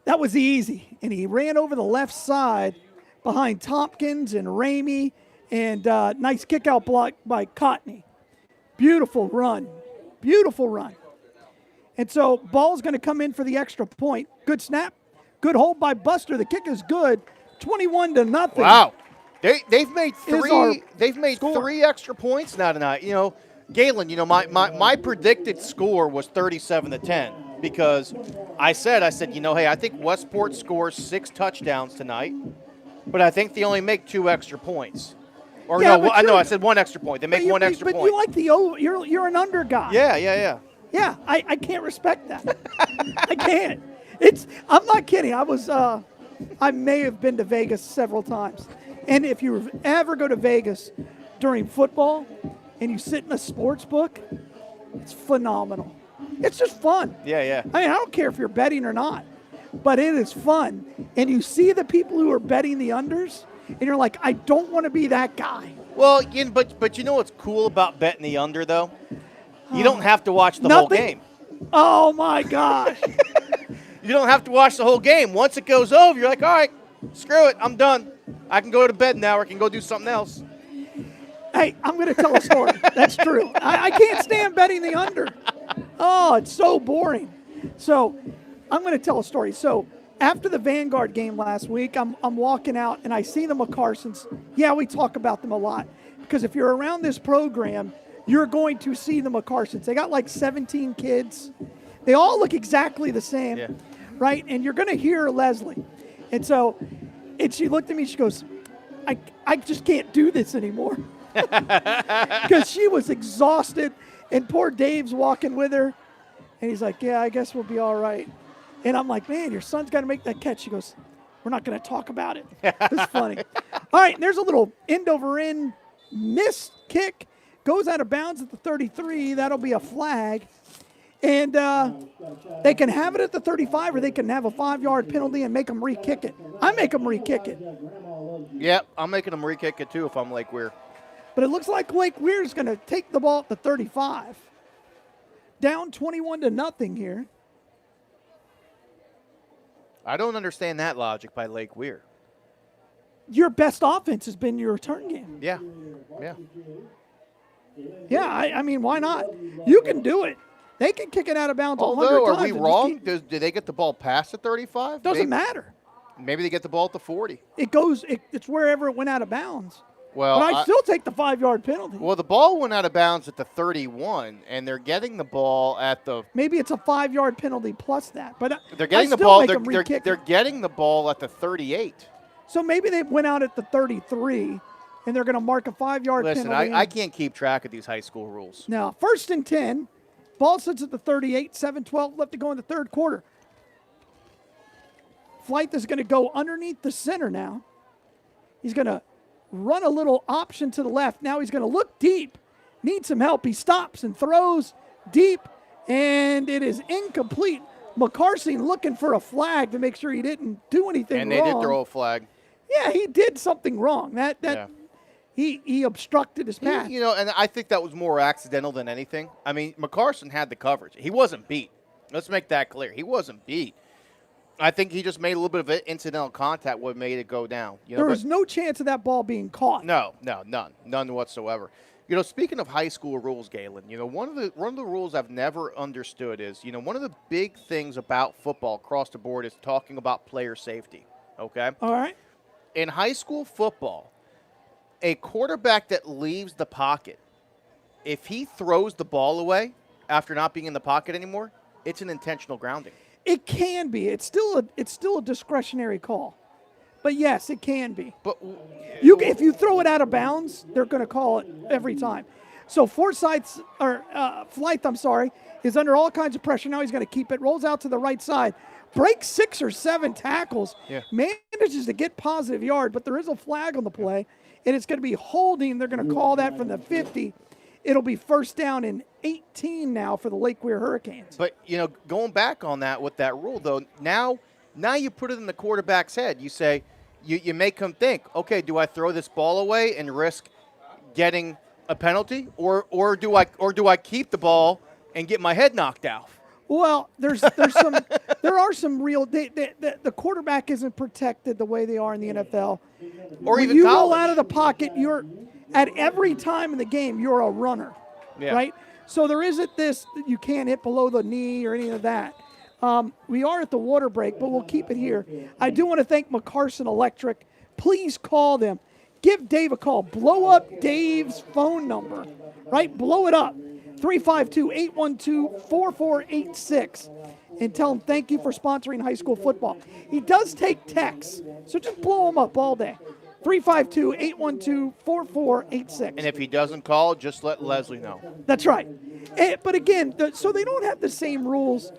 That was easy, and he ran over the left side behind Tompkins and Ramey, and nice kick-out block by Cotney. Beautiful run. Beautiful run. And so ball's going to come in for the extra point. Good snap. Good hold by Buster. The kick is good. 21-0. Wow. They've made three extra points now tonight. You know, Galen, you know, my predicted score was 37-10 because I said, you know, hey, I think Westport scores 6 touchdowns tonight, but I think they only make 2 extra points. Or yeah, I said 1 extra point. They make 1 extra point. But you like you're an under guy. Yeah. Yeah, I can't respect that. I can't. I'm not kidding. I may have been to Vegas several times. And if you ever go to Vegas during football and you sit in a sports book, it's phenomenal. It's just fun. Yeah. I mean, I don't care if you're betting or not, but it is fun. And you see the people who are betting the unders, and you're like, I don't want to be that guy. Well, but you know what's cool about betting the under, though? You don't have to watch the whole game. Oh, my gosh. You don't have to watch the whole game. Once it goes over, you're like, all right, screw it, I'm done. I can go to bed now or I can go do something else. Hey, I'm going to tell a story. That's true. I can't stand betting the under. Oh, it's so boring. So I'm going to tell a story. So after the Vanguard game last week, I'm walking out and I see the McCarsons. Yeah, we talk about them a lot because if you're around this program, you're going to see the McCarsons. They got like 17 kids. They all look exactly the same, right? And you're going to hear Leslie. And she looked at me, she goes, I just can't do this anymore. Because she was exhausted, and poor Dave's walking with her. And he's like, yeah, I guess we'll be all right. And I'm like, man, your son's got to make that catch. She goes, we're not going to talk about it. It's funny. All right, and there's a little end-over-end missed kick. Goes out of bounds at the 33. That'll be a flag. And they can have it at the 35, or they can have a 5-yard penalty and make them re-kick it. I make them re-kick it. Yep, I'm making them re-kick it too if I'm Lake Weir. But it looks like Lake Weir's going to take the ball at the 35. Down 21-0 here. I don't understand that logic by Lake Weir. Your best offense has been your return game. Yeah. Yeah, I mean, why not? You can do it. They can kick it out of bounds 100 times. Although, are we wrong? Do they get the ball past the 35? Doesn't matter. Maybe they get the ball at the 40. It's wherever it went out of bounds. Well, but I still take the 5-yard penalty. Well, the ball went out of bounds at the 31, and they're getting the ball at the. Maybe it's a 5-yard penalty plus that, but they're getting the ball. They're getting the ball at the 38. So maybe they went out at the 33, and they're going to mark a 5-yard penalty. Listen, I can't keep track of these high school rules. Now, 1st and 10. Ball sits at the 38, 7:12 left to go in the third quarter. Flight is going to go underneath the center now. He's going to run a little option to the left. Now he's going to look deep, needs some help. He stops and throws deep, and it is incomplete. McCarson looking for a flag to make sure he didn't do anything And wrong. they did throw a flag. Yeah, he did something wrong. He obstructed his path. And I think that was more accidental than anything. I mean, McCarson had the coverage. He wasn't beat. Let's make that clear. He wasn't beat. I think he just made a little bit of incidental contact what made it go down. There was no chance of that ball being caught. No, none whatsoever. Speaking of high school rules, Galen, one of the rules I've never understood is, one of the big things about football across the board is talking about player safety. Okay? All right. In high school football, a quarterback that leaves the pocket, if he throws the ball away after not being in the pocket anymore, it's an intentional grounding. It can be. It's still a discretionary call. But yes, it can be. But if you throw it out of bounds, they're going to call it every time. So Flight, is under all kinds of pressure. Now he's going to keep it. Rolls out to the right side. Breaks 6 or 7 tackles. Yeah. Manages to get positive yard, but there is a flag on the play, and it's going to be holding. They're going to call that from the 50. It'll be first down and 18 now for the Lake Weir Hurricanes. But, going back on that with that rule, though, now you put it in the quarterback's head. You say, you make him think, okay, do I throw this ball away and risk getting a penalty, or do I keep the ball and get my head knocked out? Well, there are some real. The quarterback isn't protected the way they are in the NFL. Or when even you college. roll out of the pocket, you're at every time in the game you're a runner, right? So there isn't this you can't hit below the knee or any of that. We are at the water break, but we'll keep it here. I do want to thank McCarson Electric. Please call them. Give Dave a call. Blow up Dave's phone number, right? Blow it up. 352-812-4486. And tell him thank you for sponsoring high school football. He does take texts, so just blow him up all day. 352-812-4486. And if he doesn't call, just let Leslie know. That's right. But again, so they don't have the same rules.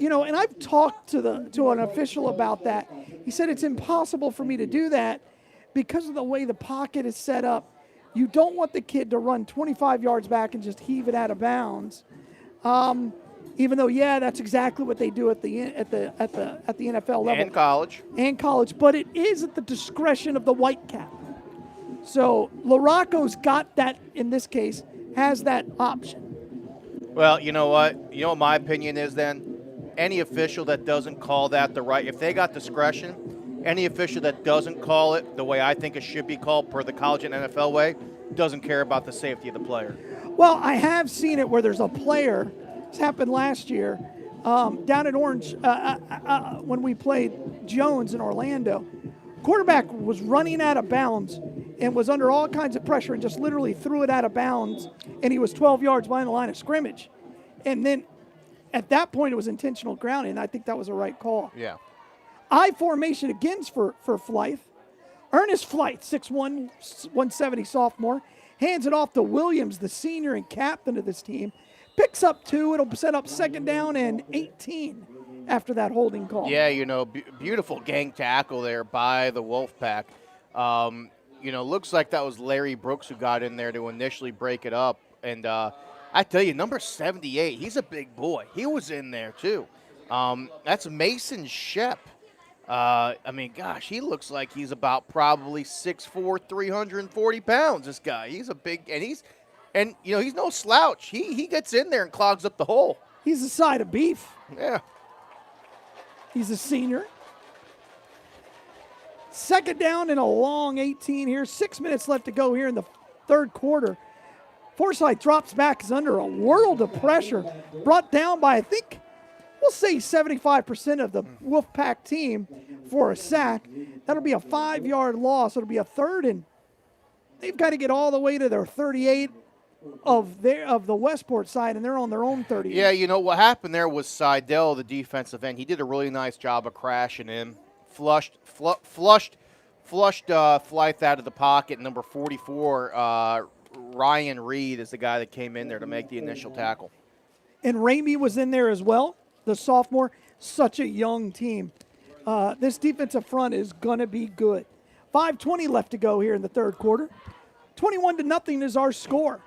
And I've talked to an official about that. He said it's impossible for me to do that because of the way the pocket is set up. You don't want the kid to run 25 yards back and just heave it out of bounds. Even though, that's exactly what they do at the NFL level And college. But it is at the discretion of the Whitecap. So LaRocco's got that in this case, has that option. Well, you know what? You know what my opinion is then? Any official that doesn't call that if they got discretion, any official that doesn't call it the way I think it should be called per the college and NFL way, doesn't care about the safety of the player. Well, I have seen it where there's a player, this happened last year, down at Orange, when we played Jones in Orlando. Quarterback was running out of bounds and was under all kinds of pressure and just literally threw it out of bounds, and he was 12 yards behind the line of scrimmage. And then at that point, it was intentional grounding, and I think that was a right call. Yeah. I formation again for Flight. Ernest Flight, 6'1", 170 sophomore, hands it off to Williams, the senior and captain of this team. Picks up 2. It'll set up second down and 18 after that holding call. Yeah, beautiful gang tackle there by the Wolfpack. Looks like that was Larry Brooks who got in there to initially break it up. And I tell you, number 78, he's a big boy. He was in there too. That's Mason Shep. He looks like he's about probably 6'4", 340 pounds, this guy. He's a big, and he's no slouch. He gets in there and clogs up the hole. He's a side of beef. Yeah. He's a senior. Second down and a long 18 here. 6 minutes left to go here in the third quarter. Forsyth drops back, is under a world of pressure. Brought down by, I think, we'll say 75% of the Wolfpack team for a sack. That'll be a 5-yard loss. It'll be a third, and they've got to get all the way to their 38 of the Westport side, and they're on their own 38. Yeah, what happened there was Seidel, the defensive end. He did a really nice job of crashing in. Flushed Flight out of the pocket. Number 44, Ryan Reed is the guy that came in there to make the initial tackle. And Ramey was in there as well, the sophomore. Such a young team. This defensive front is going to be good. 5:20 left to go here in the third quarter. 21-0 is our score.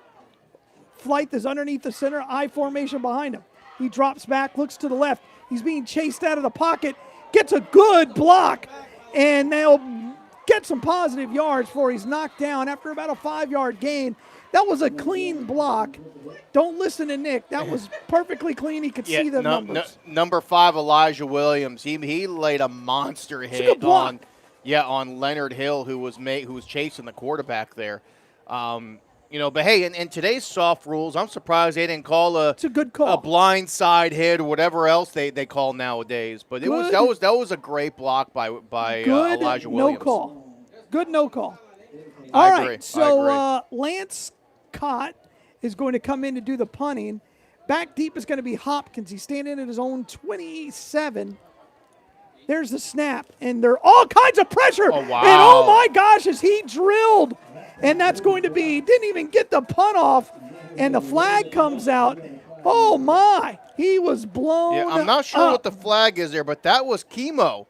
Flight is underneath the center, I formation behind him. He drops back, looks to the left, He's being chased out of the pocket, gets a good block, and they'll get some positive yards before he's knocked down after about a 5-yard gain. That was a clean block. Don't listen to Nick. That was perfectly clean. He could see the numbers. Number 5, Elijah Williams. He laid a monster hit on Leonard Hill, who was chasing the quarterback there. But hey, in today's soft rules, I'm surprised they didn't call it's a good call, a blindside hit or whatever else they call nowadays. But that was a great block by Elijah Williams. Good no call. All right, so Lance Cott is going to come in to do the punting. Back deep is going to be Hopkins. He's standing at his own 27. There's the snap, and there are all kinds of pressure. Oh, wow. And oh my gosh, is he drilled? And that's going to be, didn't even get the punt off, and the flag comes out. Oh my, he was blown Yeah, I'm not sure up. what the flag is there, but that was Kimo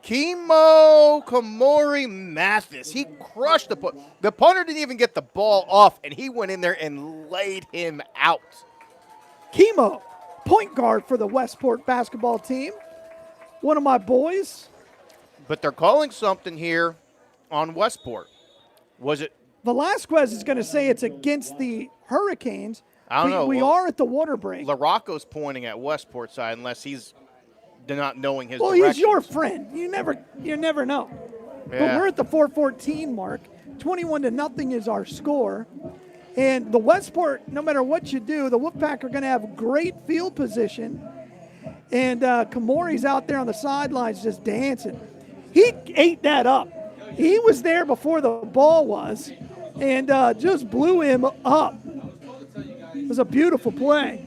Kamori Mathis. He crushed the punt. The punter didn't even get the ball off, and he went in there and laid him out. Kimo, point guard for the Westport basketball team. One of my boys. But they're calling something here on Westport. Was it? Velasquez is going to say it's against the Hurricanes. I don't know. We are at the water break. LaRocco's pointing at Westport side unless he's not knowing his Well, directions. he's your friend. You never know. Yeah. But we're at the 4:14 mark. 21-0 is our score. And the Westport, no matter what you do, the Wolfpack are going to have great field position. And Kamori's out there on the sidelines just dancing. He ate that up. He was there before the ball was and just blew him up. It was a beautiful play.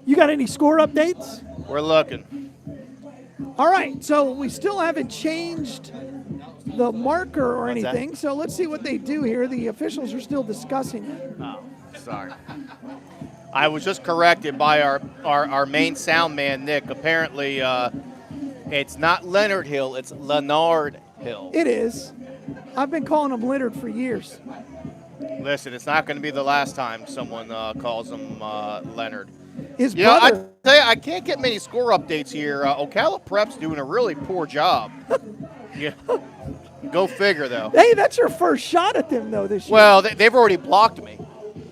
You got any score updates? We're looking. All right, so we still haven't changed the marker or anything, so let's see what they do here. The officials are still discussing it. Oh, sorry. I was just corrected by our main sound man, Nick. Apparently, it's not Leonard Hill, it's Leonard Hill. It is. I've been calling him Leonard for years. Listen, it's not going to be the last time someone calls him Leonard. His brother. I tell you, I can't get many score updates here. Ocala Prep's doing a really poor job. Yeah. Go figure, though. Hey, that's your first shot at them, though, this year. Well, they've already blocked me.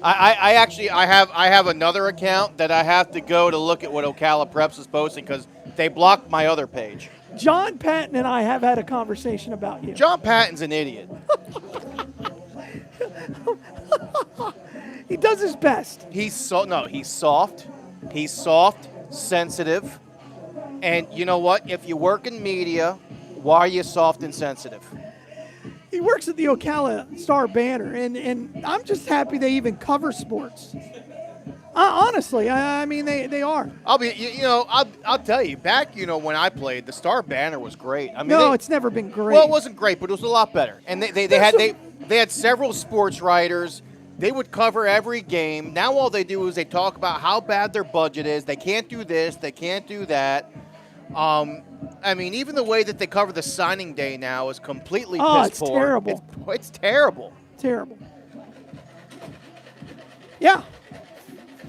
I actually have another account that I have to go to look at what Ocala Preps is posting because they blocked my other page. John Patton and I have had a conversation about you. John Patton's an idiot. He does his best. He's soft. He's soft, sensitive. And you know what? If you work in media, why are you soft and sensitive? He works at the Ocala Star Banner, and I'm just happy they even cover sports. Honestly, I mean, they are. I'll tell you, back, when I played, the Star Banner was great. I mean, it's never been great. Well, it wasn't great, but it was a lot better. And they had several sports writers. They would cover every game. Now all they do is they talk about how bad their budget is. They can't do this. They can't do that. I mean, even the way that they cover the signing day now is completely piss poor. It's terrible. It's terrible. Terrible. Yeah.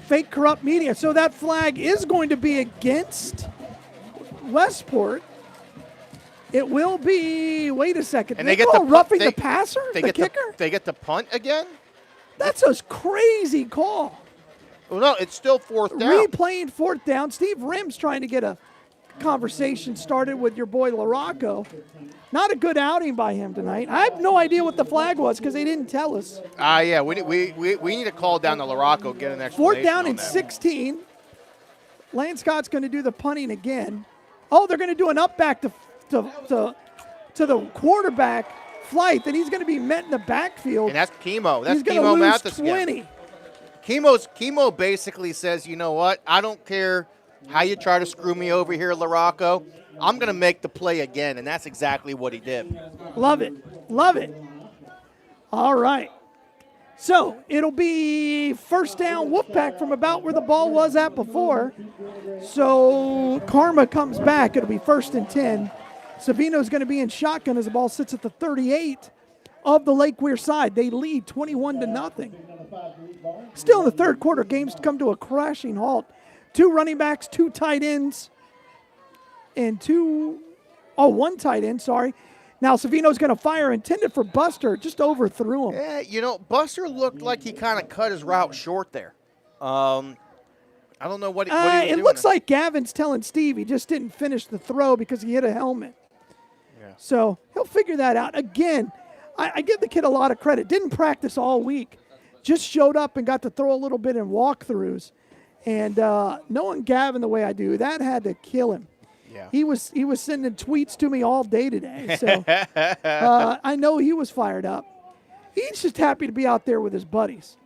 Fake corrupt media. So that flag is going to be against Westport. It will be. Wait a second. And they get the roughing the passer, the kicker. They get the punt again. That's a crazy call. Well, no, it's still fourth down. Replaying fourth down. Steve Rim's trying to get a conversation started with your boy LaRocco. Not a good outing by him tonight. I have no idea what the flag was because they didn't tell us. Yeah, we need to call down to LaRocco, get an explanation. Fourth down on and that 16. Lane Scott's going to do the punting again. Oh, they're going to do an up back to the quarterback, Flight, and he's going to be met in the backfield. And that's Kimo. That's he's Kimo lose Mathis 20. Again. Kimo basically says, you know what? I don't care how you try to screw me over here, LaRocco. I'm going to make the play again, and that's exactly what he did. Love it. Love it. All right. So it'll be first down Wolfpack from about where the ball was at before. So Karma comes back. It'll be 1st and 10. Savino's going to be in shotgun as the ball sits at the 38 of the Lake Weir side. They lead 21-0. Still in the third quarter, games come to a crashing halt. 2 running backs, 2 tight ends, and 1 tight end, sorry. Now Savino's going to fire, intended for Buster, just overthrew him. Yeah, you know, Buster looked like he kind of cut his route short there. I don't know what he was doing. It looks like Gavin's telling Steve he just didn't finish the throw because he hit a helmet. Yeah. So he'll figure that out. Again, I give the kid a lot of credit. Didn't practice all week. Just showed up and got to throw a little bit in walkthroughs. And knowing Gavin the way I do, that had to kill him. Yeah. He was sending tweets to me all day today. So I know he was fired up. He's just happy to be out there with his buddies.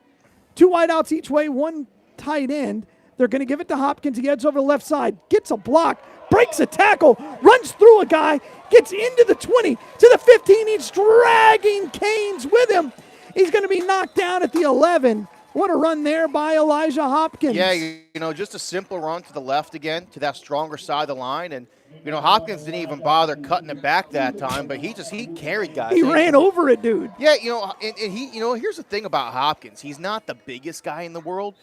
2 wideouts each way, 1 tight end. They're going to give it to Hopkins. He heads over the left side, gets a block, breaks a tackle, runs through a guy, gets into the 20, to the 15. He's dragging Canes with him. He's going to be knocked down at the 11. What a run there by Elijah Hopkins. Yeah, you know, just a simple run to the left again, to that stronger side of the line. And, you know, Hopkins didn't even bother cutting it back that time, but he carried guys. He ran over it, dude. Yeah, you know, and he, you know, here's the thing about Hopkins. He's not the biggest guy in the world,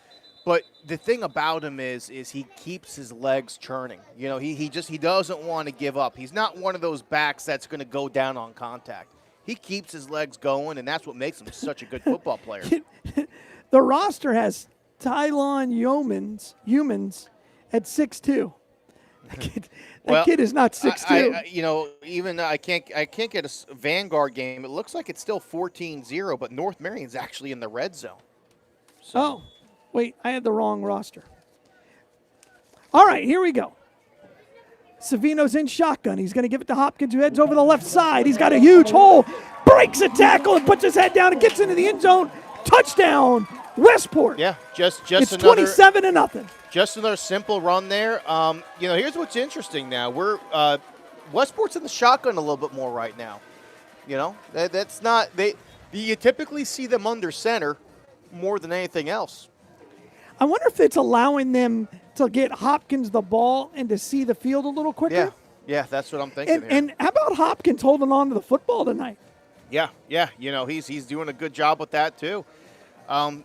but the thing about him is he keeps his legs churning. You know, he doesn't want to give up. He's not one of those backs that's going to go down on contact. He keeps his legs going, and that's what makes him such a good football player. The roster has Tylon Humans at 6'2". That kid is not 6'2". You know, even I can't get a Vanguard game. It looks like it's still 14-0, but North Marion's actually in the red zone. So. Oh, wait, I had the wrong roster. All right, here we go. Savino's in shotgun. He's going to give it to Hopkins, who heads over the left side. He's got a huge hole, breaks a tackle, and puts his head down and gets into the end zone. Touchdown, Westport. Yeah, just it's another 27-0. Just another simple run there. You know, here's what's interesting now. We're Westport's in the shotgun a little bit more right now. You know, that's not you typically see them under center more than anything else. I wonder if it's allowing them to get Hopkins the ball and to see the field a little quicker. Yeah, that's what I'm thinking. And how about Hopkins holding on to the football tonight? Yeah. You know, he's doing a good job with that too.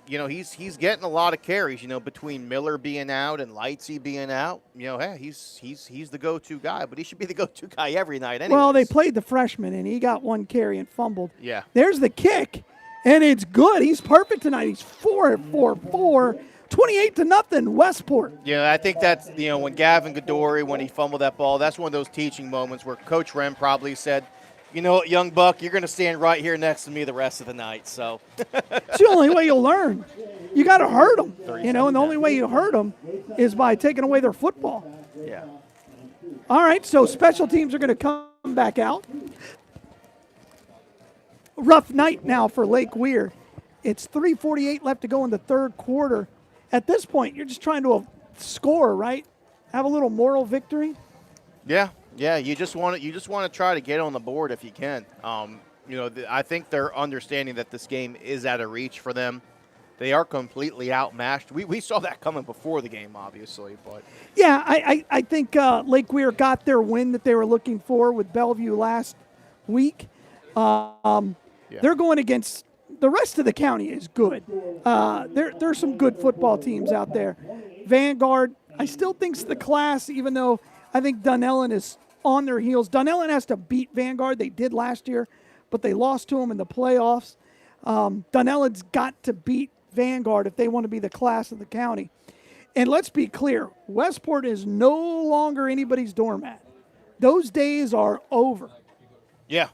You know, he's getting a lot of carries. You know, between Miller being out and Lightsey being out. You know, hey, he's the go-to guy, but he should be the go-to guy every night. Anyways. Well, they played the freshman, and he got 1 carry and fumbled. Yeah. There's the kick, and it's good. He's perfect tonight. He's 4-4-4. 28-0, Westport. Yeah, I think that's, you know, when Gavin Goddori, when he fumbled that ball, that's one of those teaching moments where Coach Wren probably said, you know what, young buck, you're going to stand right here next to me the rest of the night. So it's the only way you'll learn. You got to hurt them, you know, and the only way you hurt them is by taking away their football. Yeah. All right, so special teams are going to come back out. Rough night now for Lake Weir. It's 3:48 left to go in the third quarter. At this point, you're just trying to score, right? Have a little moral victory. Yeah. You just want to try to get on the board if you can. You know, I think they're understanding that this game is out of reach for them. They are completely outmatched. We saw that coming before the game, obviously, but yeah, I think Lake Weir got their win that they were looking for with Bellevue last week. They're going against. The rest of the county is good. There's some good football teams out there. Vanguard, I still think's the class, even though I think Dunellen is on their heels. Dunellen has to beat Vanguard. They did last year, but they lost to them in the playoffs. Dunellen's got to beat Vanguard if they want to be the class of the county. And let's be clear, Westport is no longer anybody's doormat. Those days are over. Yeah,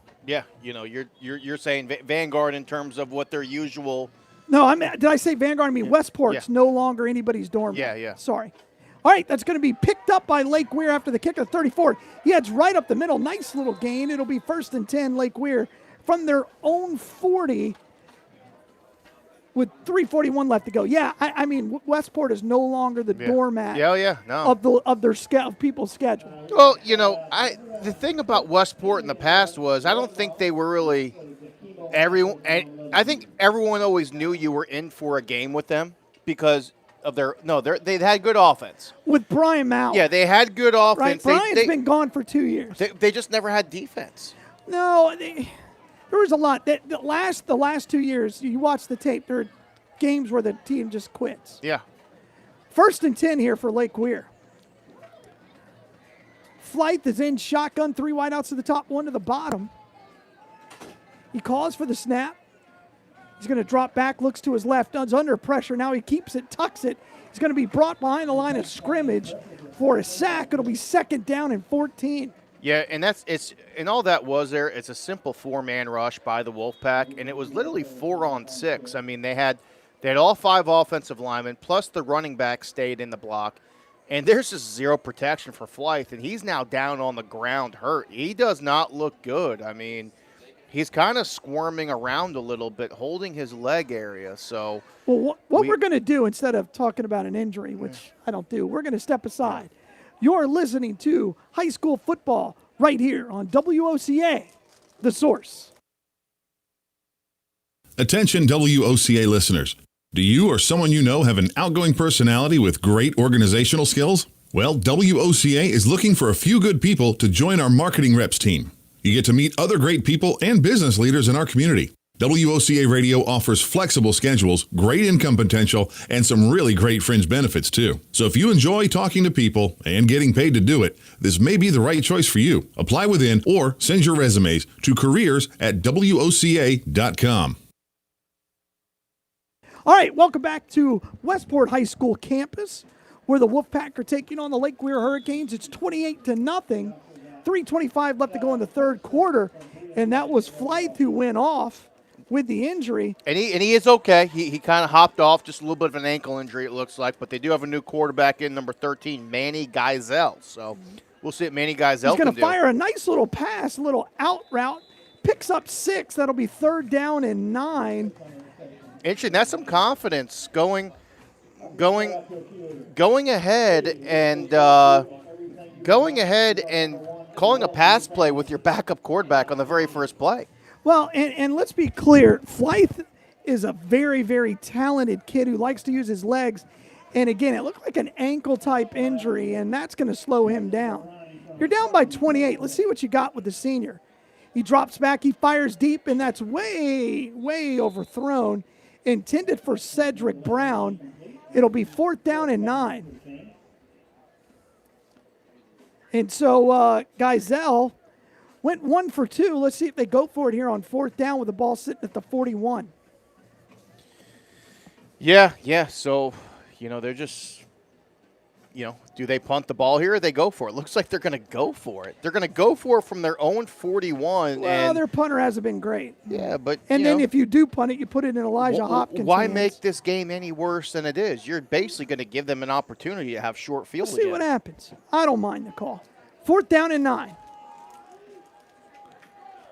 you know, you're saying Vanguard in terms of what their usual. No, did I say Vanguard? I mean Westport's no longer anybody's doormat. Yeah. Sorry. All right, that's going to be picked up by Lake Weir after the kick of 34. He heads right up the middle. Nice little gain. It'll be 1st and 10, Lake Weir, from their own 40 with 3:41 left to go. Yeah, I mean Westport is no longer the doormat. Of people's schedule. Well, you know, the thing about Westport in the past was I don't think they were really everyone. I think everyone always knew you were in for a game with them because of they've had good offense with Brian Mallett. Yeah, they had good offense. Right, Brian's been gone for 2 years. They just never had defense. No. There was a lot. The last 2 years, you watch the tape, there are games where the team just quits. Yeah. First and 10 here for Lake Weir. Flight is in shotgun, 3 wideouts to the top, 1 to the bottom. He calls for the snap. He's going to drop back, looks to his left, is under pressure. Now he keeps it, tucks it. He's going to be brought behind the line of scrimmage for a sack. It'll be 2nd down and 14. Yeah, and all that was there. It's a simple 4-man rush by the Wolfpack, and it was literally 4-on-6. I mean, they had all 5 offensive linemen, plus the running back stayed in the block, and there's just zero protection for Flythe, and he's now down on the ground hurt. He does not look good. I mean, he's kind of squirming around a little bit, holding his leg area. So, well, what we're going to do instead of talking about an injury, which I don't do, we're going to step aside. You're listening to high school football right here on WOCA, The Source. Attention WOCA listeners. Do you or someone you know have an outgoing personality with great organizational skills? Well, WOCA is looking for a few good people to join our marketing reps team. You get to meet other great people and business leaders in our community. WOCA Radio offers flexible schedules, great income potential, and some really great fringe benefits too. So if you enjoy talking to people and getting paid to do it, this may be the right choice for you. Apply within or send your resumes to careers@WOCA.com. All right, welcome back to Westport High School campus, where the Wolfpack are taking on the Lake Weir Hurricanes. It's 28-0. 3:25 left to go in the third quarter, and that was Flythe who went off with the injury. And he is okay. He kind of hopped off, just a little bit of an ankle injury, it looks like. But they do have a new quarterback in, number 13, Manny Geisel. So we'll see what Manny Geisel can do. He's going to fire a nice little pass, a little out route. Picks up 6. That'll be 3rd down and 9. Interesting. That's some confidence going ahead and calling a pass play with your backup quarterback on the very first play. Well, and let's be clear, Flythe is a very, very talented kid who likes to use his legs. And again, it looked like an ankle-type injury, and that's going to slow him down. You're down by 28. Let's see what you got with the senior. He drops back, he fires deep, and that's way, way overthrown. Intended for Cedric Brown. It'll be 4th down and 9. And so Geisel went 1 for 2. Let's see if they go for it here on 4th down with the ball sitting at the 41. Yeah. So, they're just, do they punt the ball here or they go for it? Looks like they're going to go for it. They're going to go for it from their own 41. Well, their punter hasn't been great. Yeah, but, and then if you do punt it, you put it in Elijah Hopkins' Why hands. make this game any worse than it is? You're basically going to give them an opportunity to have short field We'll see what happens. I don't mind the call. 4th down and 9.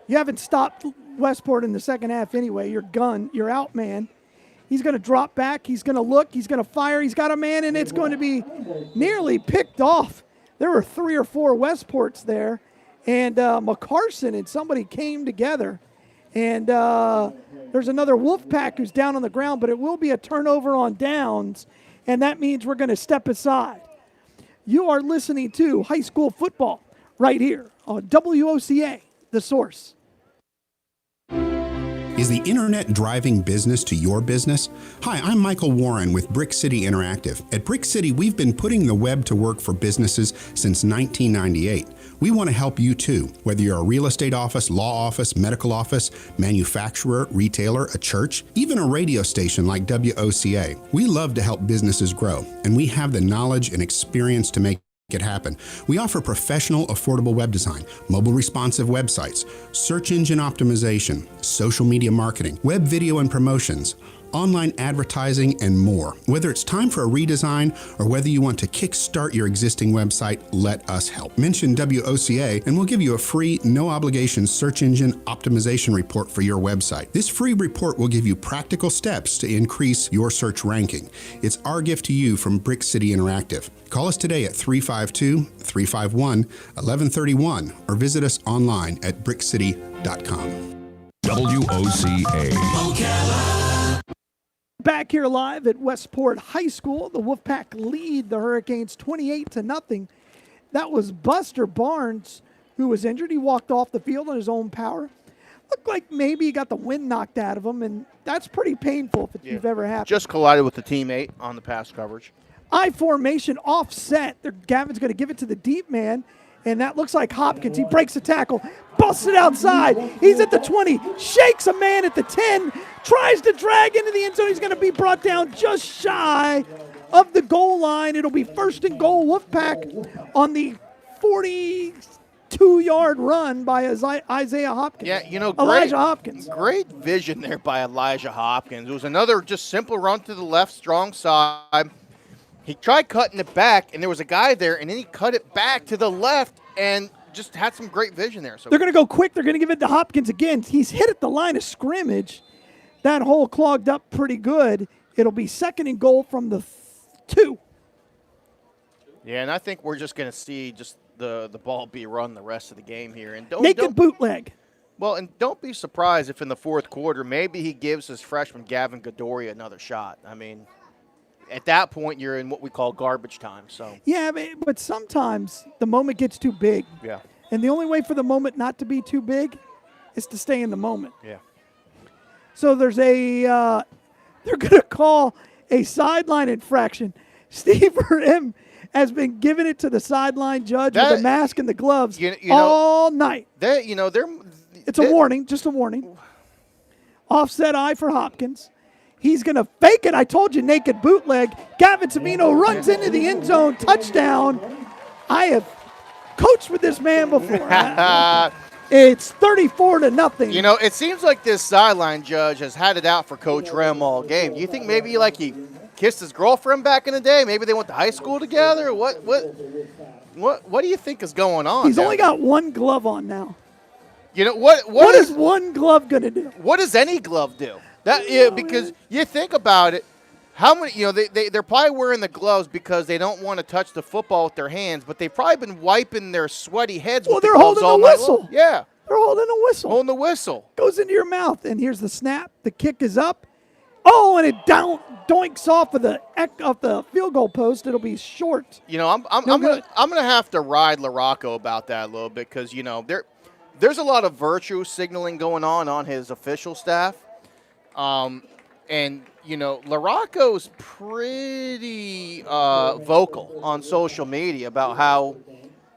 You haven't stopped Westport in the second half anyway. You're out, man. He's going to drop back. He's going to look. He's going to fire. He's got a man, and it's going to be nearly picked off. There were 3 or 4 Westports there, and McCarson and somebody came together. And there's another Wolfpack who's down on the ground, but it will be a turnover on downs, and that means we're going to step aside. You are listening to high school football right here on WOCA, The Source. Is the internet driving business to your business? Hi, I'm Michael Warren with Brick City Interactive. At Brick City, we've been putting the web to work for businesses since 1998. We want to help you too, whether you're a real estate office, law office, medical office, manufacturer, retailer, a church, even a radio station like WOCA. We love to help businesses grow, and we have the knowledge and experience to make it happen. We offer professional, affordable web design, mobile responsive websites, search engine optimization, social media marketing, web video and promotions, online advertising, and more. Whether it's time for a redesign or whether you want to kickstart your existing website, let us help. Mention WOCA and we'll give you a free, no-obligation search engine optimization report for your website. This free report will give you practical steps to increase your search ranking. It's our gift to you from Brick City Interactive. Call us today at 352-351-1131 or visit us online at brickcity.com. WOCA. Ocala. Back here live at Westport High School, the Wolfpack lead the Hurricanes 28-0. That was Buster Barnes who was injured. He walked off the field on his own power. Looked like maybe he got the wind knocked out of him, and that's pretty painful if you've ever happened. Just collided with the teammate on the pass coverage. I formation offset. Gavin's going to give it to the deep man, and that looks like Hopkins. He breaks the tackle, busts it outside. He's at the 20, shakes a man at the 10, tries to drag into the end zone. He's going to be brought down just shy of the goal line. It'll be 1st and goal, Wolfpack on the 42-yard run by Isaiah Hopkins. Yeah, Elijah Hopkins. Great vision there by Elijah Hopkins. It was another just simple run to the left, strong side. He tried cutting it back, and there was a guy there, and then he cut it back to the left and just had some great vision there. So they're going to go quick. They're going to give it to Hopkins again. He's hit at the line of scrimmage. That hole clogged up pretty good. It'll be 2nd and goal from the 2. Yeah, and I think we're just going to see just the ball be run the rest of the game here. And Naked bootleg. Well, and don't be surprised if in the 4th quarter maybe he gives his freshman Gavin Godoria another shot. I mean, at that point you're in what we call garbage time. So yeah, but sometimes the moment gets too big. Yeah. And the only way for the moment not to be too big is to stay in the moment. Yeah. So there's they're going to call a sideline infraction. Steve Rim has been giving it to the sideline judge with a mask and the gloves all night. It's a warning, just a warning. Offset eye for Hopkins. He's going to fake it. I told you, naked bootleg. Gavin Savino runs into the end zone. Touchdown. I have coached with this man before. It's 34-0. It seems like this sideline judge has had it out for Coach Rem all game. Do you think maybe he kissed his girlfriend back in the day? Maybe they went to high school together? What do you think is going on? He's only got one glove on now. What is one glove going to do? What does any glove do? Because you think about it, how many, they're probably wearing the gloves because they don't want to touch the football with their hands, but they've probably been wiping their sweaty heads with the gloves all night long. They're holding the whistle. Yeah. They're holding a whistle. Holding the whistle. Goes into your mouth, and here's the snap. The kick is up. Oh, and it doinks off of the field goal post. It'll be short. I'm gonna have to ride LaRocco about that a little bit because there's a lot of virtue signaling going on his official staff. LaRocco's pretty vocal on social media about how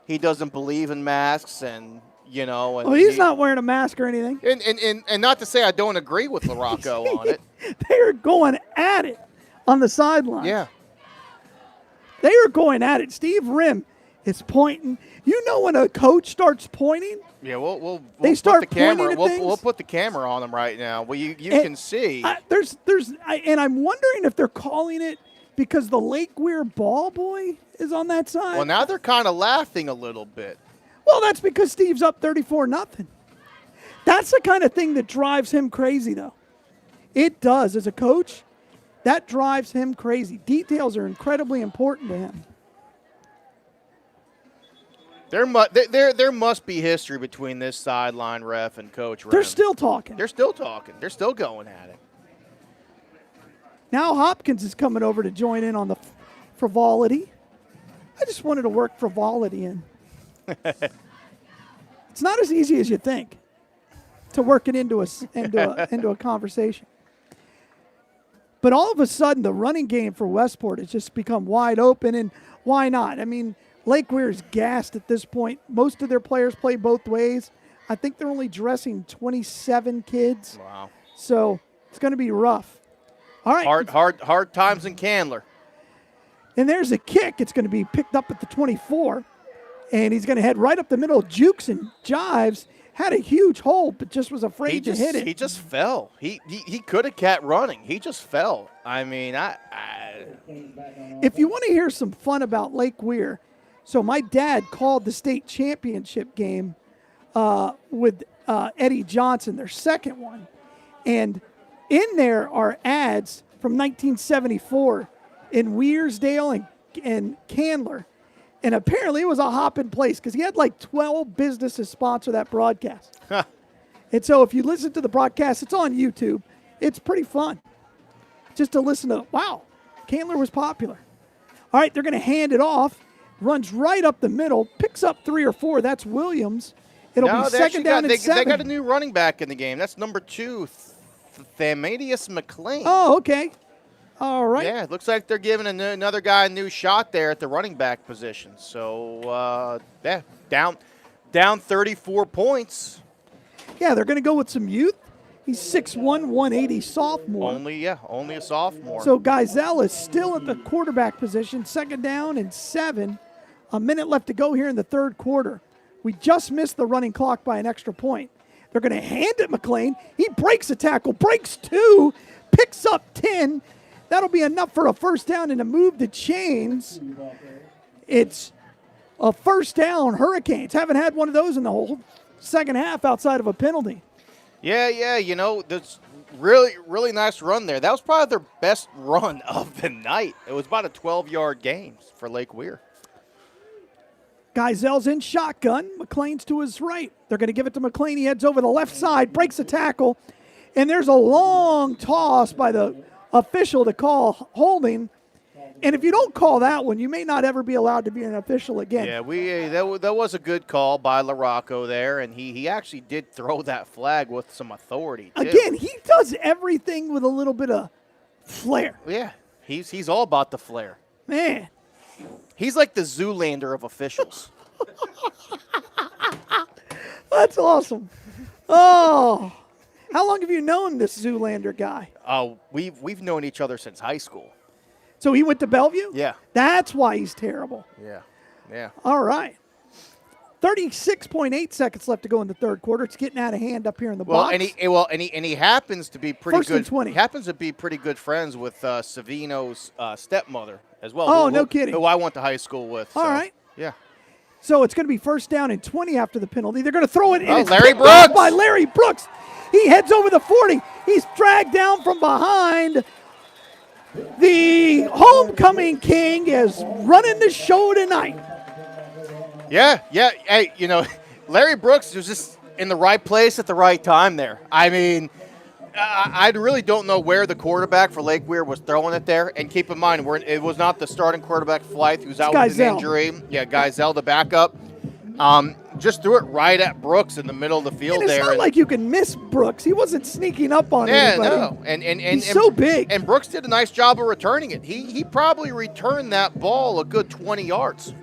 he doesn't believe in masks and he's not wearing a mask or anything. And not to say I don't agree with LaRocco on it. They are going at it on the sideline. Yeah. They are going at it. Steve Rim is pointing. When a coach starts pointing, yeah, we'll they start put the camera. pointing at things. We'll put the camera on them right now. Well, you can see. And I'm wondering if they're calling it because the Lake Weir ball boy is on that side. Well, now they're kind of laughing a little bit. Well, that's because Steve's up 34-0. That's the kind of thing that drives him crazy, though. It does. As a coach, that drives him crazy. Details are incredibly important to him. There must be history between this sideline ref and Coach Rem. They're still talking. They're still talking. They're still going at it. Now Hopkins is coming over to join in on the frivolity. I just wanted to work frivolity in. It's not as easy as you think to work it into a conversation. But all of a sudden, the running game for Westport has just become wide open, and why not? I mean, Lake Weir is gassed at this point. Most of their players play both ways. I think they're only dressing 27 kids. Wow. So it's going to be rough. All right. Hard times in Candler. And there's a kick. It's going to be picked up at the 24. And he's going to head right up the middle. Jukes and jives. Had a huge hole, but just was afraid to hit it. He just fell. He could have kept running. He just fell. I mean, If you want to hear some fun about Lake Weir, so my dad called the state championship game with Eddie Johnson, their second one. And in there are ads from 1974 in Weirsdale and Candler. And apparently it was a hopping place because he had like 12 businesses sponsor that broadcast. And so if you listen to the broadcast, it's on YouTube. It's pretty fun just to listen to, wow, Candler was popular. All right, they're going to hand it off. Runs right up the middle, picks up 3 or 4. That's Williams. It'll be second down and 7. They got a new running back in the game. That's number 2, Thamidius McLean. Oh, okay. All right. Yeah, it looks like they're giving another guy a new shot there at the running back position. So, down 34 points. Yeah, they're going to go with some youth. He's 6'1", 180 sophomore. Only a sophomore. So Geisel is still at the quarterback position, 2nd down and 7. A minute left to go here in the third quarter. We just missed the running clock by an extra point. They're going to hand it McLean. He breaks a tackle, breaks 2, picks up 10. That'll be enough for a first down and to move the chains. It's a first down. Hurricanes haven't had one of those in the whole second half outside of a penalty. Yeah, that's really, really nice run there. That was probably their best run of the night. It was about a 12-yard gain for Lake Weir. Geisel's in shotgun. McLean's to his right. They're going to give it to McLean. He heads over the left side, breaks a tackle, and there's a long toss by the official to call holding. And if you don't call that one, you may not ever be allowed to be an official again. Yeah, that was a good call by LaRocco there, and he actually did throw that flag with some authority, too. Again, he does everything with a little bit of flair. Yeah, he's all about the flair. Man. He's like the Zoolander of officials. That's awesome. Oh, how long have you known this Zoolander guy? We've known each other since high school. So he went to Bellevue? Yeah. That's why he's terrible. Yeah. All right. 36.8 seconds left to go in the third quarter. It's getting out of hand up here in the box. And he happens to be pretty First good. and 20. He happens to be pretty good friends with Savino's stepmother as well. Oh, no kidding. Who I went to high school with. All right. Yeah. So it's going to be first down and 20 after the penalty. They're going to throw it in. Larry Brooks. By Larry Brooks. He heads over the 40. He's dragged down from behind. The homecoming king is running the show tonight. Yeah. Hey, Larry Brooks was just in the right place at the right time there. I mean, I really don't know where the quarterback for Lake Weir was throwing it there. And keep in mind, it was not the starting quarterback, Flythe, who's out with an injury. Yeah, Geisel, the backup. Just threw it right at Brooks in the middle of the field and there. It's not like you can miss Brooks. He wasn't sneaking up on anybody. No. And he's so big. And Brooks did a nice job of returning it. He probably returned that ball a good 20 yards.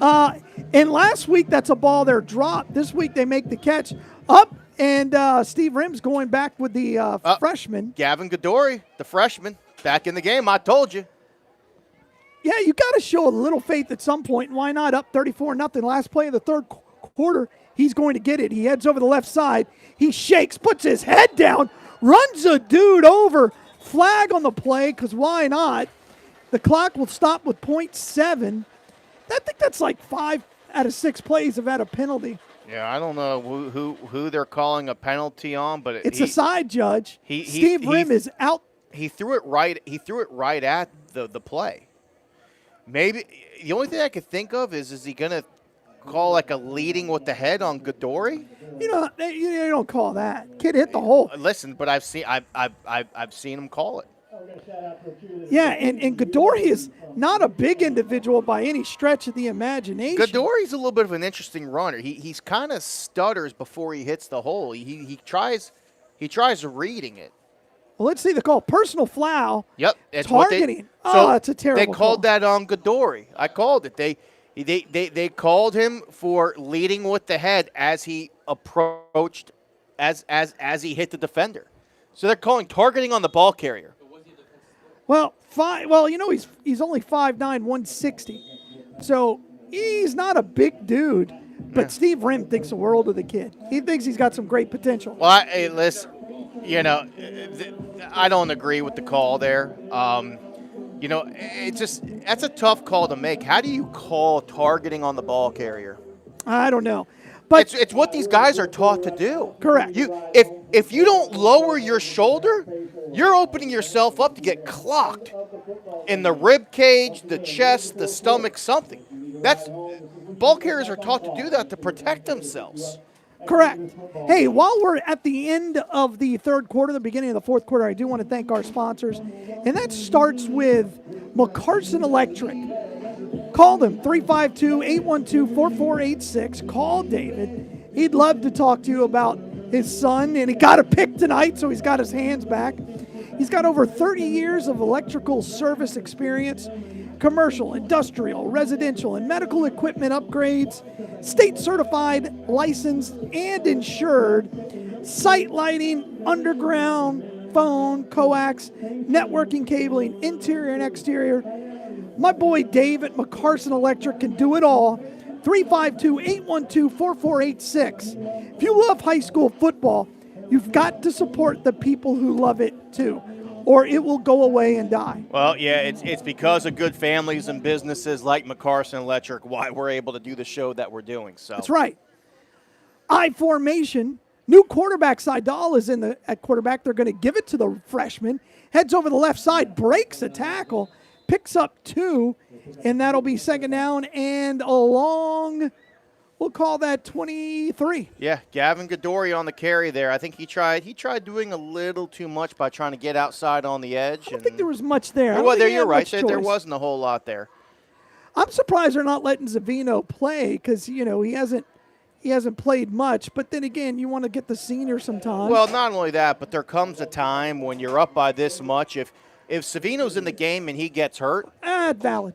And last week, that's a ball there dropped. This week, they make the catch up, and Steve Rim's going back with the freshman. Gavin Goodori, the freshman, back in the game. I told you. Yeah, you got to show a little faith at some point. Why not? Up 34-0. Last play of the third quarter, he's going to get it. He heads over the left side. He shakes, puts his head down, runs a dude over. Flag on the play, because why not? The clock will stop with .7. I think that's like 5 out of 6 plays have had a penalty. Yeah, I don't know who they're calling a penalty on, but it's a side judge. Steve Rim is out. He threw it right. He threw it right at the play. Maybe the only thing I could think of is he gonna call like a leading with the head on Goodori? You don't call that. Kid hit the hole. Listen, but I've seen him call it. Yeah, and Goodori is not a big individual by any stretch of the imagination. Goodori's a little bit of an interesting runner. He's kind of stutters before he hits the hole. He tries reading it. Well, let's see the call. Personal foul. Yep. Targeting. That's a terrible They called call. that on Goodori. I called it. They called him for leading with the head as he approached, as he hit the defender. So they're calling targeting on the ball carrier. Well, he's only 5'9", 160. So he's not a big dude, but Steve Rim thinks the world of the kid. He thinks he's got some great potential. Well, listen, I don't agree with the call there. That's a tough call to make. How do you call targeting on the ball carrier? I don't know. But it's what these guys are taught to do. Correct. If you don't lower your shoulder, you're opening yourself up to get clocked in the rib cage, the chest, the stomach, something. Ball carriers are taught to do that to protect themselves. Correct. Hey, while we're at the end of the third quarter, the beginning of the fourth quarter, I do want to thank our sponsors, and that starts with McCarson Electric. Call them, 352-812-4486. Call David. He'd love to talk to you about his son, and he got a pick tonight, so he's got his hands back. He's got over 30 years of electrical service experience, commercial, industrial, residential, and medical equipment upgrades, state certified, licensed, and insured, site lighting, underground, phone, coax, networking cabling, interior and exterior. My boy Dave at McCarson Electric can do it all. 352-812-4486. If you love high school football, you've got to support the people who love it too, or it will go away and die. Well, yeah, it's because of good families and businesses like McCarson Electric why we're able to do the show that we're doing. So that's right. I formation. New quarterback Seidel is at quarterback. They're going to give it to the freshman. Heads over the left side, breaks a tackle, picks up 2, and that'll be second down and along. We'll call that 23. Yeah, Gavin Godory on the carry there. I think he tried doing a little too much by trying to get outside on the edge. I don't think there was much there. Well, there you're right. There wasn't a whole lot there. I'm surprised they're not letting Zavino play because he hasn't played much. But then again, you want to get the senior some time. Well, not only that, but there comes a time when you're up by this much. If Savino's in the game and he gets hurt, valid.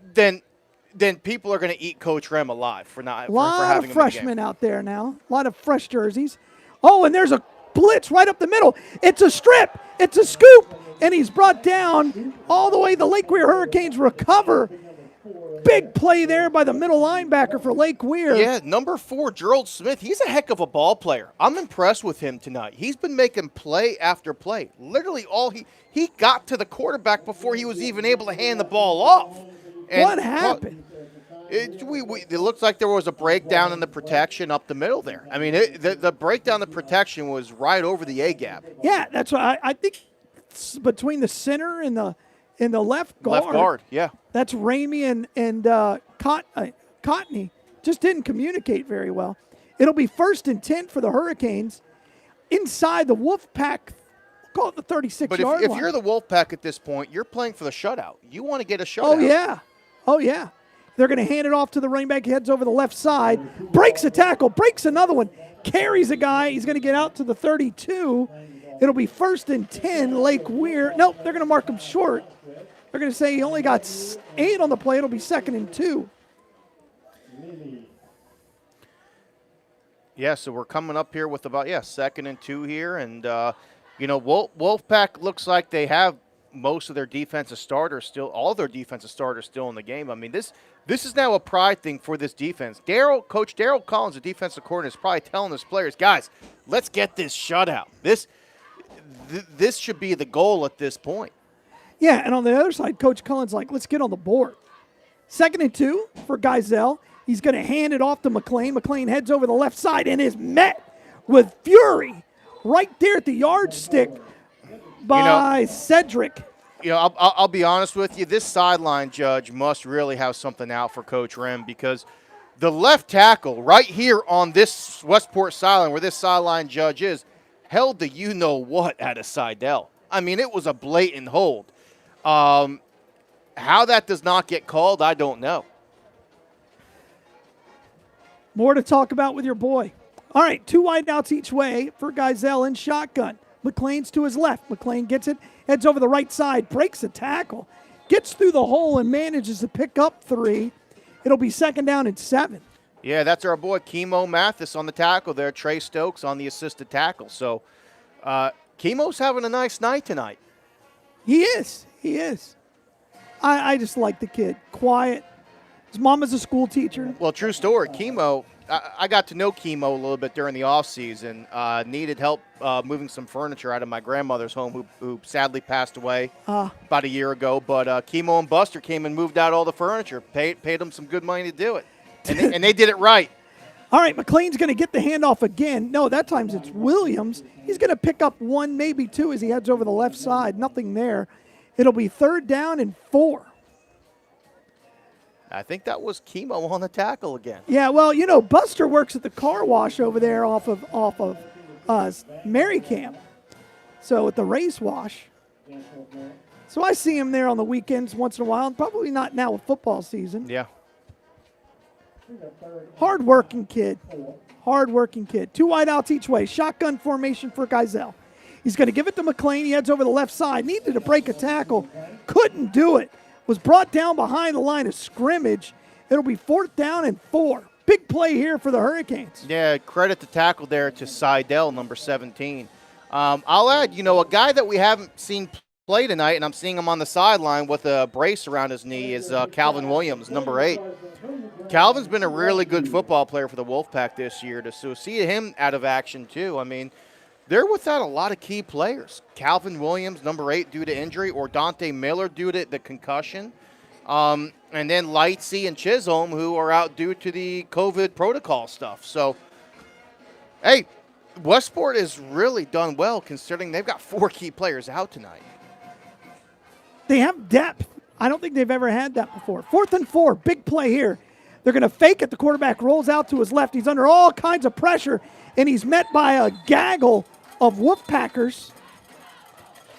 Then people are going to eat Coach Rem alive for not for having him in the game. A lot of freshmen out there now. A lot of fresh jerseys. Oh, and there's a blitz right up the middle. It's a strip. It's a scoop. And he's brought down all the way. The Lake Weir Hurricanes recover. Big play there by the middle linebacker for Lake Weir. Yeah, number 4, Gerald Smith. He's a heck of a ball player. I'm impressed with him tonight. He's been making play after play. Literally he got to the quarterback before he was even able to hand the ball off. And what happened? It looks like there was a breakdown in the protection up the middle there. I mean, the breakdown in the protection was right over the A-gap. Yeah, that's why I think it's between the center and the left guard. Left guard, yeah. That's Ramey and Cotney. Just didn't communicate very well. It'll be 1st and 10 for the Hurricanes inside the Wolfpack. Call it the 36-yard line. But if you're the Wolfpack at this point, you're playing for the shutout. You want to get a shutout. Oh, yeah. They're going to hand it off to the running back. Heads over the left side. Breaks a tackle. Breaks another one. Carries a guy. He's going to get out to the 32. It'll be 1st and 10, Lake Weir. Nope, they're going to mark him short. They're going to say he only got 8 on the play. It'll be 2nd and 2. Yeah, so we're coming up here with about, 2nd and 2 here. And, Wolfpack looks like they have most of their defensive starters still, all their defensive starters still in the game. I mean, this is now a pride thing for this defense. Coach Daryl Collins, the defensive coordinator, is probably telling his players, guys, let's get this shutout. This should be the goal at this point. Yeah, and on the other side, Coach Collins like, let's get on the board. 2nd and 2 for Geisel. He's going to hand it off to McLean. McLean heads over the left side and is met with fury right there at the yardstick by Cedric. I'll be honest with you. This sideline judge must really have something out for Coach Rem because the left tackle right here on this Westport sideline where this sideline judge is held the you-know-what out of Seidel. I mean, it was a blatant hold. How that does not get called, I don't know. More to talk about with your boy. All right, 2 wideouts each way for Geisel in shotgun. McLean's to his left. McLean gets it, heads over the right side, breaks a tackle, gets through the hole and manages to pick up 3. It'll be 2nd down and 7. Yeah, that's our boy Chemo Mathis on the tackle there. Trey Stokes on the assisted tackle. So Chemo's having a nice night tonight. He is. I just like the kid. Quiet. His mom is a school teacher. Well, true story. Chemo, I got to know Chemo a little bit during the offseason. Needed help moving some furniture out of my grandmother's home who sadly passed away about a year ago. But Chemo and Buster came and moved out all the furniture, paid them some good money to do it. And they did it right. All right, McLean's going to get the handoff again. No, that time it's Williams. He's going to pick up 1, maybe 2 as he heads over the left side. Nothing there. It'll be 3rd down and 4. I think that was Chemo on the tackle again. Yeah, well, Buster works at the car wash over there off of Mary Camp. So at the race wash. So I see him there on the weekends once in a while, and probably not now with football season. Yeah. Hard-working kid. 2 wideouts each way. Shotgun formation for Geisel. He's going to give it to McLean. He heads over the left side. Needed to break a tackle. Couldn't do it. Was brought down behind the line of scrimmage. It'll be 4th down and 4. Big play here for the Hurricanes. Yeah, credit the tackle there to Seidel, number 17. I'll add, a guy that we haven't seen play tonight, and I'm seeing him on the sideline with a brace around his knee, is Calvin Williams, number 8. Calvin's been a really good football player for the Wolfpack this year. So see him out of action, too. I mean, they're without a lot of key players. Calvin Williams, number 8, due to injury, or Dante Miller due to the concussion. And then Lightsey and Chisholm, who are out due to the COVID protocol stuff. So, hey, Westport has really done well considering they've got 4 key players out tonight. They have depth. I don't think they've ever had that before. 4th and 4, big play here. They're going to fake it. The quarterback rolls out to his left. He's under all kinds of pressure, and he's met by a gaggle of Wolfpackers.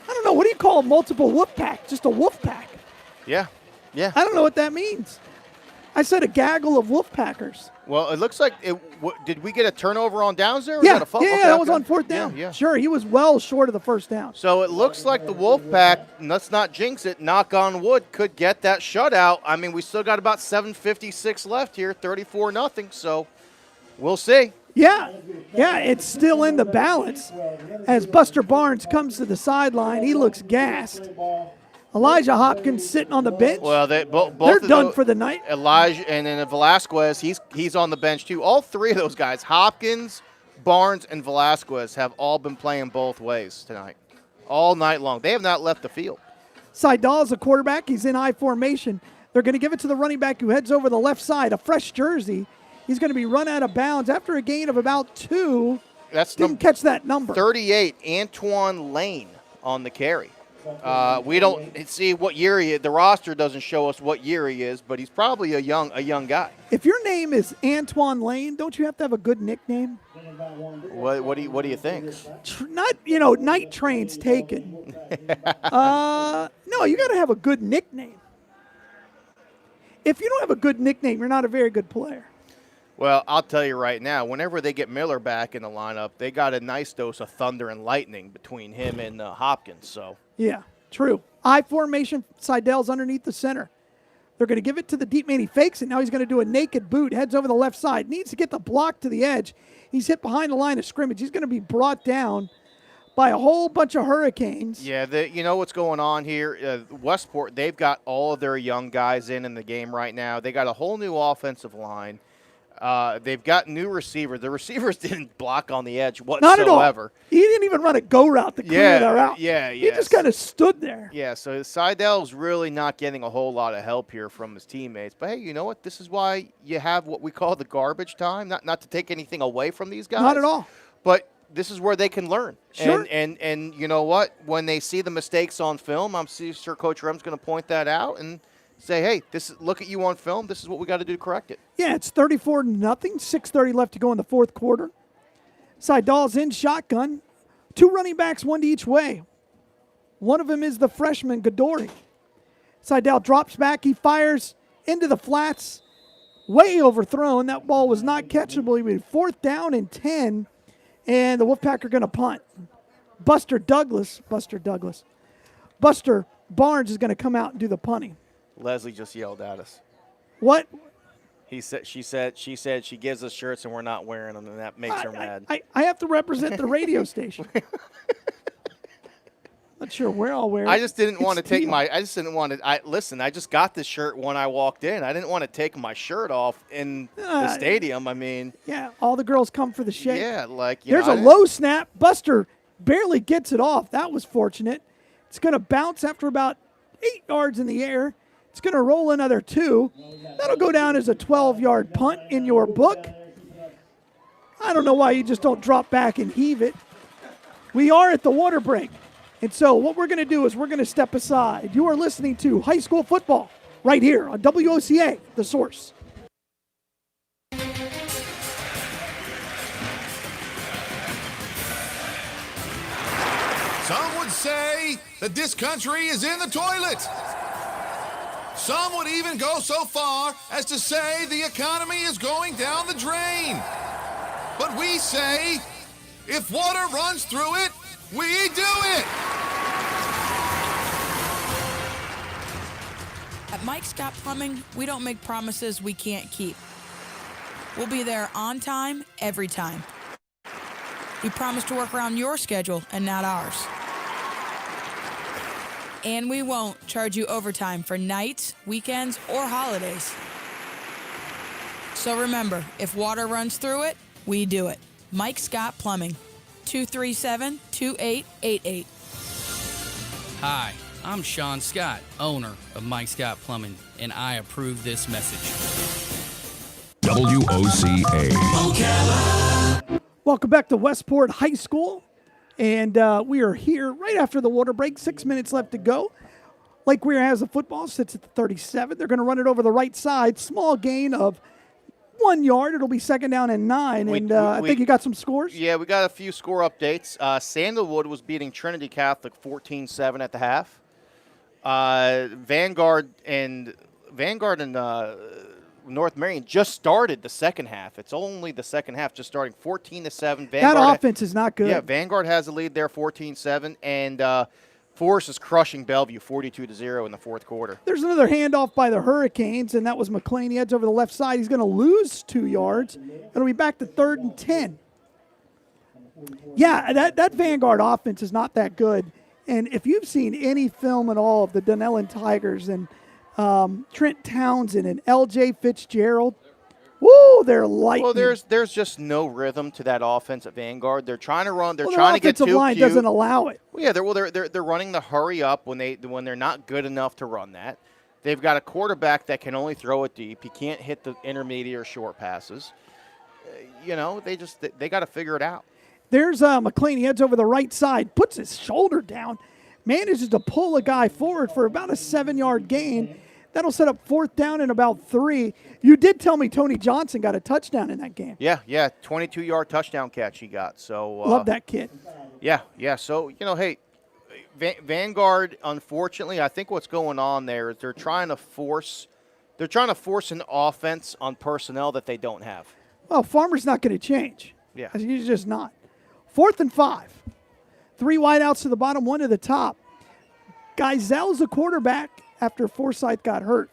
I don't know. What do you call a multiple Wolfpack? Just a Wolfpack. Yeah. I don't know what that means. I said a gaggle of Wolfpackers. Well, it looks like did we get a turnover on downs there? Or Yeah, was that a yeah, that was on 4th down. Yeah. Sure, he was well short of the first down. So it looks like the Wolfpack, let's not jinx it, knock on wood, could get that shutout. I mean, we still got about 7:56 left here, 34-0. So we'll see. Yeah, it's still in the balance as Buster Barnes comes to the sideline. He looks gassed. Elijah Hopkins sitting on the bench. Well, they're done for the night. Elijah and then Velasquez, he's on the bench too. All 3 of those guys, Hopkins, Barnes, and Velasquez, have all been playing both ways tonight, all night long. They have not left the field. Seidel is a quarterback. He's in I formation. They're going to give it to the running back who heads over the left side, a fresh jersey. He's going to be run out of bounds after a gain of about 2. Didn't catch that number. 38, Antoine Lane on the carry. We don't see what year he is. The roster doesn't show us what year he is, but he's probably a young guy. If your name is Antoine Lane, don't you have to have a good nickname? What do you think? Night train's taken. No, you got to have a good nickname. If you don't have a good nickname, you're not a very good player. Well, I'll tell you right now, whenever they get Miller back in the lineup, they got a nice dose of thunder and lightning between him and Hopkins. So. Yeah, true. I formation, Seidel's underneath the center. They're going to give it to the deep man. He fakes it. Now he's going to do a naked boot, heads over the left side. Needs to get the block to the edge. He's hit behind the line of scrimmage. He's going to be brought down by a whole bunch of Hurricanes. Yeah, you know what's going on here? Westport, they've got all of their young guys in the game right now. They got a whole new offensive line. They've got new receivers. The receivers didn't block on the edge whatsoever. Not at all. He didn't even run a go route to clear that out. Yeah. He just kind of stood there. Yeah, so Seidel's really not getting a whole lot of help here from his teammates. But, hey, you know what? This is why you have what we call the garbage time. Not to take anything away from these guys. Not at all. But this is where they can learn. Sure. And you know what? When they see the mistakes on film, I'm sure Coach Rem's going to point that out and say, hey, look at you on film. This is what we got to do to correct it. Yeah, it's 34-0. 6:30 left to go in the fourth quarter. Seidel's in shotgun. 2 running backs, 1 to each way. One of them is the freshman, Godori. Seidel drops back. He fires into the flats. Way overthrown. That ball was not catchable. He was 4th down and 10. And the Wolfpack are going to punt. Buster Barnes is going to come out and do the punting. Leslie just yelled at us. What? She said she gives us shirts and we're not wearing them, and that makes her mad. I have to represent the radio station. Not sure where I'll wear it. I just didn't want to take my. I just didn't want to. Listen, I just got this shirt when I walked in. I didn't want to take my shirt off in the stadium. I mean, yeah, all the girls come for the shake. Yeah, there's a low snap. Buster barely gets it off. That was fortunate. It's going to bounce after about 8 yards in the air. It's going to roll another 2. That'll go down as a 12-yard punt in your book. I don't know why you just don't drop back and heave it. We are at the water break. And so what we're going to do is we're going to step aside. You are listening to high school football right here on WOCA, The Source. Some would say that this country is in the toilet. Some would even go so far as to say the economy is going down the drain. But we say, if water runs through it, We do it! At Mike Scott Plumbing, we don't make promises we can't keep. We'll be there on time, every time. We promise to work around your schedule and not ours. And we won't charge you overtime for nights, weekends, or holidays. So remember, if water runs through it, we do it. Mike Scott Plumbing, 237-2888. Hi, I'm Sean Scott, owner of Mike Scott Plumbing, and I approve this message. WOCA. Welcome back to Westport High School. And we are here right after the water break. 6 minutes left to go. Lake Weir has the football, sits at the 37. They're going to run it over the right side. Small gain of 1 yard. It'll be second down and 9. I think you got some scores? Yeah, we got a few score updates. Sandalwood was beating Trinity Catholic 14-7 at the half. Vanguard and North Marion just started the second half. It's only the second half, just starting 14-7. That offense is not good. Yeah, Vanguard has the lead there, 14-7, and Forest is crushing Bellevue, 42-0 in the fourth quarter. There's another handoff by the Hurricanes, and that was McLean. He heads over the left side. He's going to lose 2 yards. It'll be back to 3rd and 10. Yeah, that Vanguard offense is not that good. And if you've seen any film at all of the Dunellen Tigers and Trent Townsend and L.J. Fitzgerald, woo, they're lightning. Well, there's just no rhythm to that offense at Vanguard. They're trying to run. They're their trying to get too offensive line cute. doesn't allow it. Well, yeah, they're running the hurry up when they're not good enough to run that. They've got a quarterback that can only throw it deep. He can't hit the intermediate or short passes. They got to figure it out. There's McLean. He heads over the right side, puts his shoulder down, manages to pull a guy forward for about a 7-yard gain. That'll set up 4th down and about 3. You did tell me Tony Johnson got a touchdown in that game. Yeah, 22-yard touchdown catch he got. So love that kid. Yeah. So hey, Vanguard. Unfortunately, I think what's going on there is they're trying to force an offense on personnel that they don't have. Well, Farmer's not going to change. Yeah, he's just not. 4th and 5. 3 wideouts to the bottom, 1 to the top. Geisel's the quarterback after Flythe got hurt.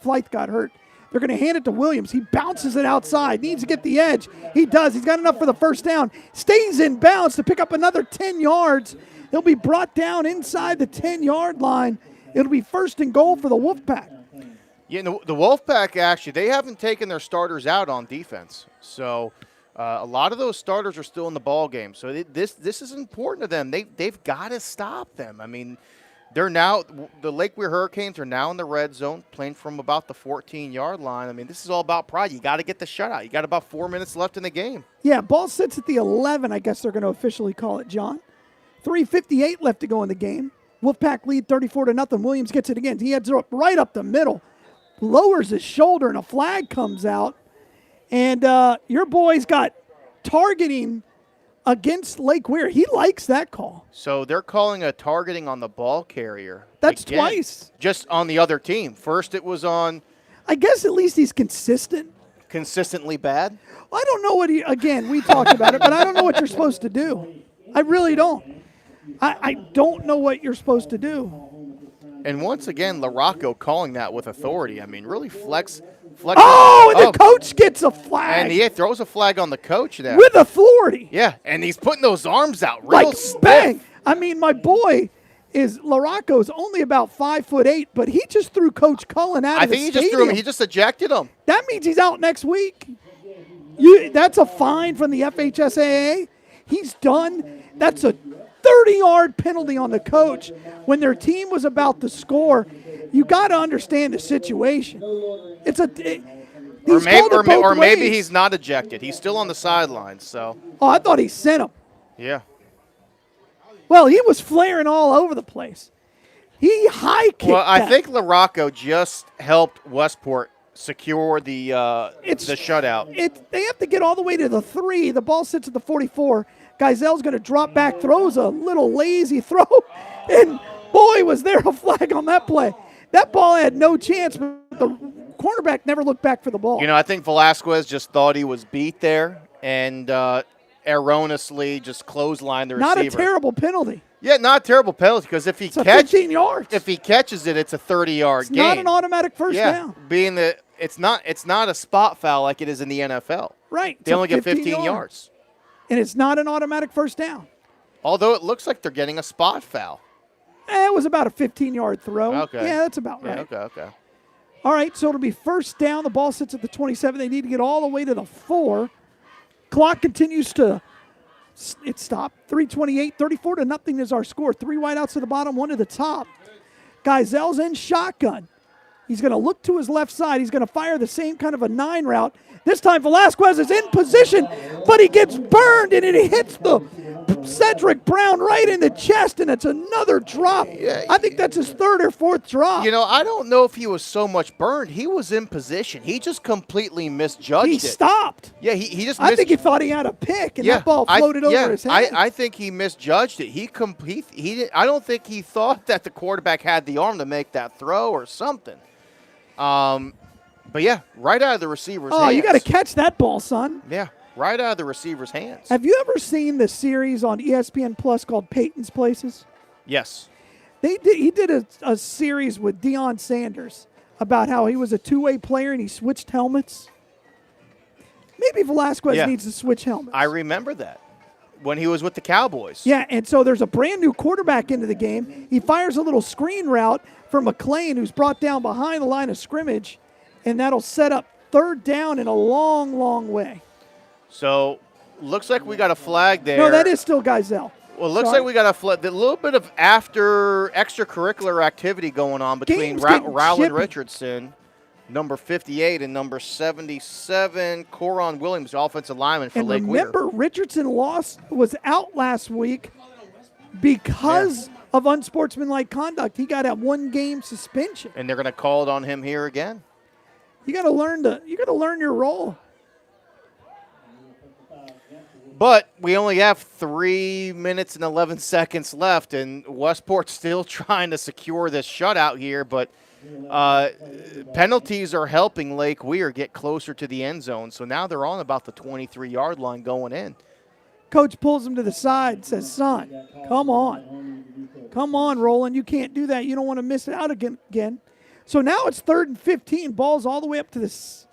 They're going to hand it to Williams. He bounces it outside. Needs to get the edge. He does. He's got enough for the first down. Stays in bounds to pick up another 10 yards. He'll be brought down inside the 10-yard line. It'll be 1st and goal for the Wolfpack. Yeah, the Wolfpack, actually, they haven't taken their starters out on defense. So a lot of those starters are still in the ball game. So this is important to them. They've got to stop them. I mean, the Lake Weir Hurricanes are now in the red zone, playing from about the 14-yard line. I mean, this is all about pride. You got to get the shutout. You got about 4 minutes left in the game. Yeah, ball sits at the 11, I guess they're going to officially call it, John. 3:58 left to go in the game. Wolfpack lead 34-0. Williams gets it again. He heads right up the middle, lowers his shoulder, and a flag comes out. And your boy's got targeting against Lake Weir. He likes that call. So they're calling a targeting on the ball carrier. That's again, twice. Just on the other team. First it was on. I guess at least he's consistent. Consistently bad? Well, I don't know what we talked about it, but I don't know what you're supposed to do. I really don't. I don't know what you're supposed to do. And once again, LaRocco calling that with authority. I mean, really flex. Oh, and the coach gets a flag. And he throws a flag on the coach now. With authority. Yeah, and he's putting those arms out real like stiff. Bang. I mean, my boy LaRocco's only about 5'8", but he just threw Coach Cullen out of the stadium. He just ejected him. That means he's out next week. That's a fine from the FHSAA. He's done. That's a 30-yard penalty on the coach when their team was about to score. You got to understand the situation. Or maybe he's not ejected. He's still on the sidelines. So. Oh, I thought he sent him. Yeah. Well, he was flaring all over the place. He high kicked. Well, I think LaRocco just helped Westport secure the shutout. They have to get all the way to the 3. The ball sits at the 44. Geisel's going to drop back, throws a little lazy throw, and boy, was there a flag on that play. That ball had no chance, but the cornerback never looked back for the ball. I think Velasquez just thought he was beat there and erroneously just clotheslined the receiver. Not a terrible penalty. Yeah, not a terrible penalty because if he It's 15 yards. if he catches it, it's a 30-yard It's gain. not an automatic first down. Being that it's not a spot foul like it is in the NFL. Right. They only get 15 yards. And it's not an automatic first down. Although it looks like they're getting a spot foul. It was about a 15-yard throw. Okay. Yeah, that's about right. Okay. All right, so it'll be first down. The ball sits at the 27. They need to get all the way to the 4. Clock continues to it stopped. 3:28, 34-0 is our score. 3 wideouts to the bottom, 1 to the top. Geisel's in shotgun. He's going to look to his left side. He's going to fire the same kind of a 9 route. This time Velasquez is in position, but he gets burned, and it hits the Cedric Brown right in the chest, and it's another drop. I think that's his 3rd or 4th drop. You know, I don't know if he was so much burned. He was in position. He just completely misjudged it. He stopped. Yeah, he just I think he thought he had a pick, and that ball floated over his head. I think he misjudged it. He I don't think he thought that the quarterback had the arm to make that throw or something. But, yeah, right out of the receiver's hands. Oh, you got to catch that ball, son. Yeah, right out of the receiver's hands. Have you ever seen the series on ESPN Plus called Peyton's Places? Yes. He did a series with Deion Sanders about how he was a two-way player and he switched helmets. Maybe Velasquez needs to switch helmets. I remember that when he was with the Cowboys. Yeah, and so there's a brand-new quarterback into the game. He fires a little screen route for McClain, who's brought down behind the line of scrimmage, and that'll set up 3rd down in a long, long way. So, looks like we got a flag there. No, that is still Geisel. Well, it looks like we got a flag. A little bit of after extracurricular activity going on between Rowland Richardson, number 58, and number 77, Coron Williams, offensive lineman for Lake Weir. Remember, Richardson was out last week because of unsportsmanlike conduct. He got a 1-game suspension. And they're going to call it on him here again. You got to learn your role. But we only have 3 minutes and 11 seconds left, and Westport's still trying to secure this shutout here. But penalties are helping Lake Weir get closer to the end zone. So now they're on about the 23-yard line going in. Coach pulls him to the side, says, son, come on. Come on, Roland. You can't do that. You don't want to miss it out again. So now it's 3rd and 15. Ball's all the way up to this.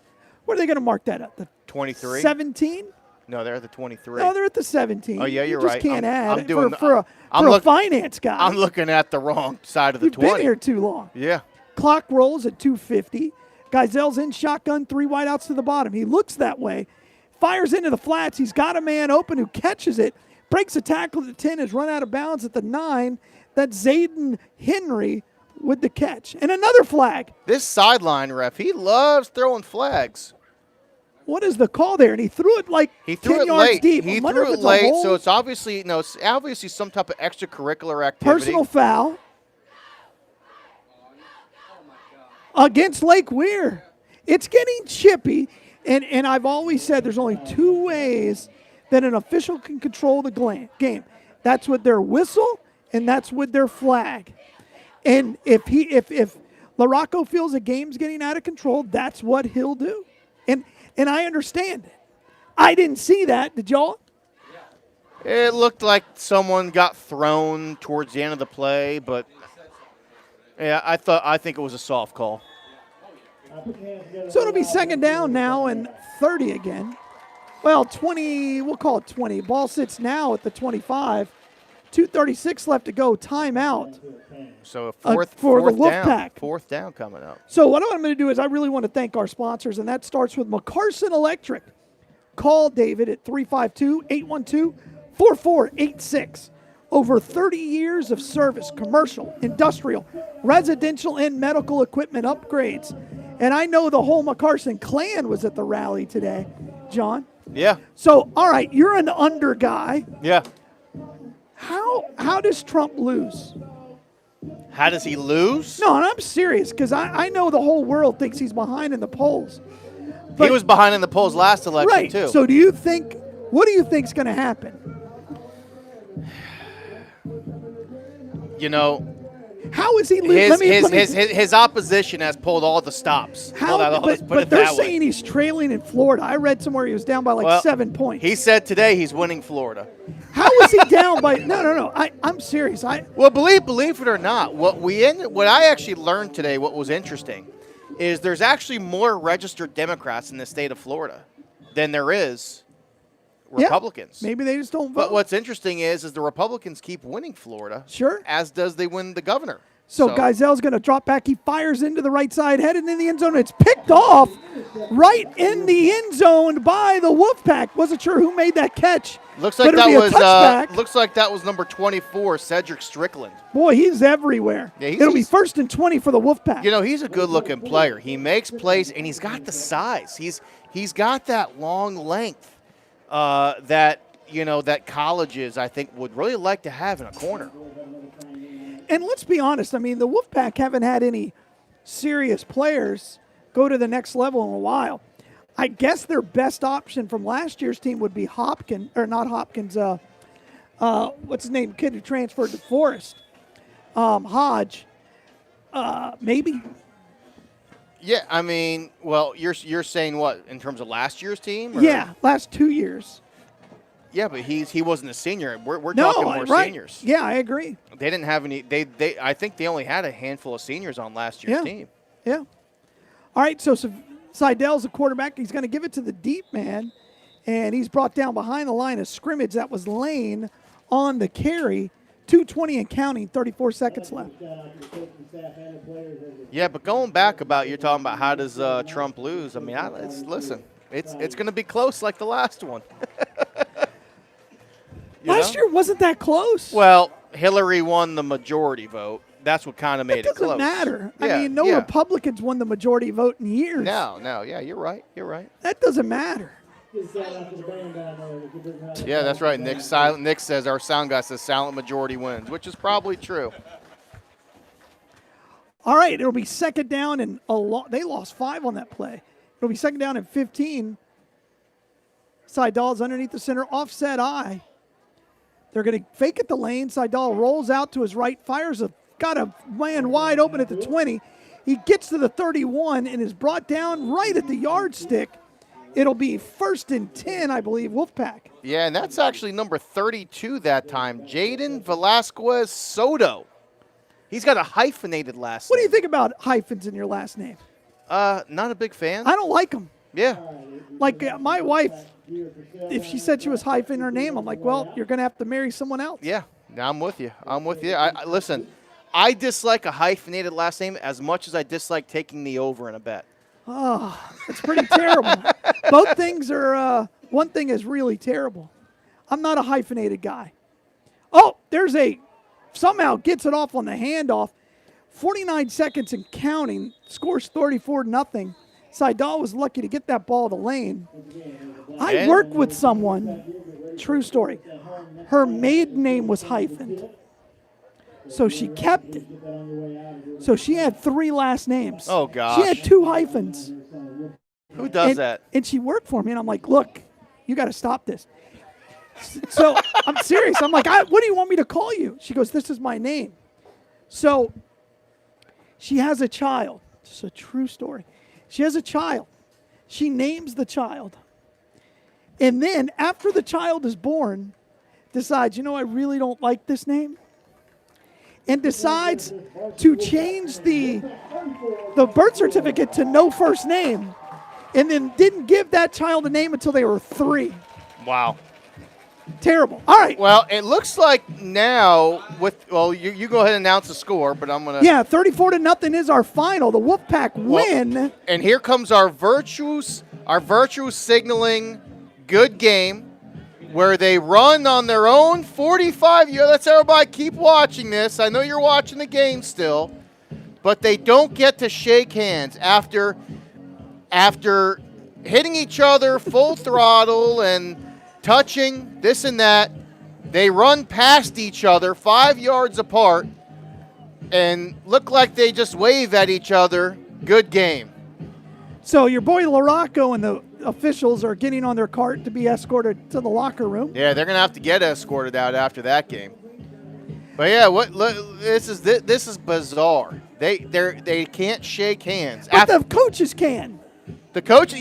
Where are they going to mark that at? The 23? 17? No, they're at the 23. No, they're at the 17. Oh, yeah, you're you right. just can't add I'm for a finance guy. I'm looking at the wrong side of the You've 20. been here too long. Yeah. Clock rolls at 2:50. Geisel's in shotgun, 3 wideouts to the bottom. He looks that way, fires into the flats. He's got a man open who catches it, breaks a tackle at the 10, is run out of bounds at the 9. That's Zayden Henry with the catch. And another flag. This sideline ref, he loves throwing flags. What is the call there? And he threw it like 10 yards late. deep. He threw it late, so it's obviously some type of extracurricular activity. Personal foul against Lake Weir. It's getting chippy, and I've always said there's only 2 ways that an official can control the game. That's with their whistle, and that's with their flag. And if LaRocco feels a game's getting out of control, that's what he'll do. And I understand it. I didn't see that. Did y'all? It looked like someone got thrown towards the end of the play, but yeah, I think it was a soft call. So it'll be 2nd down now and 30 again. Well, 20, we'll call it 20. Ball sits now at the 25. 2:36 left to go. Timeout. So for the Wolfpack. 4th down coming up. So what I'm going to do is I really want to thank our sponsors, and that starts with McCarson Electric. Call David at 352-812-4486. Over 30 years of service, commercial, industrial, residential, and medical equipment upgrades. And I know the whole McCarson clan was at the rally today, John. Yeah. So, all right, you're an under guy. Yeah. How does Trump lose? How does he lose? No, and I'm serious because I know the whole world thinks he's behind in the polls. But, he was behind in the polls last election, right. too. So what do you think's going to happen? You know, How is he losing? His opposition has pulled all the stops. But they're saying he's trailing in Florida. I read somewhere he was down by 7 points. He said today he's winning Florida. How is he down by? No. I'm serious. Well, believe it or not, what I actually learned today, what was interesting, is there's actually more registered Democrats in the state of Florida than there is Republicans. Maybe they just don't vote. But what's interesting is the Republicans keep winning Florida. Sure. As does they win the governor. So Geisel's going to drop back. He fires into the right side, headed in the end zone. It's picked off right in the end zone by the Wolfpack. Wasn't sure who made that catch. Looks like that was number 24, Cedric Strickland. Boy, he's everywhere. Yeah, It'll be 1st and 20 for the Wolfpack. You know, he's a good-looking player. He makes plays, and he's got the size. He's got that long length that colleges, I think, would really like to have in a corner. And let's be honest. I mean, the Wolfpack haven't had any serious players go to the next level in a while. I guess their best option from last year's team would be what's his name? Kid who transferred to Forest. Hodge. Maybe. Yeah, I mean, well, you're saying what, in terms of last year's team? Or? Yeah, last 2 years. Yeah, but he wasn't a senior. We're talking more seniors. Yeah, I agree. They didn't have any. I think they only had a handful of seniors on last year's team. Yeah. All right, so Seidel's the quarterback. He's going to give it to the deep man, and he's brought down behind the line of scrimmage. That was Lane on the carry. 2:20 and counting, 34 seconds left. Yeah, but going back you're talking about how does Trump lose? I mean, listen, it's going to be close like the last one. Last year wasn't that close. Well, Hillary won the majority vote. That's what kind of made it close. It doesn't matter. Yeah, I mean, no Republicans won the majority vote in years. No. Yeah, you're right. That doesn't matter. Yeah, that's right. Nick says, our sound guy says silent majority wins, which is probably true. All right, it'll be second down and they lost 5 on that play. It'll be second down and 15. Seidal's underneath the center, offset eye. They're going to fake it the lane. Seidal rolls out to his right, got a man wide open at the 20. He gets to the 31 and is brought down right at the yardstick. It'll be 1st and 10, I believe, Wolfpack. Yeah, and that's actually number 32 that time, Jaden Velasquez Soto. He's got a hyphenated last name. What do you think about hyphens in your last name? Not a big fan. I don't like them. Yeah. Like my wife, if she said she was hyphenating her name, I'm like, well, you're going to have to marry someone else. Yeah, I'm with you. Listen, I dislike a hyphenated last name as much as I dislike taking the over in a bet. Oh, it's pretty terrible. Both things are, one thing is really terrible. I'm not a hyphenated guy. Oh, somehow gets it off on the handoff. 49 seconds and counting, scores 34-0. Seidal was lucky to get that ball to lane. I worked with someone, true story. Her maiden name was hyphened. So she kept it. So she had 3 last names. Oh, gosh. She had 2 hyphens. Who does that? And she worked for me, and I'm like, look, you got to stop this. So I'm serious. I'm like, what do you want me to call you? She goes, this is my name. So she has a child. It's a true story. She has a child. She names the child. And then after the child is born, decides, I really don't like this name. And decides to change the birth certificate to no first name. And then didn't give that child a name until they were 3. Wow. Terrible. All right. Well, it looks like now you go ahead and announce the score, but I'm going to. Yeah, 34-0 is our final. The Wolfpack win. And here comes our virtue signaling good game where they run on their own 45. Let's everybody keep watching this. I know you're watching the game still, but they don't get to shake hands after hitting each other full throttle and touching this and that. They run past each other 5 yards apart and look like they just wave at each other. Good game. So your boy LaRocco and the officials are getting on their cart to be escorted to the locker room. Yeah, they're going to have to get escorted out after that game. But yeah, this is bizarre. They can't shake hands. But the coaches can. The coaches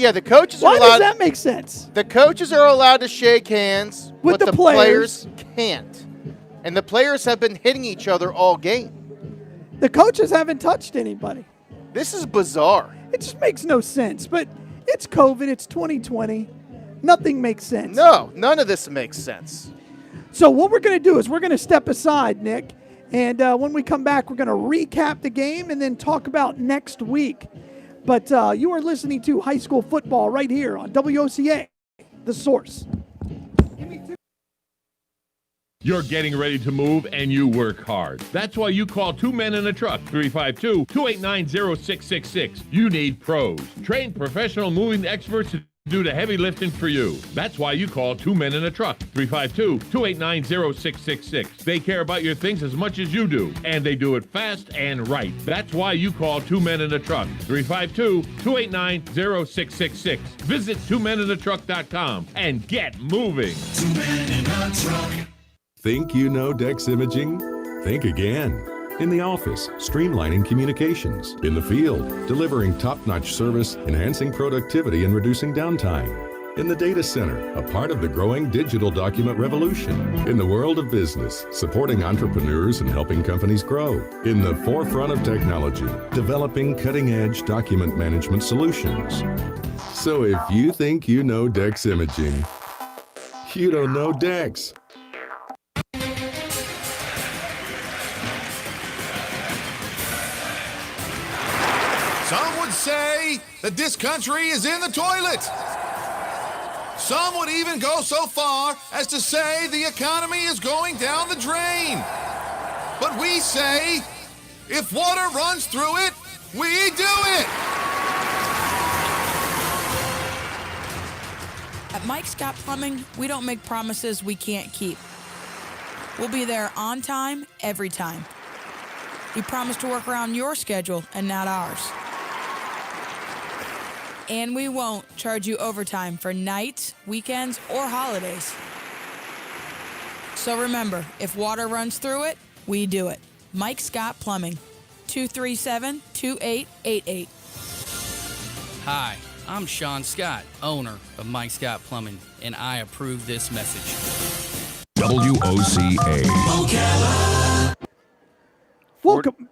Why are allowed. does that make sense? The coaches are allowed to shake hands, With but the players can't. And the players have been hitting each other all game. The coaches haven't touched anybody. This is bizarre. It just makes no sense. But it's COVID. It's 2020. Nothing makes sense. No, none of this makes sense. So what we're going to do is we're going to step aside, Nick. And when we come back, we're going to recap the game and then talk about next week. But you are listening to High School Football right here on WOCA, The Source. You're getting ready to move and you work hard. That's why you call Two Men in a Truck, 352-289-0666. You need pros. Trained professional moving experts to do the heavy lifting for you. That's why you call Two Men in a Truck, 352-289-0666. They care about your things as much as you do, and they do it fast and right. That's why you call Two Men in a Truck, 352-289-0666. Visit twomeninatruck.com and get moving. 2 Men in a Truck. Think you know Dex Imaging? Think again. In the office, streamlining communications. In the field, delivering top-notch service, enhancing productivity and reducing downtime. In the data center, a part of the growing digital document revolution. In the world of business, supporting entrepreneurs and helping companies grow. In the forefront of technology, developing cutting-edge document management solutions. So if you think you know Dex Imaging, you don't know Dex. Some would say that this country is in the toilet. Some would even go so far as to say the economy is going down the drain. But we say, if water runs through it, we do it. At Mike Scott Plumbing, we don't make promises we can't keep. We'll be there on time, every time. We promise to work around your schedule and not ours. And we won't charge you overtime for nights, weekends, or holidays. So remember, if water runs through it, we do it. Mike Scott Plumbing, 237-2888. Hi, I'm Sean Scott, owner of Mike Scott Plumbing, and I approve this message. WOCA. Ocala.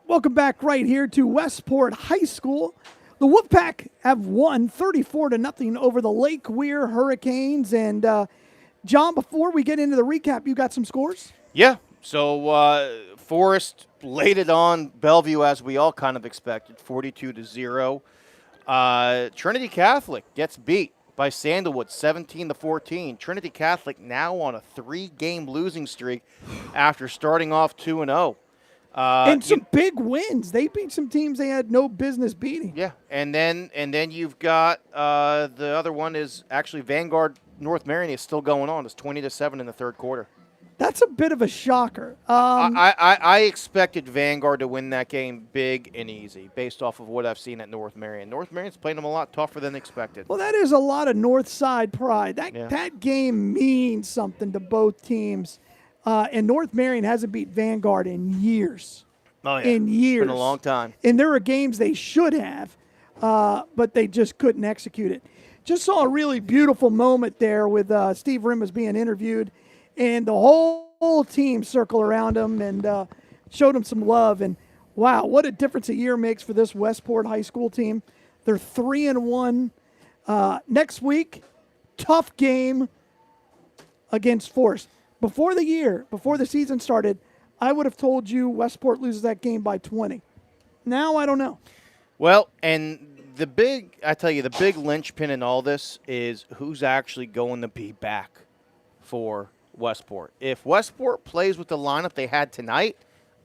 Welcome back right here to Westport High School. The Wolfpack have won 34-0 over the Lake Weir Hurricanes. And, John, before we get into the recap, you got some scores? Yeah. So Forest laid it on Bellevue as we all kind of expected, 42-0. Trinity Catholic gets beat by Sandalwood, 17-14. Trinity Catholic now on a 3-game losing streak after starting off 2-0. And some big wins. They beat some teams they had no business beating. Yeah, and then you've got the other one is actually Vanguard North Marion is still going on. It's 20-7 in the third quarter. That's a bit of a shocker. I expected Vanguard to win that game big and easy based off of what I've seen at North Marion. North Marion's playing them a lot tougher than expected. Well, that is a lot of North Side pride. That game means something to both teams. And North Marion hasn't beat Vanguard in years. Oh, yeah. In years. It's been a long time. And there are games they should have, but they just couldn't execute it. Just saw a really beautiful moment there with Steve Rimas being interviewed, and the whole team circle around him and showed him some love. And, wow, what a difference a year makes for this Westport High School team. They're 3-1. Next week, tough game against Forest. Before the season started, I would have told you Westport loses that game by 20. Now I don't know. Well, and the big linchpin in all this is who's actually going to be back for Westport. If Westport plays with the lineup they had tonight,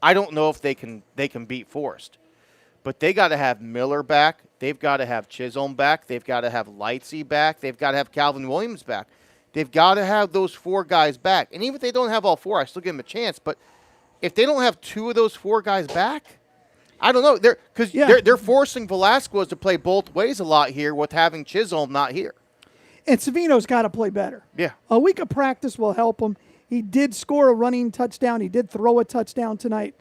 I don't know if they can beat Forest. But they got to have Miller back. They've got to have Chisholm back. They've got to have Lightsey back. They've got to have Calvin Williams back. They've got to have those 4 guys back. And even if they don't have all 4, I still give them a chance. But if they don't have 2 of those 4 guys back, I don't know. They're forcing Velasquez to play both ways a lot here with having Chisholm not here. And Savino's got to play better. Yeah. A week of practice will help him. He did score a running touchdown. He did throw a touchdown tonight.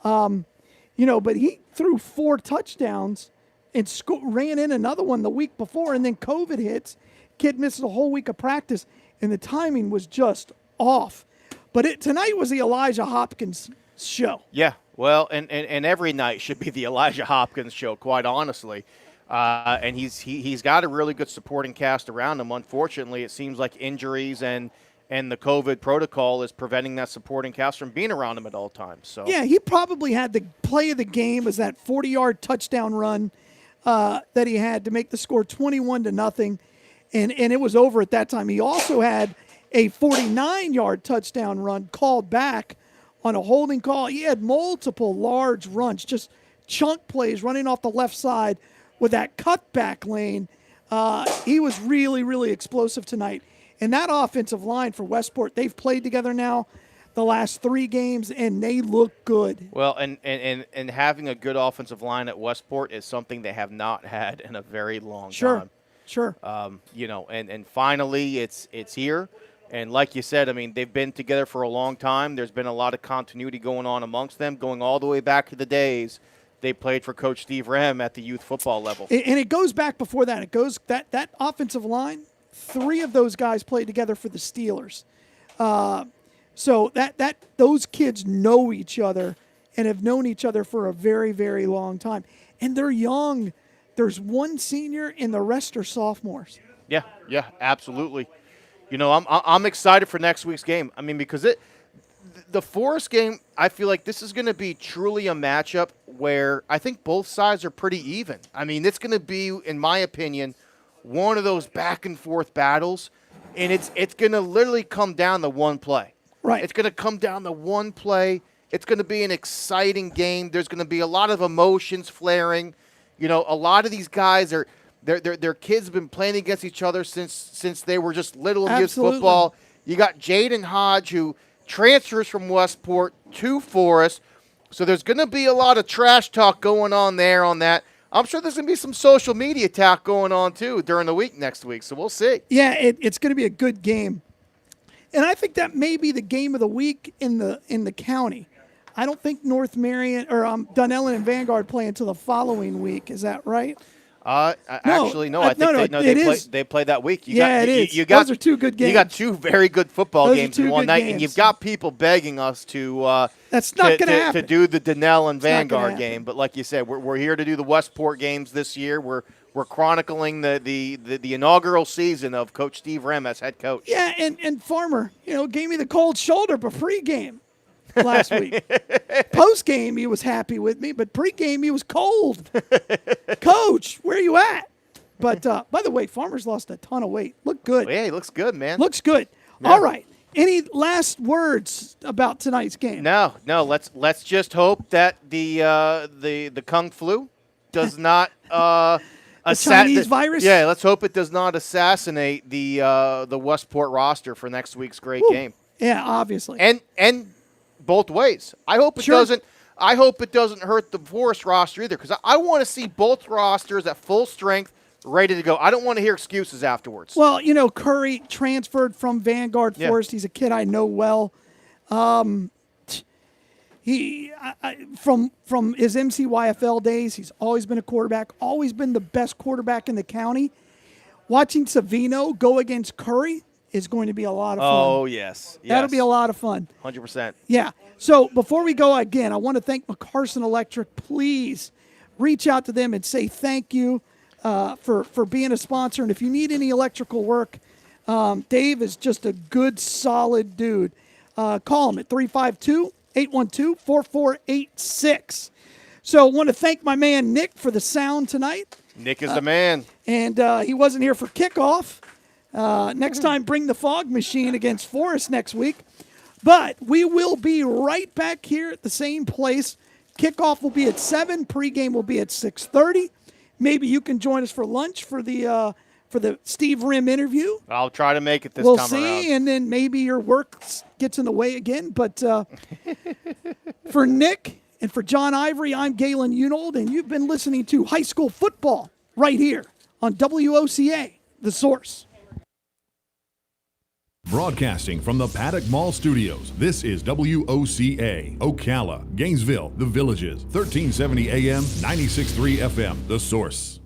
But he threw 4 touchdowns and ran in another one the week before, and then COVID hits. Kid misses a whole week of practice, and the timing was just off. But tonight was the Elijah Hopkins show. Yeah, well, and every night should be the Elijah Hopkins show, quite honestly. And he's got a really good supporting cast around him. Unfortunately, it seems like injuries and the COVID protocol is preventing that supporting cast from being around him at all times. So yeah, he probably had the play of the game was that 40-yard touchdown run that he had to make the score 21-0, and it was over at that time. He also had a 49-yard touchdown run called back on a holding call. He had multiple large runs, just chunk plays running off the left side with that cutback lane. He was really, really explosive tonight. And that offensive line for Westport, they've played together now the last 3 games, and they look good. Well, and having a good offensive line at Westport is something they have not had in a very long time. Sure. And finally it's here. And like you said, I mean, they've been together for a long time. There's been a lot of continuity going on amongst them, going all the way back to the days they played for Coach Steve Rem at the youth football level. And it goes back before that. It goes that offensive line, 3 of those guys played together for the Steelers. So that those kids know each other and have known each other for a very, very long time. And they're young. There's 1 senior and the rest are sophomores. Yeah, absolutely. I'm excited for next week's game. I mean, because the Forest game, I feel like this is going to be truly a matchup where I think both sides are pretty even. I mean, it's going to be, in my opinion, one of those back and forth battles, and it's going to literally come down to one play. Right. It's going to come down to one play. It's going to be an exciting game. There's going to be a lot of emotions flaring. A lot of these guys are their kids have been playing against each other since they were just little in youth football. You got Jaden Hodge, who transfers from Westport to Forest. So there's going to be a lot of trash talk going on there on that. I'm sure there's going to be some social media talk going on, too, during the week next week. So we'll see. Yeah, it's going to be a good game. And I think that may be the game of the week in the county. I don't think North Marion or Dunellen and Vanguard play until the following week. Is that right? Actually, no. I think they play that week. It is. Those are 2 good games. You got 2 very good football games in one night, and you've got people begging us to that's not going to happen. To do the Dunellen and Vanguard game. But like you said, we're here to do the Westport games this year. We're chronicling the inaugural season of Coach Steve Rem as head coach. Yeah, and Farmer, gave me the cold shoulder for pregame last week. Post-game, he was happy with me, but pre-game, he was cold. Coach, where are you at? But, by the way, Farmer's lost a ton of weight. Look good. Well, yeah, he looks good, man. Looks good. Yeah. All right. Any last words about tonight's game? No. Let's just hope that the Kung Flu does not a Chinese virus? Yeah, let's hope it does not assassinate the Westport roster for next week's great game. Yeah, obviously. And both ways. I hope it doesn't. I hope it doesn't hurt the Forest roster either, because I want to see both rosters at full strength, ready to go. I don't want to hear excuses afterwards. Well, Curry transferred from Vanguard Forest. He's a kid I know well. He from his MCYFL days, he's always been a quarterback, always been the best quarterback in the county. Watching Savino go against Curry is going to be a lot of fun. Oh, yes. That'll be a lot of fun. 100%. Yeah. So before we go again, I want to thank McCarson Electric. Please reach out to them and say thank you for being a sponsor. And if you need any electrical work, Dave is just a good, solid dude. Call him at 352-812-4486. So I want to thank my man Nick for the sound tonight. Nick is the man. And he wasn't here for kickoff. Next time, bring the fog machine against Forest next week. But we will be right back here at the same place. Kickoff will be at 7. Pregame will be at 6:30. Maybe you can join us for lunch for the Steve Rim interview. I'll try to make it this time around. We'll see, and then maybe your work gets in the way again. But for Nick and for John Ivory, I'm Galen Unold, and you've been listening to High School Football right here on WOCA, The Source. Broadcasting from the Paddock Mall Studios, this is WOCA, Ocala, Gainesville, The Villages, 1370 AM, 96.3 FM, The Source.